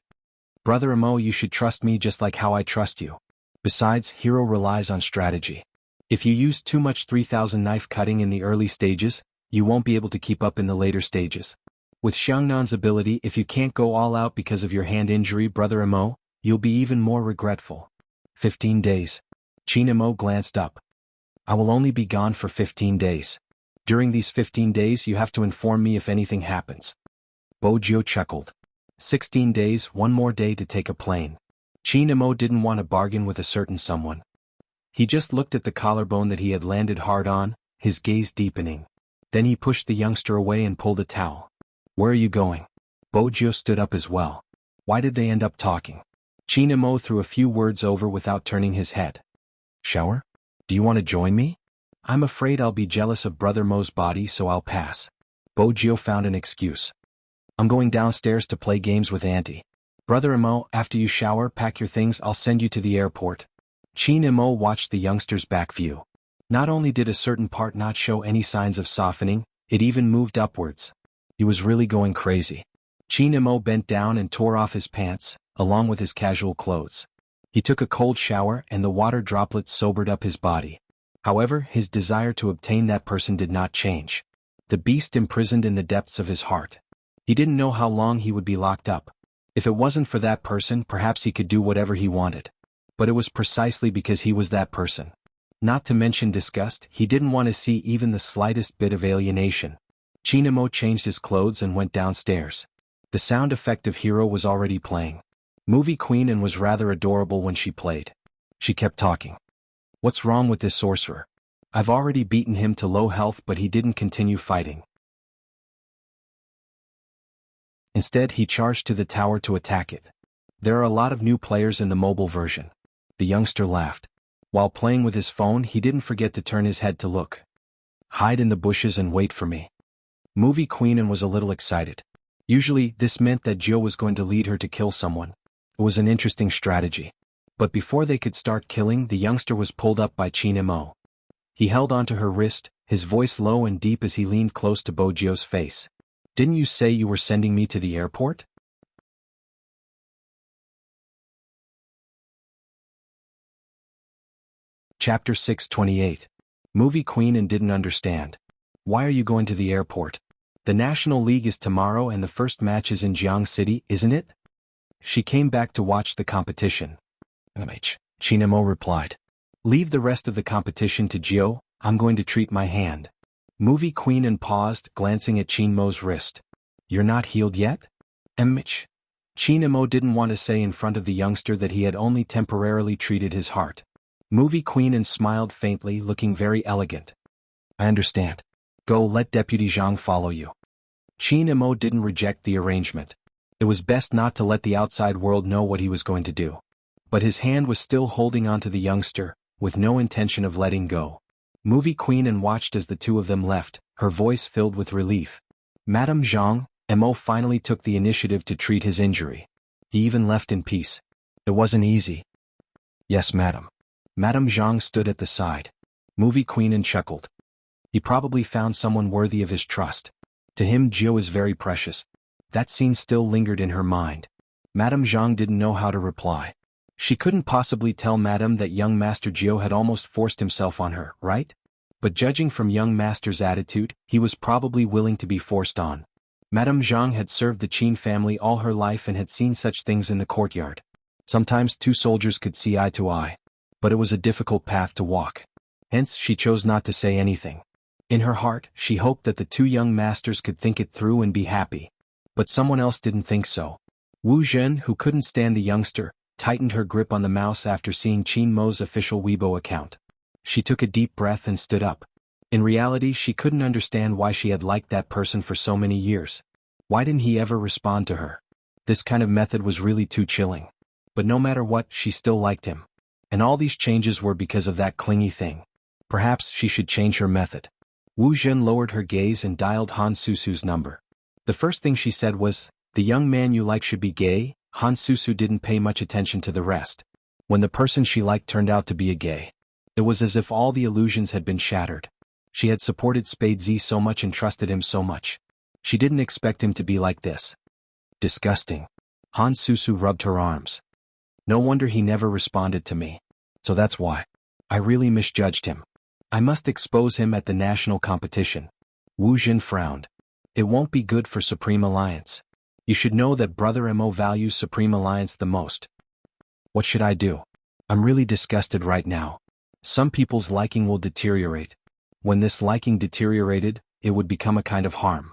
Brother Amo, you should trust me just like how I trust you. Besides, hero relies on strategy. If you use too much 3000 knife cutting in the early stages, you won't be able to keep up in the later stages. With Xiangnan's ability, if you can't go all out because of your hand injury, Brother Amo, you'll be even more regretful. 15 days. Chinamo glanced up. I will only be gone for 15 days. During these 15 days you have to inform me if anything happens. Bojio chuckled. 16 days, one more day to take a plane. Chinamo didn't want to bargain with a certain someone. He just looked at the collarbone that he had landed hard on, his gaze deepening. Then he pushed the youngster away and pulled a towel. Where are you going? Bojio stood up as well. Why did they end up talking? Chinamo threw a few words over without turning his head. Shower? Do you want to join me? I'm afraid I'll be jealous of Brother Mo's body, so I'll pass. Bojio found an excuse. I'm going downstairs to play games with Auntie. Brother Mo, after you shower, pack your things, I'll send you to the airport. Chinamo watched the youngster's back view. Not only did a certain part not show any signs of softening, it even moved upwards. He was really going crazy. Chinamo bent down and tore off his pants, along with his casual clothes. He took a cold shower and the water droplets sobered up his body. However, his desire to obtain that person did not change. The beast imprisoned in the depths of his heart. He didn't know how long he would be locked up. If it wasn't for that person, perhaps he could do whatever he wanted. But it was precisely because he was that person. Not to mention disgust, he didn't want to see even the slightest bit of alienation. Chinamo changed his clothes and went downstairs. The sound effect of Hero was already playing. Movie Queen and was rather adorable when she played. She kept talking. What's wrong with this sorcerer? I've already beaten him to low health, but he didn't continue fighting. Instead, he charged to the tower to attack it. There are a lot of new players in the mobile version. The youngster laughed. While playing with his phone, he didn't forget to turn his head to look. Hide in the bushes and wait for me. Movie Queen and was a little excited. Usually, this meant that Jill was going to lead her to kill someone. It was an interesting strategy. But before they could start killing, the youngster was pulled up by Chinamo. He held onto her wrist, his voice low and deep as he leaned close to Bojio's face. Didn't you say you were sending me to the airport? Chapter 628. Movie Queen and didn't understand. Why are you going to the airport? The National League is tomorrow and the first match is in Jiang City, isn't it? She came back to watch the competition. Chinamo replied. Leave the rest of the competition to Jio, I'm going to treat my hand. Movie Queen and paused, glancing at Chinmo's wrist. You're not healed yet? Mitch. Qin Mo didn't want to say in front of the youngster that he had only temporarily treated his heart. Movie queen and smiled faintly, looking very elegant. I understand. Go, let Deputy Zhang follow you. Qin Mo didn't reject the arrangement. It was best not to let the outside world know what he was going to do. But his hand was still holding onto the youngster, with no intention of letting go. Movie queen and watched as the two of them left, her voice filled with relief. Madame Zhang, Mo finally took the initiative to treat his injury. He even left in peace. It wasn't easy. Yes, madam. Madame Zhang stood at the side. Movie queen and chuckled. He probably found someone worthy of his trust. To him, Jiu is very precious. That scene still lingered in her mind. Madame Zhang didn't know how to reply. She couldn't possibly tell Madame that young Master Jiu had almost forced himself on her, right? But judging from young Master's attitude, he was probably willing to be forced on. Madame Zhang had served the Qin family all her life and had seen such things in the courtyard. Sometimes two soldiers could see eye to eye. But it was a difficult path to walk. Hence, she chose not to say anything. In her heart, she hoped that the two young masters could think it through and be happy. But someone else didn't think so. Wu Zhen, who couldn't stand the youngster, tightened her grip on the mouse after seeing Qin Mo's official Weibo account. She took a deep breath and stood up. In reality, she couldn't understand why she had liked that person for so many years. Why didn't he ever respond to her? This kind of method was really too chilling. But no matter what, she still liked him. And all these changes were because of that clingy thing. Perhaps she should change her method. Wu Zhen lowered her gaze and dialed Han Susu's number. The first thing she said was, "The young man you like should be gay." Han Susu didn't pay much attention to the rest. When the person she liked turned out to be a gay, it was as if all the illusions had been shattered. She had supported Spade Z so much and trusted him so much. She didn't expect him to be like this. Disgusting. Han Susu rubbed her arms. No wonder he never responded to me. So that's why. I really misjudged him. I must expose him at the national competition. Wu Jin frowned. It won't be good for Supreme Alliance. You should know that Brother Mo values Supreme Alliance the most. What should I do? I'm really disgusted right now. Some people's liking will deteriorate. When this liking deteriorated, it would become a kind of harm.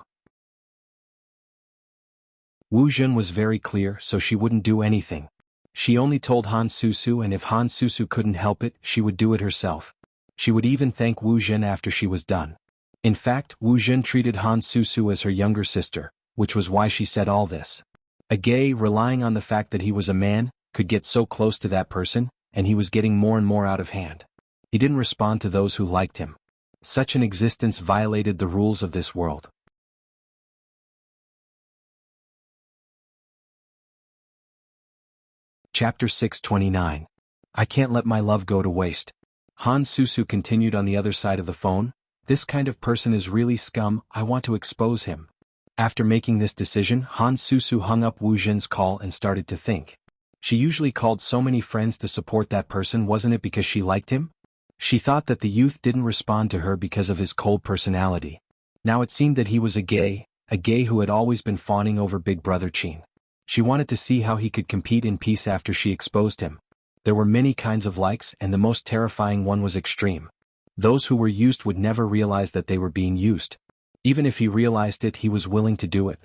Wu Jin was very clear, so she wouldn't do anything. She only told Han Susu, and if Han Susu couldn't help it, she would do it herself. She would even thank Wu Jin after she was done. In fact, Wu Jin treated Han Susu as her younger sister, which was why she said all this. A gay, relying on the fact that he was a man, could get so close to that person, and he was getting more and more out of hand. He didn't respond to those who liked him. Such an existence violated the rules of this world. Chapter 629. I can't let my love go to waste. Han Susu continued on the other side of the phone. This kind of person is really scum. I want to expose him. After making this decision, Han Susu hung up Wu Jin's call and started to think. She usually called so many friends to support that person, wasn't it because she liked him? She thought that the youth didn't respond to her because of his cold personality. Now it seemed that he was a gay who had always been fawning over Big Brother Qin. She wanted to see how he could compete in peace after she exposed him. There were many kinds of likes, and the most terrifying one was extreme. Those who were used would never realize that they were being used. Even if he realized it, he was willing to do it.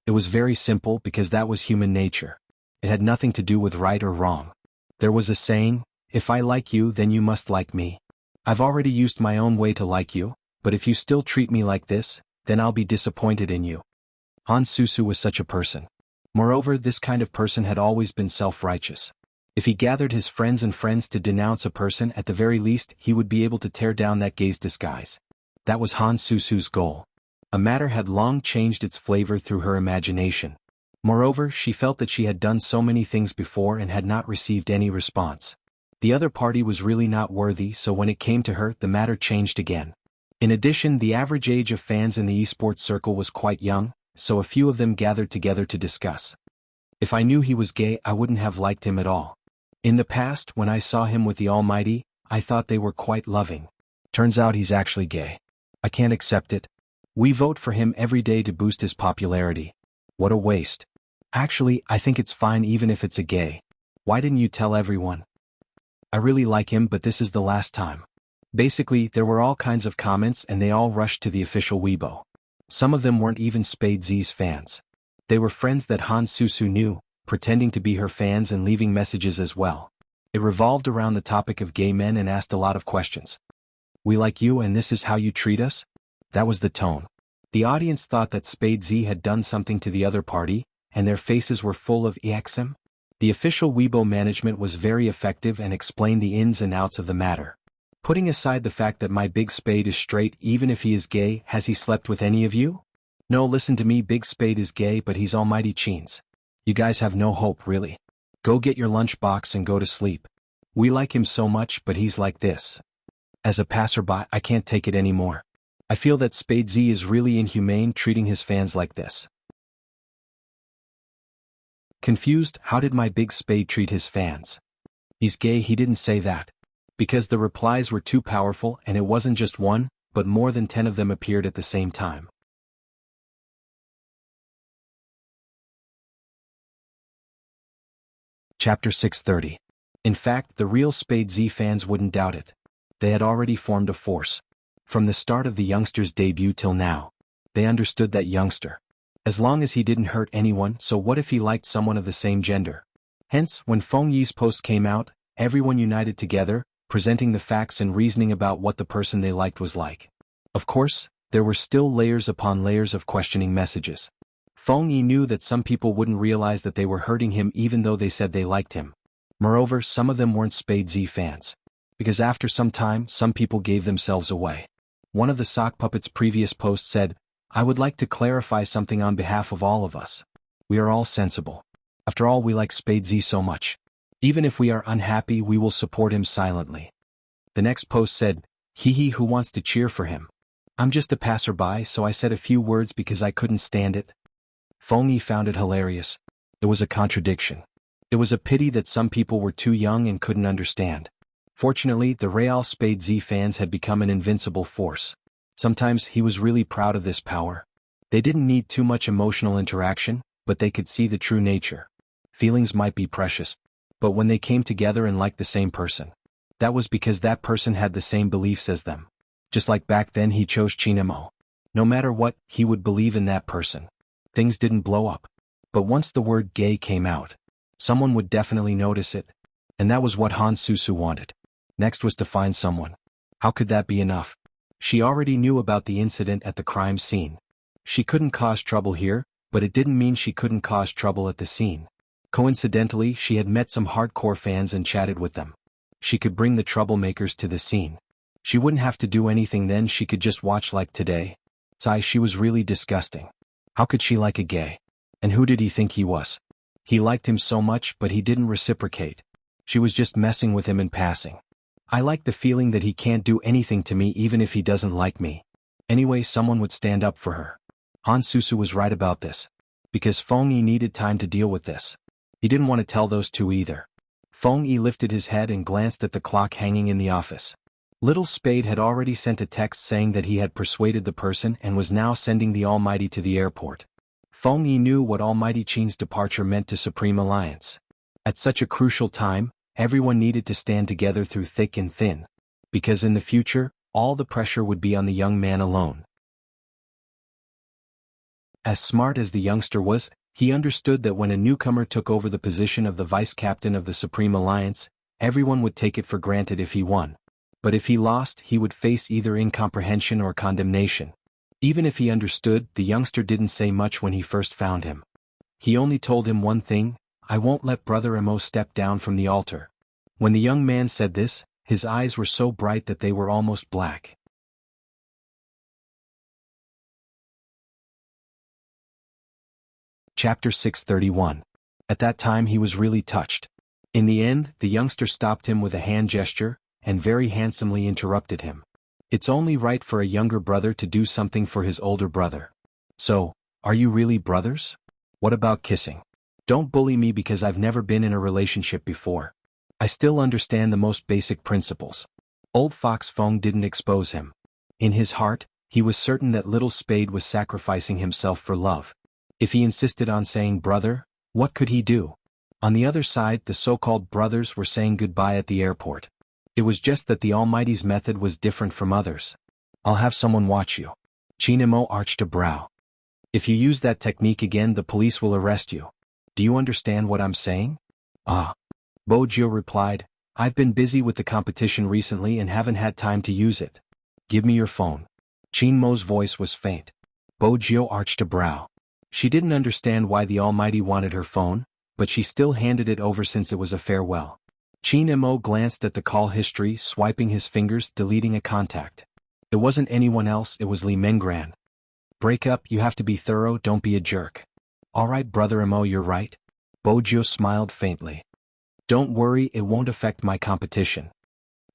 It was very simple because that was human nature. It had nothing to do with right or wrong. There was a saying, if I like you, then you must like me. I've already used my own way to like you, but if you still treat me like this, then I'll be disappointed in you. Han Susu was such a person. Moreover, this kind of person had always been self-righteous. If he gathered his friends to denounce a person, at the very least, he would be able to tear down that gay's disguise. That was Han Susu's goal. A matter had long changed its flavor through her imagination. Moreover, she felt that she had done so many things before and had not received any response. The other party was really not worthy, so when it came to her, the matter changed again. In addition, the average age of fans in the esports circle was quite young, so a few of them gathered together to discuss. If I knew he was gay, I wouldn't have liked him at all. In the past, when I saw him with the Almighty, I thought they were quite loving. Turns out he's actually gay. I can't accept it. We vote for him every day to boost his popularity. What a waste. Actually, I think it's fine even if it's a gay. Why didn't you tell everyone? I really like him, but this is the last time. Basically, there were all kinds of comments and they all rushed to the official Weibo. Some of them weren't even Spade Z's fans. They were friends that Han Susu knew, pretending to be her fans and leaving messages as well. It revolved around the topic of gay men and asked a lot of questions. "We like you and this is how you treat us?" That was the tone. The audience thought that Spade Z had done something to the other party, and their faces were full of EXM. The official Weibo management was very effective and explained the ins and outs of the matter. "Putting aside the fact that my Big Spade is straight even if he is gay, has he slept with any of you? No, listen to me, Big Spade is gay but he's almighty cheens. You guys have no hope really. Go get your lunchbox and go to sleep. We like him so much but he's like this. As a passerby, I can't take it anymore. I feel that Spade Z is really inhumane treating his fans like this." Confused, how did my Big Spade treat his fans? He's gay, he didn't say that. Because the replies were too powerful and it wasn't just one, but more than 10 of them appeared at the same time. Chapter 630. In fact, the real Spade Z fans wouldn't doubt it. They had already formed a force. From the start of the youngster's debut till now, they understood that youngster. As long as he didn't hurt anyone, so what if he liked someone of the same gender? Hence, when Feng Yi's post came out, everyone united together, presenting the facts and reasoning about what the person they liked was like. Of course, there were still layers upon layers of questioning messages. Feng Yi knew that some people wouldn't realize that they were hurting him even though they said they liked him. Moreover, some of them weren't Spade Z fans. Because after some time, some people gave themselves away. One of the sock puppet's previous posts said, "I would like to clarify something on behalf of all of us. We are all sensible. After all, we like Spade Z so much. Even if we are unhappy, we will support him silently." The next post said, "Hee hee, who wants to cheer for him? I'm just a passerby, so I said a few words because I couldn't stand it." Feng Yi found it hilarious. It was a contradiction. It was a pity that some people were too young and couldn't understand. Fortunately, the Real Spade Z fans had become an invincible force. Sometimes he was really proud of this power. They didn't need too much emotional interaction, but they could see the true nature. Feelings might be precious, but when they came together and liked the same person, that was because that person had the same beliefs as them. Just like back then he chose Chinemo. No matter what, he would believe in that person. Things didn't blow up. But once the word gay came out, someone would definitely notice it. And that was what Han Susu wanted. Next was to find someone. How could that be enough? She already knew about the incident at the crime scene. She couldn't cause trouble here, but it didn't mean she couldn't cause trouble at the scene. Coincidentally, she had met some hardcore fans and chatted with them. She could bring the troublemakers to the scene. She wouldn't have to do anything then, she could just watch like today. Sigh, she was really disgusting. How could she like a gay? And who did he think he was? He liked him so much, but he didn't reciprocate. She was just messing with him in passing. I like the feeling that he can't do anything to me even if he doesn't like me. Anyway, someone would stand up for her. Han Susu was right about this. Because Feng Yi needed time to deal with this. He didn't want to tell those two either. Feng Yi lifted his head and glanced at the clock hanging in the office. Little Spade had already sent a text saying that he had persuaded the person and was now sending the Almighty to the airport. Feng Yi knew what Almighty Qin's departure meant to Supreme Alliance. At such a crucial time, everyone needed to stand together through thick and thin. Because in the future, all the pressure would be on the young man alone. As smart as the youngster was, he understood that when a newcomer took over the position of the vice-captain of the Supreme Alliance, everyone would take it for granted if he won. But if he lost, he would face either incomprehension or condemnation. Even if he understood, the youngster didn't say much when he first found him. He only told him one thing: "I won't let Brother Mo step down from the altar." When the young man said this, his eyes were so bright that they were almost black. Chapter 631. At that time he was really touched. In the end, the youngster stopped him with a hand gesture, and very handsomely interrupted him. It's only right for a younger brother to do something for his older brother. So, are you really brothers? What about kissing? Don't bully me because I've never been in a relationship before. I still understand the most basic principles. Old Fox Feng didn't expose him. In his heart, he was certain that Little Spade was sacrificing himself for love. If he insisted on saying brother, what could he do? On the other side, the so-called brothers were saying goodbye at the airport. It was just that the Almighty's method was different from others. "I'll have someone watch you." Chinemo arched a brow. If you use that technique again, the police will arrest you. Do you understand what I'm saying? Ah. Bojo replied, I've been busy with the competition recently and haven't had time to use it. Give me your phone. Chinmo's voice was faint. Bojo arched a brow. She didn't understand why the Almighty wanted her phone, but she still handed it over since it was a farewell. Chinmo glanced at the call history, swiping his fingers, deleting a contact. It wasn't anyone else, it was Li Menggran. Break up, you have to be thorough, don't be a jerk. Alright brother Mo, you're right. Bojo smiled faintly. Don't worry, it won't affect my competition.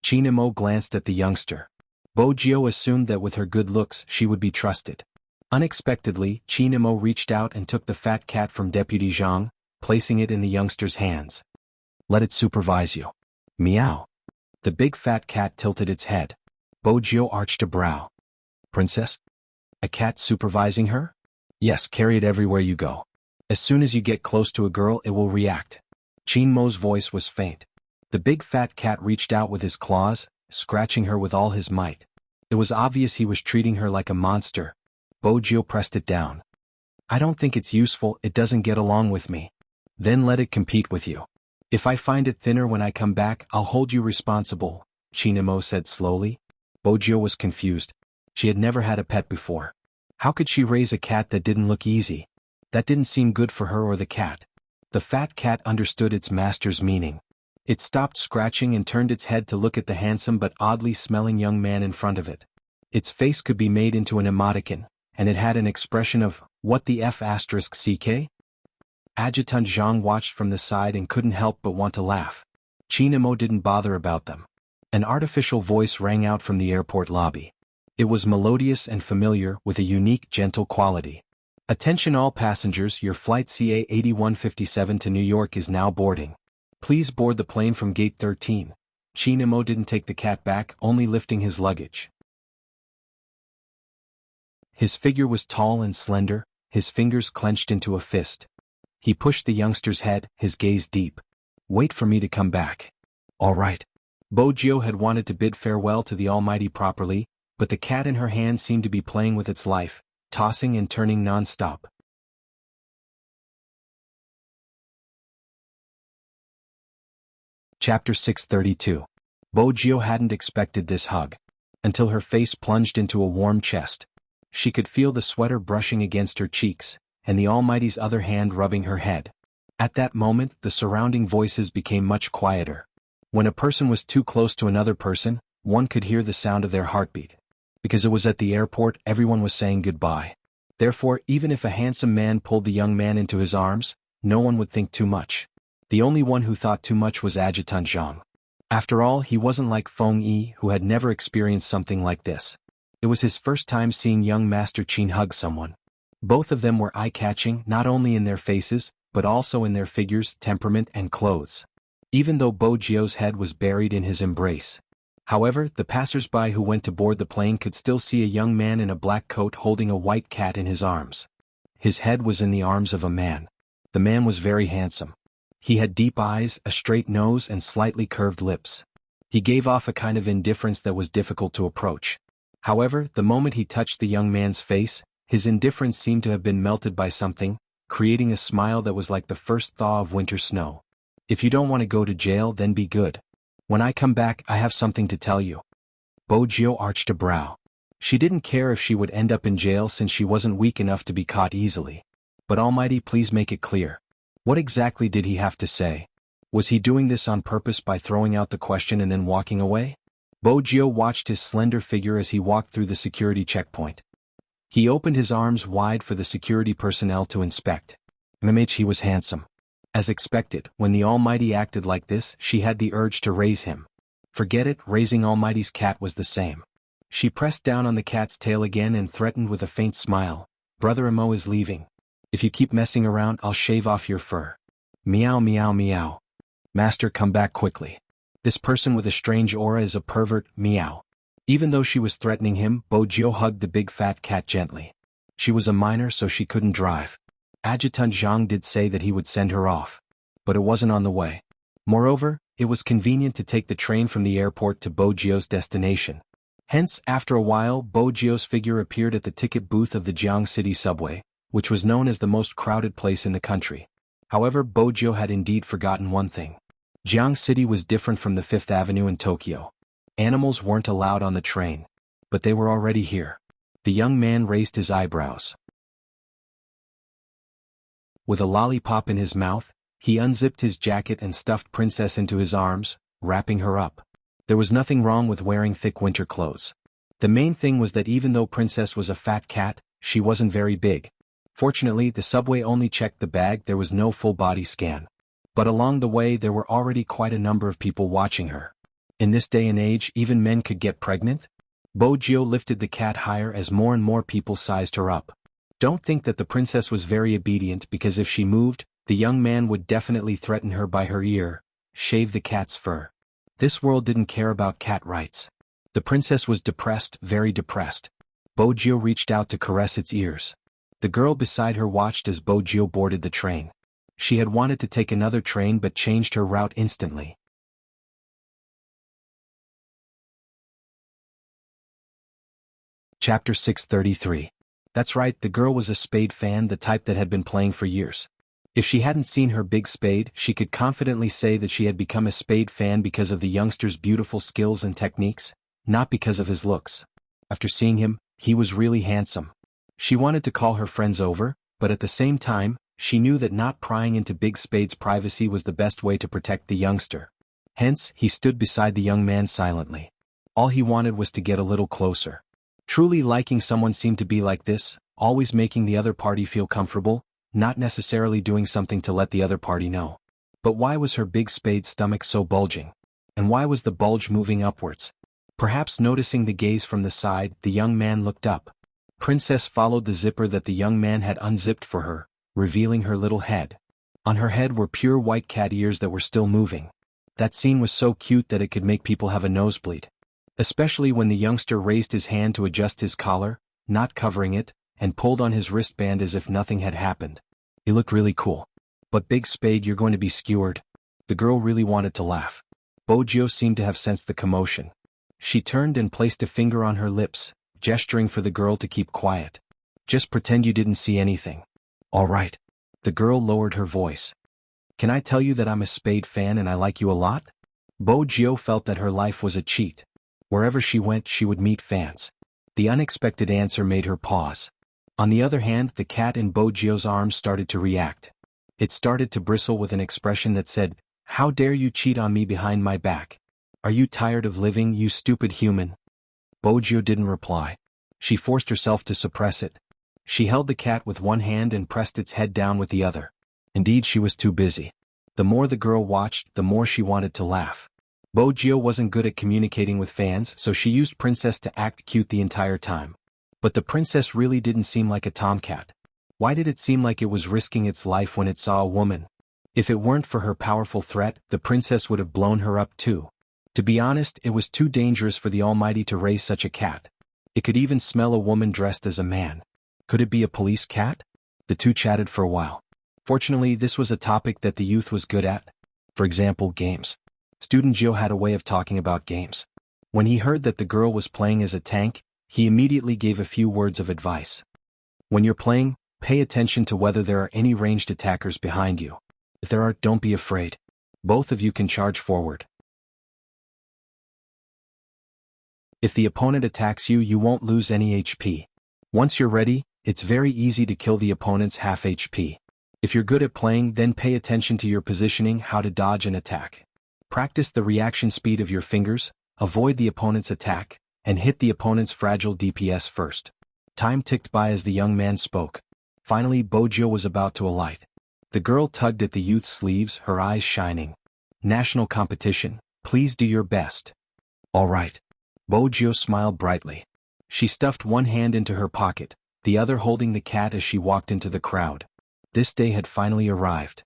Chinmo glanced at the youngster. Bojo assumed that with her good looks she would be trusted. Unexpectedly, Chinmo reached out and took the fat cat from Deputy Zhang, placing it in the youngster's hands. Let it supervise you. Meow. The big fat cat tilted its head. Bojo arched a brow. Princess? A cat supervising her? Yes, carry it everywhere you go. As soon as you get close to a girl, it will react. Chinmo's voice was faint. The big fat cat reached out with his claws, scratching her with all his might. It was obvious he was treating her like a monster. Bojo pressed it down. I don't think it's useful, it doesn't get along with me. Then let it compete with you. If I find it thinner when I come back, I'll hold you responsible, Chinmo said slowly. Bojo was confused. She had never had a pet before. How could she raise a cat that didn't look easy? That didn't seem good for her or the cat. The fat cat understood its master's meaning. It stopped scratching and turned its head to look at the handsome but oddly smelling young man in front of it. Its face could be made into an emoticon, and it had an expression of, what the F***ck? Adjutant Zhang watched from the side and couldn't help but want to laugh. Chinmo didn't bother about them. An artificial voice rang out from the airport lobby. It was melodious and familiar, with a unique, gentle quality. Attention all passengers, your flight CA-8157 to New York is now boarding. Please board the plane from gate 13. Chinmo didn't take the cat back, only lifting his luggage. His figure was tall and slender, his fingers clenched into a fist. He pushed the youngster's head, his gaze deep. Wait for me to come back. All right. Bojo had wanted to bid farewell to the Almighty properly, but the cat in her hand seemed to be playing with its life, tossing and turning non-stop. Chapter 632. Bojo hadn't expected this hug. Until her face plunged into a warm chest. She could feel the sweater brushing against her cheeks, and the Almighty's other hand rubbing her head. At that moment, the surrounding voices became much quieter. When a person was too close to another person, one could hear the sound of their heartbeat. Because it was at the airport, everyone was saying goodbye. Therefore, even if a handsome man pulled the young man into his arms, no one would think too much. The only one who thought too much was Adjutant Zhang. After all, he wasn't like Feng Yi, who had never experienced something like this. It was his first time seeing young Master Qin hug someone. Both of them were eye-catching, not only in their faces, but also in their figures, temperament, and clothes. Even though Bojo's head was buried in his embrace. However, the passers-by who went to board the plane could still see a young man in a black coat holding a white cat in his arms. His head was in the arms of a man. The man was very handsome. He had deep eyes, a straight nose, and slightly curved lips. He gave off a kind of indifference that was difficult to approach. However, the moment he touched the young man's face, his indifference seemed to have been melted by something, creating a smile that was like the first thaw of winter snow. If you don't want to go to jail, then be good. When I come back, I have something to tell you. Bojo arched a brow. She didn't care if she would end up in jail since she wasn't weak enough to be caught easily. But Almighty, please make it clear. What exactly did he have to say? Was he doing this on purpose by throwing out the question and then walking away? Bojo watched his slender figure as he walked through the security checkpoint. He opened his arms wide for the security personnel to inspect. He was handsome. As expected, when the Almighty acted like this, she had the urge to raise him. Forget it, raising Almighty's cat was the same. She pressed down on the cat's tail again and threatened with a faint smile. Brother Amo is leaving. If you keep messing around, I'll shave off your fur. Meow meow meow. Master, come back quickly. This person with a strange aura is a pervert, meow. Even though she was threatening him, Bojo hugged the big fat cat gently. She was a minor, so she couldn't drive. Adjutant Zhang did say that he would send her off. But it wasn't on the way. Moreover, it was convenient to take the train from the airport to Bojo's destination. Hence, after a while, Bojo's figure appeared at the ticket booth of the Jiang City subway, which was known as the most crowded place in the country. However, Bojo had indeed forgotten one thing. Jiang City was different from the Fifth Avenue in Tokyo. Animals weren't allowed on the train. But they were already here. The young man raised his eyebrows. With a lollipop in his mouth, he unzipped his jacket and stuffed Princess into his arms, wrapping her up. There was nothing wrong with wearing thick winter clothes. The main thing was that even though Princess was a fat cat, she wasn't very big. Fortunately, the subway only checked the bag, there was no full-body scan. But along the way there were already quite a number of people watching her. In this day and age, even men could get pregnant? Bojo lifted the cat higher as more and more people sized her up. Don't think that the princess was very obedient, because if she moved, the young man would definitely threaten her by her ear, shave the cat's fur. This world didn't care about cat rights. The princess was depressed, very depressed. Bojo reached out to caress its ears. The girl beside her watched as Bojo boarded the train. She had wanted to take another train but changed her route instantly. Chapter 633. That's right, the girl was a Spade fan, the type that had been playing for years. If she hadn't seen her big Spade, she could confidently say that she had become a Spade fan because of the youngster's beautiful skills and techniques, not because of his looks. After seeing him, he was really handsome. She wanted to call her friends over, but at the same time, she knew that not prying into Big Spade's privacy was the best way to protect the youngster. Hence, he stood beside the young man silently. All he wanted was to get a little closer. Truly liking someone seemed to be like this, always making the other party feel comfortable, not necessarily doing something to let the other party know. But why was her Big Spade's stomach so bulging? And why was the bulge moving upwards? Perhaps noticing the gaze from the side, the young man looked up. Princess followed the zipper that the young man had unzipped for her, revealing her little head. On her head were pure white cat ears that were still moving. That scene was so cute that it could make people have a nosebleed. Especially when the youngster raised his hand to adjust his collar, not covering it, and pulled on his wristband as if nothing had happened. He looked really cool. But Big Spade, you're going to be skewered. The girl really wanted to laugh. Bojo seemed to have sensed the commotion. She turned and placed a finger on her lips, gesturing for the girl to keep quiet. Just pretend you didn't see anything. All right. The girl lowered her voice. Can I tell you that I'm a Spade fan and I like you a lot? Bojo felt that her life was a cheat. Wherever she went, she would meet fans. The unexpected answer made her pause. On the other hand, the cat in Bojo's arms started to react. It started to bristle with an expression that said, "How dare you cheat on me behind my back? Are you tired of living, you stupid human?" Bojo didn't reply. She forced herself to suppress it. She held the cat with one hand and pressed its head down with the other. Indeed, she was too busy. The more the girl watched, the more she wanted to laugh. Bojo wasn't good at communicating with fans, so she used Princess to act cute the entire time. But the princess really didn't seem like a tomcat. Why did it seem like it was risking its life when it saw a woman? If it weren't for her powerful threat, the princess would have blown her up too. To be honest, it was too dangerous for the Almighty to raise such a cat. It could even smell a woman dressed as a man. Could it be a police cat? The two chatted for a while. Fortunately, this was a topic that the youth was good at. For example, games. Student Joe had a way of talking about games. When he heard that the girl was playing as a tank, he immediately gave a few words of advice. When you're playing, pay attention to whether there are any ranged attackers behind you. If there are, don't be afraid. Both of you can charge forward. If the opponent attacks you, you won't lose any HP. Once you're ready, it's very easy to kill the opponent's half HP. If you're good at playing, then pay attention to your positioning, how to dodge an attack. Practice the reaction speed of your fingers, avoid the opponent's attack, and hit the opponent's fragile DPS first. Time ticked by as the young man spoke. Finally, Bojo was about to alight. The girl tugged at the youth's sleeves, her eyes shining. National competition, please do your best. All right. Bojo smiled brightly. She stuffed one hand into her pocket, the other holding the cat as she walked into the crowd. This day had finally arrived.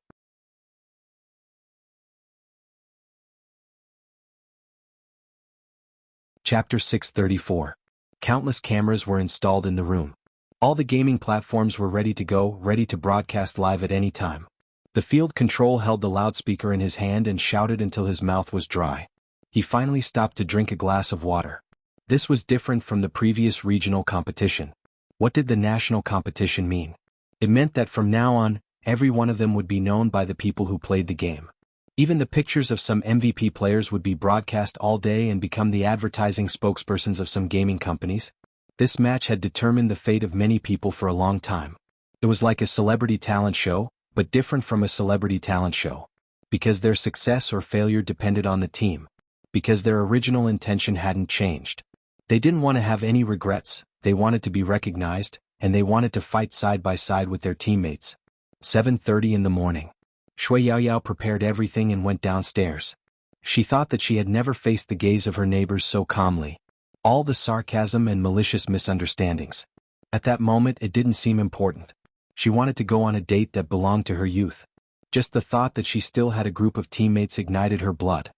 Chapter 634. Countless cameras were installed in the room. All the gaming platforms were ready to go, ready to broadcast live at any time. The field control held the loudspeaker in his hand and shouted until his mouth was dry. He finally stopped to drink a glass of water. This was different from the previous regional competition. What did the national competition mean? It meant that from now on, every one of them would be known by the people who played the game. Even the pictures of some MVP players would be broadcast all day and become the advertising spokespersons of some gaming companies. This match had determined the fate of many people for a long time. It was like a celebrity talent show, but different from a celebrity talent show. Because their success or failure depended on the team. Because their original intention hadn't changed. They didn't want to have any regrets, they wanted to be recognized, and they wanted to fight side by side with their teammates. 7:30 in the morning. Shui Yaoyao prepared everything and went downstairs. She thought that she had never faced the gaze of her neighbors so calmly. All the sarcasm and malicious misunderstandings. At that moment it didn't seem important. She wanted to go on a date that belonged to her youth. Just the thought that she still had a group of teammates ignited her blood.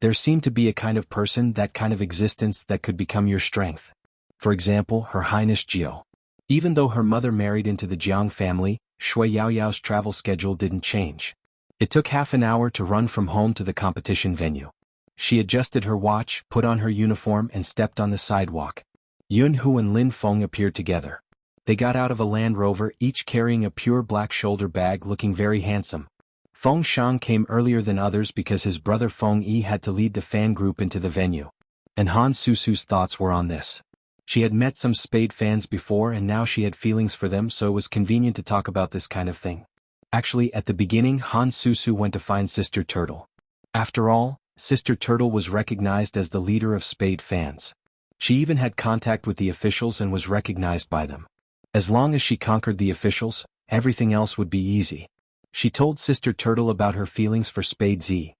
There seemed to be a kind of person, that kind of existence that could become your strength. For example, Her Highness Jiao. Even though her mother married into the Jiang family, Shui Yaoyao's travel schedule didn't change. It took half an hour to run from home to the competition venue. She adjusted her watch, put on her uniform and stepped on the sidewalk. Yun Hu and Lin Feng appeared together. They got out of a Land Rover, each carrying a pure black shoulder bag, looking very handsome. Feng Shang came earlier than others because his brother Feng Yi had to lead the fan group into the venue. And Han Susu's thoughts were on this. She had met some Spade fans before and now she had feelings for them, so it was convenient to talk about this kind of thing. Actually, at the beginning Han Susu went to find Sister Turtle. After all, Sister Turtle was recognized as the leader of Spade fans. She even had contact with the officials and was recognized by them. As long as she conquered the officials, everything else would be easy. She told Sister Turtle about her feelings for Spade Z.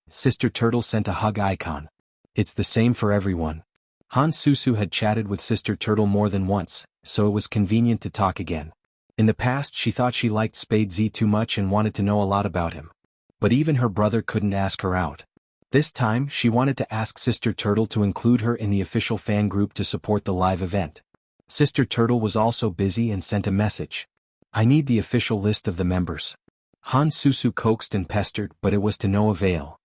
Sister Turtle sent a hug icon. It's the same for everyone. Han Susu had chatted with Sister Turtle more than once, so it was convenient to talk again. In the past she thought she liked Spade Z too much and wanted to know a lot about him. But even her brother couldn't ask her out. This time she wanted to ask Sister Turtle to include her in the official fan group to support the live event. Sister Turtle was also busy and sent a message. I need the official list of the members. Han Susu coaxed and pestered, but it was to no avail.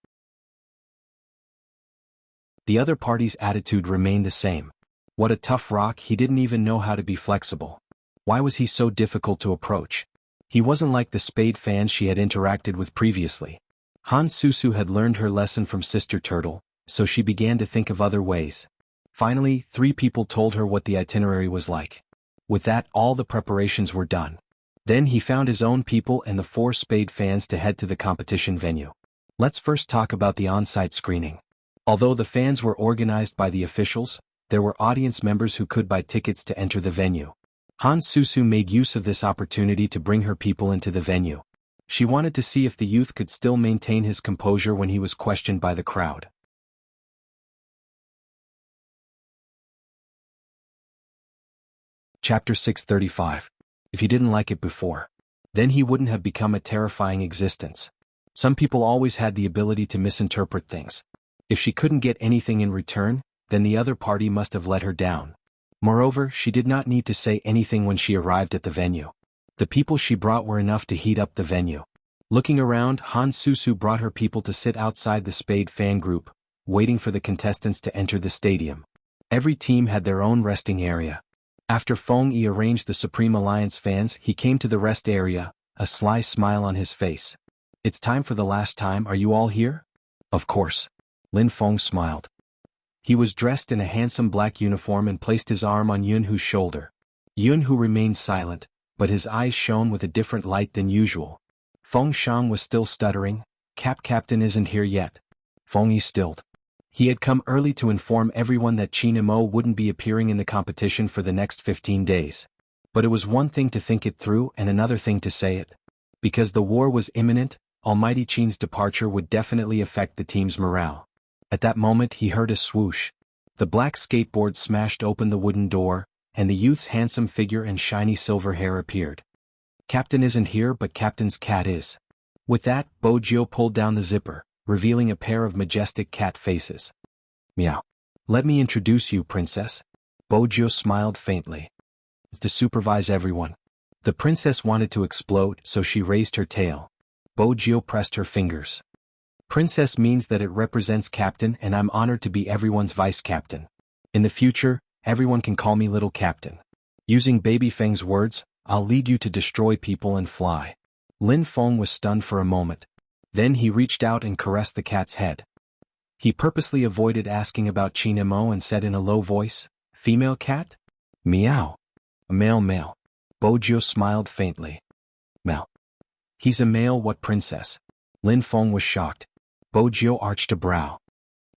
The other party's attitude remained the same. What a tough rock, he didn't even know how to be flexible. Why was he so difficult to approach? He wasn't like the Spade fans she had interacted with previously. Han Susu had learned her lesson from Sister Turtle, so she began to think of other ways. Finally, 3 people told her what the itinerary was like. With that, all the preparations were done. Then he found his own people and the 4 Spade fans to head to the competition venue. Let's first talk about the on-site screening. Although the fans were organized by the officials, there were audience members who could buy tickets to enter the venue. Han Susu made use of this opportunity to bring her people into the venue. She wanted to see if the youth could still maintain his composure when he was questioned by the crowd. Chapter 635. If he didn't like it before, then he wouldn't have become a terrifying existence. Some people always had the ability to misinterpret things. If she couldn't get anything in return, then the other party must have let her down. Moreover, she did not need to say anything when she arrived at the venue. The people she brought were enough to heat up the venue. Looking around, Han Susu brought her people to sit outside the Spade fan group, waiting for the contestants to enter the stadium. Every team had their own resting area. After Feng Yi arranged the Supreme Alliance fans, he came to the rest area, a sly smile on his face. It's time for the last time, are you all here? Of course. Lin Feng smiled. He was dressed in a handsome black uniform and placed his arm on Yun Hu's shoulder. Yun Hu remained silent, but his eyes shone with a different light than usual. Feng Shang was still stuttering. Captain isn't here yet. Feng Yi stilled. He had come early to inform everyone that Qin Mo wouldn't be appearing in the competition for the next 15 days. But it was one thing to think it through and another thing to say it. Because the war was imminent, Almighty Qin's departure would definitely affect the team's morale. At that moment he heard a swoosh. The black skateboard smashed open the wooden door, and the youth's handsome figure and shiny silver hair appeared. Captain isn't here, but Captain's cat is. With that, Bojio pulled down the zipper, revealing a pair of majestic cat faces. Meow. Let me introduce you, Princess. Bojio smiled faintly. To supervise everyone. The princess wanted to explode, so she raised her tail. Bojio pressed her fingers. Princess means that it represents Captain, and I'm honored to be everyone's vice captain. In the future, everyone can call me Little Captain. Using Baby Feng's words, I'll lead you to destroy people and fly. Lin Feng was stunned for a moment. Then he reached out and caressed the cat's head. He purposely avoided asking about Chinemo and said in a low voice, "Female cat?" "Meow." Male. Bojo smiled faintly. "Male. He's a male, what princess?" Lin Feng was shocked. Bojo arched a brow.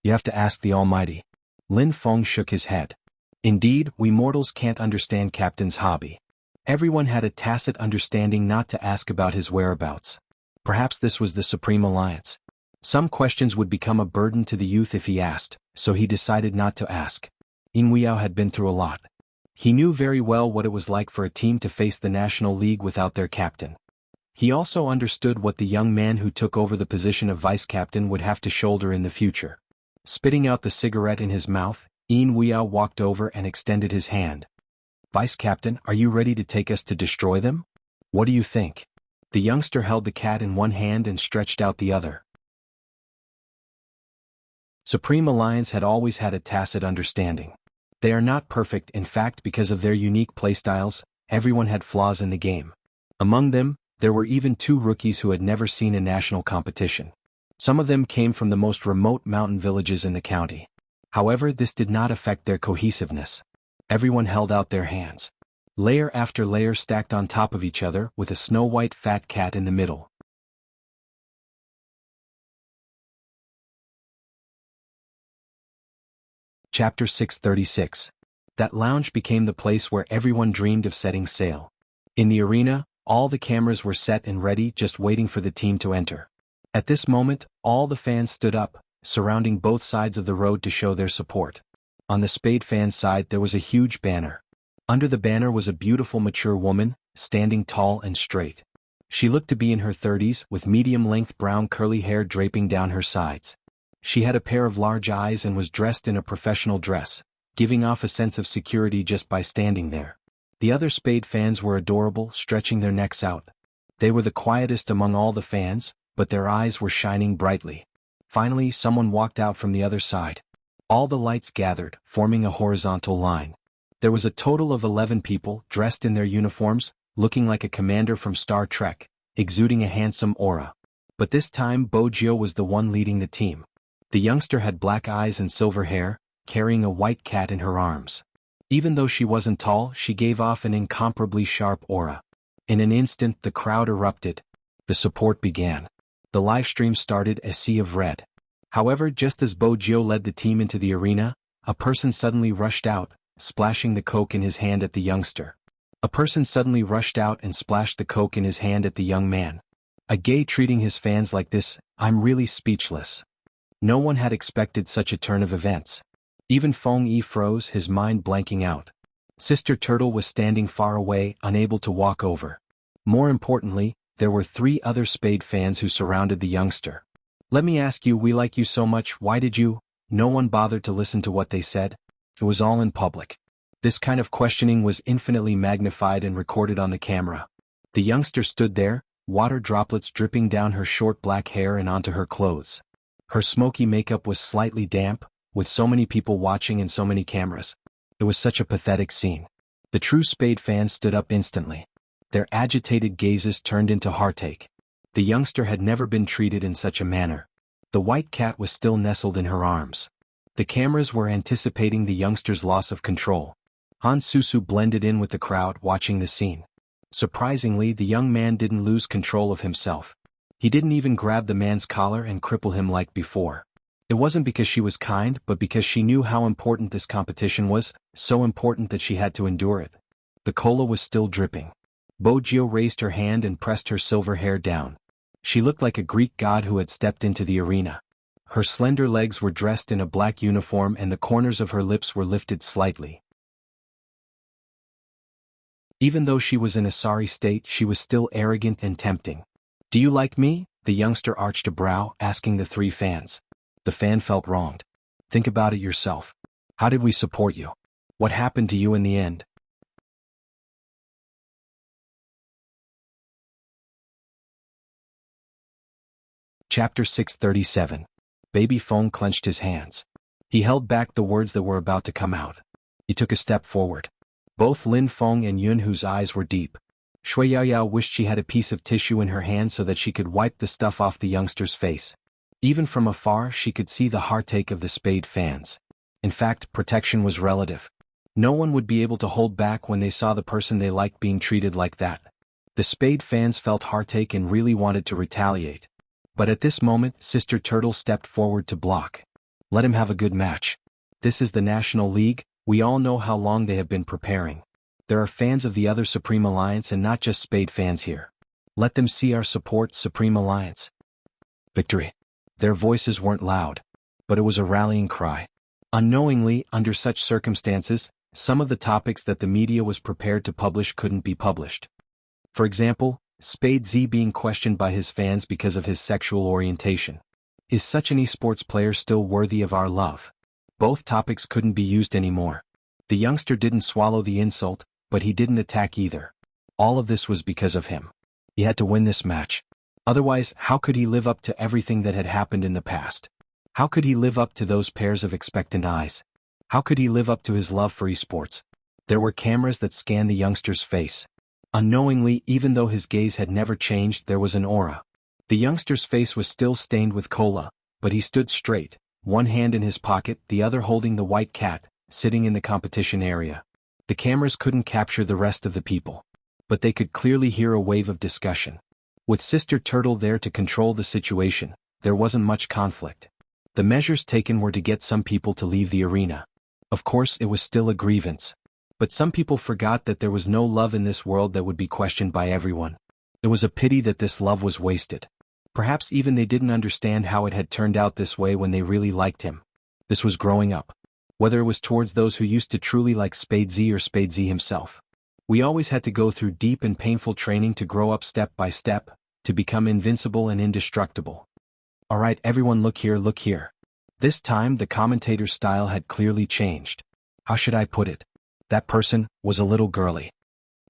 "You have to ask the Almighty." Lin Feng shook his head. "Indeed, we mortals can't understand Captain's hobby." Everyone had a tacit understanding not to ask about his whereabouts. Perhaps this was the Supreme Alliance. Some questions would become a burden to the youth if he asked, so he decided not to ask. Yin Weiyao had been through a lot. He knew very well what it was like for a team to face the National League without their captain. He also understood what the young man who took over the position of vice-captain would have to shoulder in the future. Spitting out the cigarette in his mouth, Yin Weiyao walked over and extended his hand. "Vice-captain, are you ready to take us to destroy them? What do you think?" The youngster held the cat in one hand and stretched out the other. Supreme Alliance had always had a tacit understanding. They are not perfect, in fact, because of their unique playstyles, everyone had flaws in the game. Among them, there were even 2 rookies who had never seen a national competition. Some of them came from the most remote mountain villages in the county. However, this did not affect their cohesiveness. Everyone held out their hands. Layer after layer stacked on top of each other, with a snow-white fat cat in the middle. Chapter 636. That lounge became the place where everyone dreamed of setting sail. In the arena, all the cameras were set and ready, just waiting for the team to enter. At this moment, all the fans stood up, surrounding both sides of the road to show their support. On the Spade fans' side there was a huge banner. Under the banner was a beautiful mature woman, standing tall and straight. She looked to be in her 30s, with medium-length brown curly hair draping down her sides. She had a pair of large eyes and was dressed in a professional dress, giving off a sense of security just by standing there. The other Spade fans were adorable, stretching their necks out. They were the quietest among all the fans, but their eyes were shining brightly. Finally, someone walked out from the other side. All the lights gathered, forming a horizontal line. There was a total of 11 people, dressed in their uniforms, looking like a commander from Star Trek, exuding a handsome aura. But this time Bojo was the one leading the team. The youngster had black eyes and silver hair, carrying a white cat in her arms. Even though she wasn't tall, she gave off an incomparably sharp aura. In an instant the crowd erupted. The support began. The live stream started, a sea of red. However, just as Bojo led the team into the arena, a person suddenly rushed out, splashing the coke in his hand at the youngster. A person suddenly rushed out and splashed the coke in his hand at the young man. A gay treating his fans like this, I'm really speechless. No one had expected such a turn of events. Even Feng Yi froze, his mind blanking out. Sister Turtle was standing far away, unable to walk over. More importantly, there were 3 other Spade fans who surrounded the youngster. "Let me ask you, we like you so much, why did you?" No one bothered to listen to what they said. It was all in public. This kind of questioning was infinitely magnified and recorded on the camera. The youngster stood there, water droplets dripping down her short black hair and onto her clothes. Her smoky makeup was slightly damp, with so many people watching and so many cameras. It was such a pathetic scene. The true Spade fans stood up instantly. Their agitated gazes turned into heartache. The youngster had never been treated in such a manner. The white cat was still nestled in her arms. The cameras were anticipating the youngster's loss of control. Han Susu blended in with the crowd, watching the scene. Surprisingly, the young man didn't lose control of himself. He didn't even grab the man's collar and cripple him like before. It wasn't because she was kind, but because she knew how important this competition was, so important that she had to endure it. The cola was still dripping. Bojo raised her hand and pressed her silver hair down. She looked like a Greek god who had stepped into the arena. Her slender legs were dressed in a black uniform and the corners of her lips were lifted slightly. Even though she was in a sorry state, she was still arrogant and tempting. "Do you like me?" The youngster arched a brow, asking the 3 fans. The fan felt wronged. "Think about it yourself. How did we support you? What happened to you in the end?" Chapter 637. Baby Feng clenched his hands. He held back the words that were about to come out. He took a step forward. Both Lin Feng and Yun, whose eyes were deep, Shui Yaoyao wished she had a piece of tissue in her hand so that she could wipe the stuff off the youngster's face. Even from afar she could see the heartache of the Spade fans. In fact, protection was relative. No one would be able to hold back when they saw the person they liked being treated like that. The Spade fans felt heartache and really wanted to retaliate. But at this moment, Sister Turtle stepped forward to block. Let him have a good match. This is the National League, we all know how long they have been preparing. There are fans of the other Supreme Alliance and not just Spade fans here. Let them see our support, Supreme Alliance. Victory. Their voices weren't loud, but it was a rallying cry. Unknowingly, under such circumstances, some of the topics that the media was prepared to publish couldn't be published. For example, Spade Z being questioned by his fans because of his sexual orientation. Is such an esports player still worthy of our love? Both topics couldn't be used anymore. The youngster didn't swallow the insult, but he didn't attack either. All of this was because of him. He had to win this match. Otherwise, how could he live up to everything that had happened in the past? How could he live up to those pairs of expectant eyes? How could he live up to his love for esports? There were cameras that scanned the youngster's face. Unknowingly, even though his gaze had never changed, there was an aura. The youngster's face was still stained with cola, but he stood straight, one hand in his pocket, the other holding the white cat, sitting in the competition area. The cameras couldn't capture the rest of the people, but they could clearly hear a wave of discussion. With Sister Turtle there to control the situation, there wasn't much conflict. The measures taken were to get some people to leave the arena. Of course, it was still a grievance. But some people forgot that there was no love in this world that would be questioned by everyone. It was a pity that this love was wasted. Perhaps even they didn't understand how it had turned out this way when they really liked him. This was growing up. Whether it was towards those who used to truly like Spade Z or Spade Z himself. We always had to go through deep and painful training to grow up step by step, to become invincible and indestructible. Alright everyone, look here, look here. This time the commentator's style had clearly changed. How should I put it? That person was a little girly.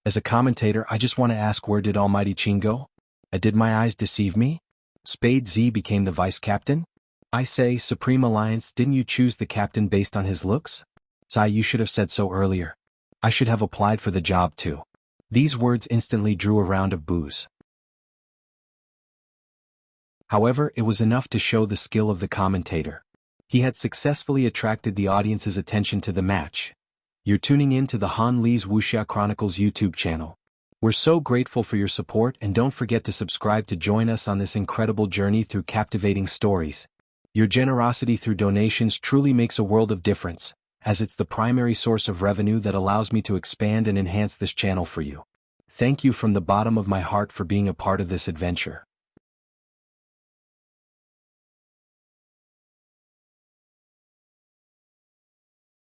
As a commentator, I just want to ask, where did Almighty Chin go? Did my eyes deceive me? Spade Z became the vice captain? I say, Supreme Alliance, didn't you choose the captain based on his looks? Sai, you should have said so earlier. I should have applied for the job too. These words instantly drew a round of boos. However, it was enough to show the skill of the commentator. He had successfully attracted the audience's attention to the match. You're tuning in to the Han Lee's Wuxia Chronicles YouTube channel. We're so grateful for your support, and don't forget to subscribe to join us on this incredible journey through captivating stories. Your generosity through donations truly makes a world of difference, as it's the primary source of revenue that allows me to expand and enhance this channel for you. Thank you from the bottom of my heart for being a part of this adventure.